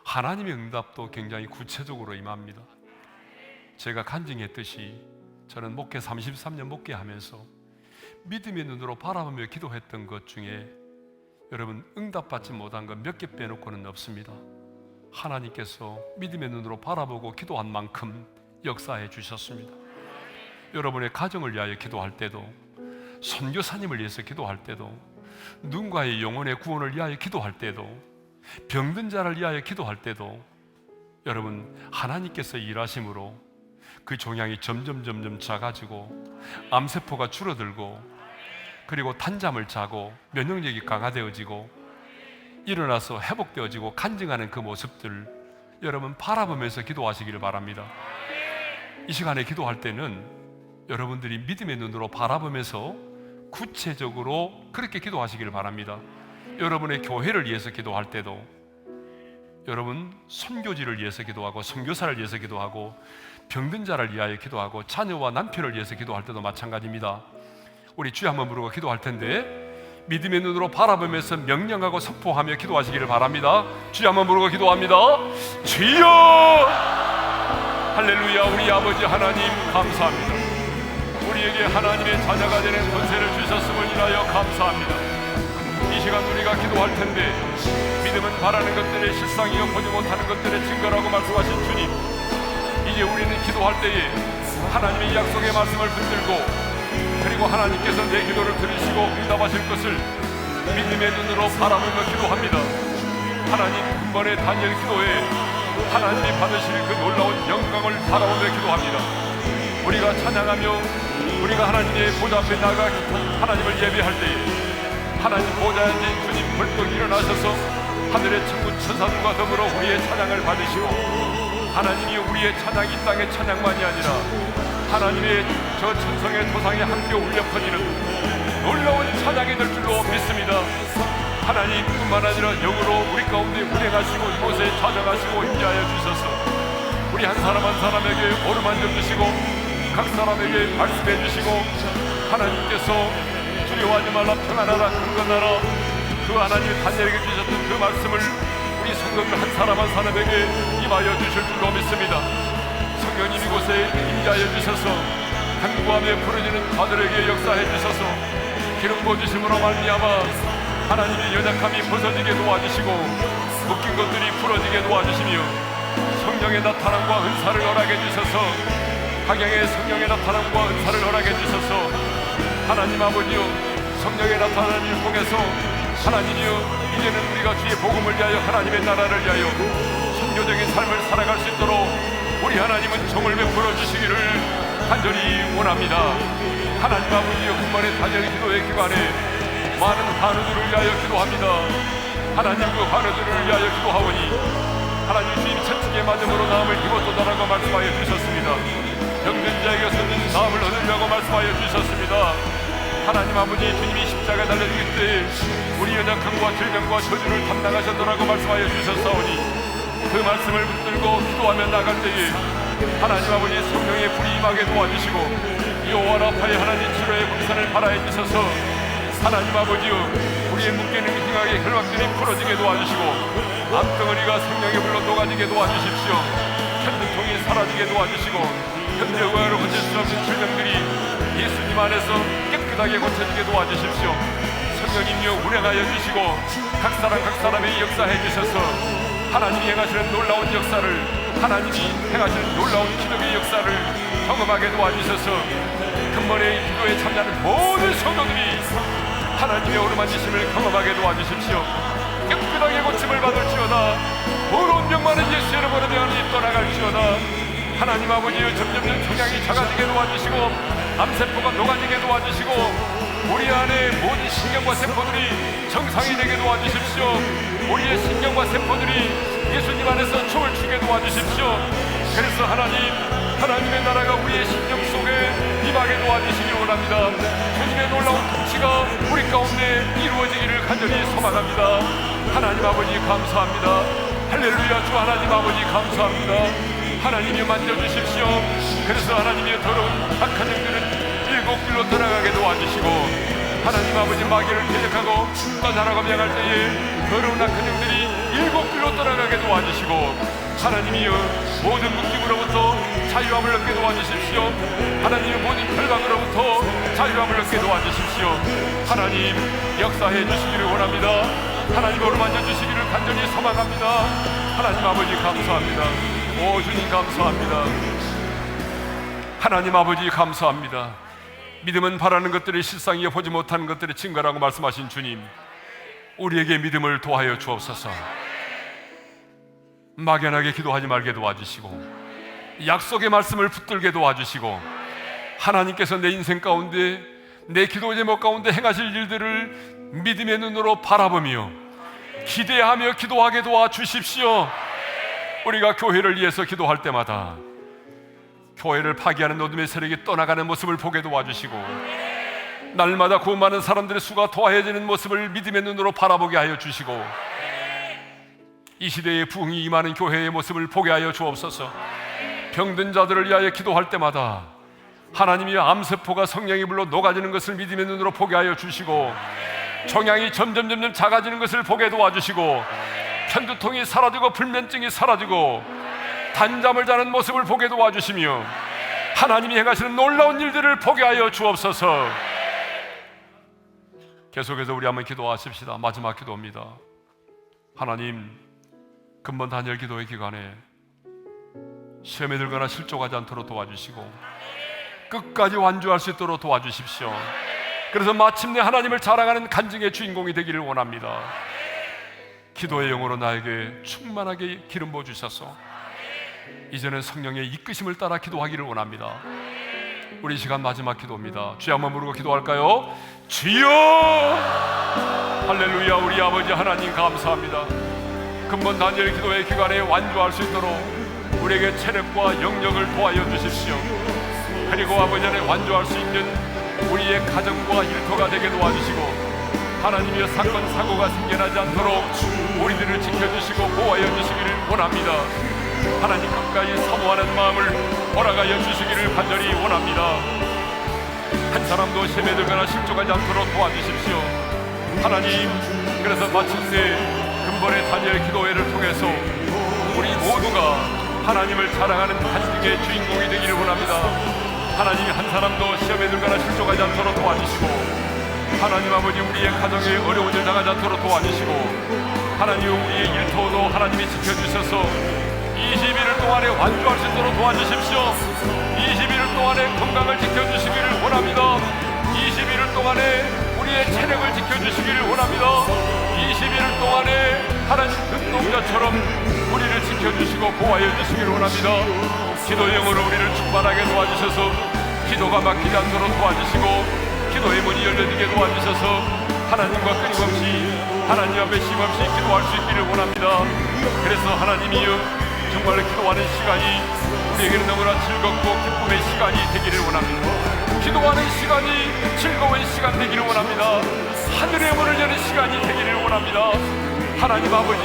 하나님의 응답도 굉장히 구체적으로 임합니다. 제가 간증했듯이 저는 목회 33년 목회하면서 믿음의 눈으로 바라보며 기도했던 것 중에 여러분, 응답받지 못한 것 몇 개 빼놓고는 없습니다. 하나님께서 믿음의 눈으로 바라보고 기도한 만큼 역사해 주셨습니다. 여러분의 가정을 위하여 기도할 때도, 선교사님을 위해서 기도할 때도, 누군가의 영혼의 구원을 위하여 기도할 때도, 병든 자를 위하여 기도할 때도 여러분, 하나님께서 일하심으로 그 종양이 점점 작아지고 암세포가 줄어들고 그리고 단잠을 자고 면역력이 강화되어지고 일어나서 회복되어지고 간증하는 그 모습들 여러분 바라보면서 기도하시기를 바랍니다. 이 시간에 기도할 때는 여러분들이 믿음의 눈으로 바라보면서 구체적으로 그렇게 기도하시기를 바랍니다. 여러분의 교회를 위해서 기도할 때도, 여러분 선교지를 위해서 기도하고 선교사를 위해서 기도하고 병든 자를 위하여 기도하고 자녀와 남편을 위해서 기도할 때도 마찬가지입니다. 우리 주여 한번 부르고 기도할 텐데 믿음의 눈으로 바라보면서 명령하고 선포하며 기도하시기를 바랍니다. 주여 한번 부르고 기도합니다. 주여! 할렐루야. 우리 아버지 하나님 감사합니다. 우리에게 하나님의 자녀가 되는 권세를 주셨음을 인하여 감사합니다. 이 시간 우리가 기도할 텐데 믿음은 바라는 것들의 실상이요 보지 못하는 것들의 증거라고 말씀하신 주님, 이제 우리는 기도할 때에 하나님의 약속의 말씀을 붙들고 그리고 하나님께서 내 기도를 들으시고 응답하실 것을 믿음의 눈으로 바라보며 기도합니다. 하나님, 근본의 다니엘 기도에 하나님이 받으실 그 놀라운 영광을 바라보며 기도합니다. 우리가 찬양하며 우리가 하나님의 보좌 앞에 나가 하나님을 예배할 때에 하나님 보좌에 앉은 주님 벌떡 일어나셔서 하늘의 천군 천사들과 더불어 우리의 찬양을 받으시고, 하나님이 우리의 찬양이 이 땅의 찬양만이 아니라 하나님의 저 천성의 토상에 함께 울려 퍼지는 놀라운 찬양이 될 줄로 믿습니다. 하나님 뿐만 아니라 영으로 우리 가운데 운행하시고 이곳에 찾아가시고 임재하여 주셔서 우리 한 사람 한 사람에게 어루만져 주시고 각 사람에게 말씀해 주시고 하나님께서 두려워하지 말라 평안하라 강건하라 그 하나님이 다니엘에게 주셨던 그 말씀을 우리 성도들 한 사람 한 사람에게 임하여 주실 줄로 믿습니다. 성령님 이곳에 임재하여 주셔서 간구하며 부르짖는 자들에게 역사해 주셔서 기름 부어주심으로 말미암아 하나님의 연약함이 벗어지게 도와주시고 묶인 것들이 풀어지게 도와주시며 성령의 나타남과 은사를 허락해 주셔서 각양의 성령의 나타남과 은사를 허락해 주셔서 하나님 아버지여 성령의 나타남을 통해서 하나님이여 이제는 우리가 주의 복음을 위하여 하나님의 나라를 위하여 선교적인 삶을 살아갈 수 있도록 우리 하나님은 정을 베풀어 주시기를 간절히 원합니다. 하나님 아버지여 금번에 다니엘 기도회 기간에 많은 환우들을 위하여 기도합니다. 하나님 그 환우들을 위하여 기도하오니 하나님 주님 채찍에 맞음으로 나음을 입었도다라고 말씀하여 주셨습니다. 병든 자에게서는 나음을 얻으려고 말씀하여 주셨습니다. 하나님 아버지 주님이 십자가에 달려주기 때에 우리 연약함과 질병과 저주를 담당하셨더라고 말씀하여 주셨사오니 그 말씀을 붙들고 기도하며 나갈 때에 하나님 아버지 성령의 불이 임하게 도와주시고 여호와 라파의 하나님 치료의 군산을 발하여 주셔서 하나님 아버지여 우리의 묶이는 흉하게 혈막들이 풀어지게 도와주시고 암덩어리가 생명의 불로 녹아지게 도와주십시오. 편두통이 사라지게 도와주시고 현재 의학으로 고칠 수 없는 질병들이 예수님 안에서 깨끗하게 고쳐지게 도와주십시오. 성령님이여 운행하여 주시고 각 사람의 역사해 주셔서 하나님이 행하시는 놀라운 역사를 하나님이 행하시는 놀라운 기적의 역사를 경험하게 도와주셔서 근본의 기도에 참여하는 모든 성도들이 하나님의 어루만지심을 경험하게 도와주십시오. 깨끗하게 고침을 받을지어다. 더러운 병만은 예수 이름으로 되어니 떠나갈지어다. 하나님 아버지여 점점점 종양이 작아지게 도와주시고 암세포가 녹아지게 도와주시고 우리 안에 모든 신경과 세포들이 정상이 되게 도와주십시오. 우리의 신경과 세포들이 예수님 안에서 춤을 추게 도와주십시오. 그래서 하나님의 나라가 우리의 심령 속에 임하게 도와주시기 원합니다. 주님의 놀라운 통치가 우리 가운데 이루어지기를 간절히 소망합니다. 하나님 아버지 감사합니다. 할렐루야. 주 하나님 아버지 감사합니다. 하나님이 만져주십시오. 그래서 하나님의 더러운 악한 영들은 일곱 길로 떠나가게 도와주시고 하나님 아버지 마귀를 대적하고 떠나라고 명할 때에 더러운 악한 영들이 일곱 길로 떠나가게 도와주시고 하나님이여 모든 묶임으로부터 자유함을 얻게 도와주십시오. 하나님의 모든 결박으로부터 자유함을 얻게 도와주십시오. 하나님 역사해 주시기를 원합니다. 하나님 어루만져 주시기를 간절히 소망합니다. 하나님 아버지 감사합니다. 오 주님 감사합니다. 하나님 아버지 감사합니다. 믿음은 바라는 것들이 실상이여 보지 못하는 것들의 증거라고 말씀하신 주님, 우리에게 믿음을 도하여 주옵소서. 막연하게 기도하지 말게 도와주시고 약속의 말씀을 붙들게 도와주시고 하나님께서 내 인생 가운데 내 기도 제목 가운데 행하실 일들을 믿음의 눈으로 바라보며 기대하며 기도하게 도와주십시오. 우리가 교회를 위해서 기도할 때마다 교회를 파괴하는 어둠의 세력이 떠나가는 모습을 보게 도와주시고 날마다 그 많은 사람들의 수가 도하여지는 모습을 믿음의 눈으로 바라보게 하여 주시고 이 시대의 부흥이 임하는 교회의 모습을 보게 하여 주옵소서. 병든 자들을 위하여 기도할 때마다 하나님이 암세포가 성령의 불로 녹아지는 것을 믿음의 눈으로 보게 하여 주시고 종양이 점점 작아지는 것을 보게 도와주시고 편두통이 사라지고 불면증이 사라지고 단잠을 자는 모습을 보게 도와주시며 하나님이 행하시는 놀라운 일들을 보게 하여 주옵소서. 계속해서 우리 한번 기도하십시다. 마지막 기도입니다. 하나님, 근본 다니엘 기도의 기간에 시험에 들거나 실족하지 않도록 도와주시고 끝까지 완주할 수 있도록 도와주십시오. 그래서 마침내 하나님을 자랑하는 간증의 주인공이 되기를 원합니다. 기도의 영으로 나에게 충만하게 기름 부어주셔서 이제는 성령의 이끄심을 따라 기도하기를 원합니다. 우리 시간 마지막 기도입니다. 주여 한번 부르고 기도할까요? 주여! 할렐루야. 우리 아버지 하나님 감사합니다. 근본 다니엘 기도의 기간에 완주할 수 있도록 우리에게 체력과 영역을 도와여 주십시오. 그리고 아버지 안에 완주할 수 있는 우리의 가정과 일터가 되게 도와주시고 하나님의 사건 사고가 생겨나지 않도록 우리들을 지켜주시고 보호하여 주시기를 원합니다. 하나님 끝까지 사모하는 마음을 허락하여 주시기를 간절히 원합니다. 한 사람도 시험에 들거나 실족하지 않도록 도와주십시오. 하나님, 그래서 마침내 근본의 다니엘 기도회를 통해서 우리 모두가 하나님을 자랑하는 간증의 주인공이 되기를 원합니다. 하나님이 한 사람도 시험에 들거나 실족하지 않도록 도와주시고, 하나님 아버지 우리의 가정에 어려운 일 당하지 않도록 도와주시고, 하나님 우리의 일터도 하나님이 지켜주셔서 21일 동안에 완주할 수 있도록 도와주십시오. 21일 동안에 건강을 지켜주시기를 원합니다. 21일 동안에 우리의 체력을 지켜주시기를 원합니다. 21일 동안에 하나님 눈동자처럼 우리를 지켜주시고 보호하여 주시기를 원합니다. 기도 영으로 우리를 충만하게 도와주셔서 기도가 막히지 않도록 도와주시고, 기도의 문이 열려지게 도와주셔서 하나님과 끊임없이 하나님 앞에 쉼없이 기도할 수 있기를 원합니다. 그래서 하나님이여, 정말로 기도하는 시간이 우리에게는 너무나 즐겁고 기쁨의 시간이 되기를 원합니다. 기도하는 시간이 즐거운 시간 되기를 원합니다. 하늘의 문을 여는 시간이 되기를 원합니다. 하나님 아버지,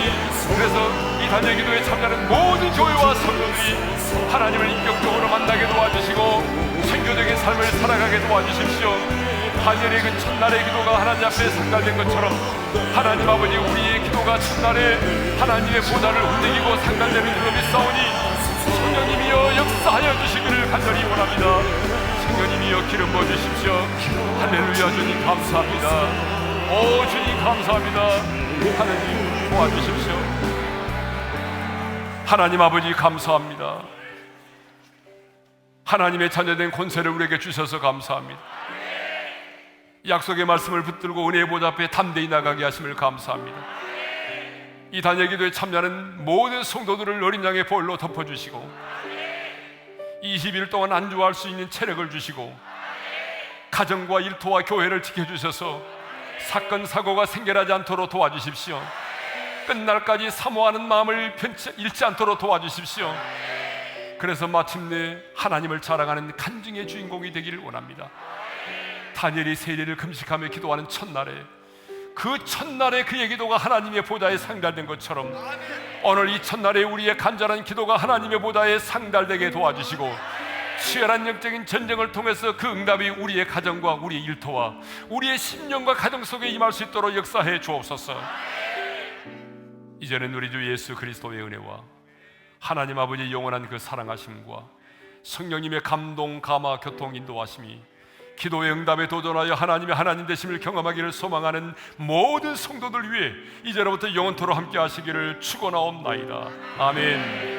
그래서 이 다니엘 기도에 참여하는 모든 교회와 성도들이 하나님을 인격적으로 만나게 도와주시고 선교적인 삶을 살아가게 도와주십시오. 다니엘의 그 첫날의 기도가 하나님 앞에 상달된 것처럼 하나님 아버지, 우리의 기도가 첫날에 하나님의 보좌를 움직이고 상달되는 줄로 믿사오니 성령님이여 역사하여 주시기를 간절히 원합니다. 성령님이여 기름 부어주십시오. 할렐루야. 주님 감사합니다. 오 주님 감사합니다. 하나님 도와주십시오. 하나님 아버지 감사합니다. 하나님의 자녀된 권세를 우리에게 주셔서 감사합니다. 약속의 말씀을 붙들고 은혜의 보좌 앞에 담대히 나가게 하심을 감사합니다. 이 다니엘 기도에 참여하는 모든 성도들을 어린 양의 보혈로 덮어주시고 20일 동안 안주할 수 있는 체력을 주시고 가정과 일터와 교회를 지켜주셔서 사건 사고가 생겨나지 않도록 도와주십시오. 끝날까지 사모하는 마음을 잃지 않도록 도와주십시오. 그래서 마침내 하나님을 자랑하는 간증의 주인공이 되기를 원합니다. 다니엘이 세례를 금식하며 기도하는 첫날에, 그 첫날에 그의 기도가 하나님의 보좌에 상달된 것처럼 오늘 이 첫날에 우리의 간절한 기도가 하나님의 보좌에 상달되게 도와주시고 치열한 영적인 전쟁을 통해서 그 응답이 우리의 가정과 우리의 일터와 우리의 심령과 가정 속에 임할 수 있도록 역사해 주옵소서. 이제는 우리 주 예수 그리스도의 은혜와 하나님 아버지의 영원한 그 사랑하심과 성령님의 감동, 감화, 교통, 인도하심이 기도의 응답에 도전하여 하나님의 하나님 되심을 경험하기를 소망하는 모든 성도들 위해 이제로부터 영원토록 함께 하시기를 축원하옵나이다. 아멘.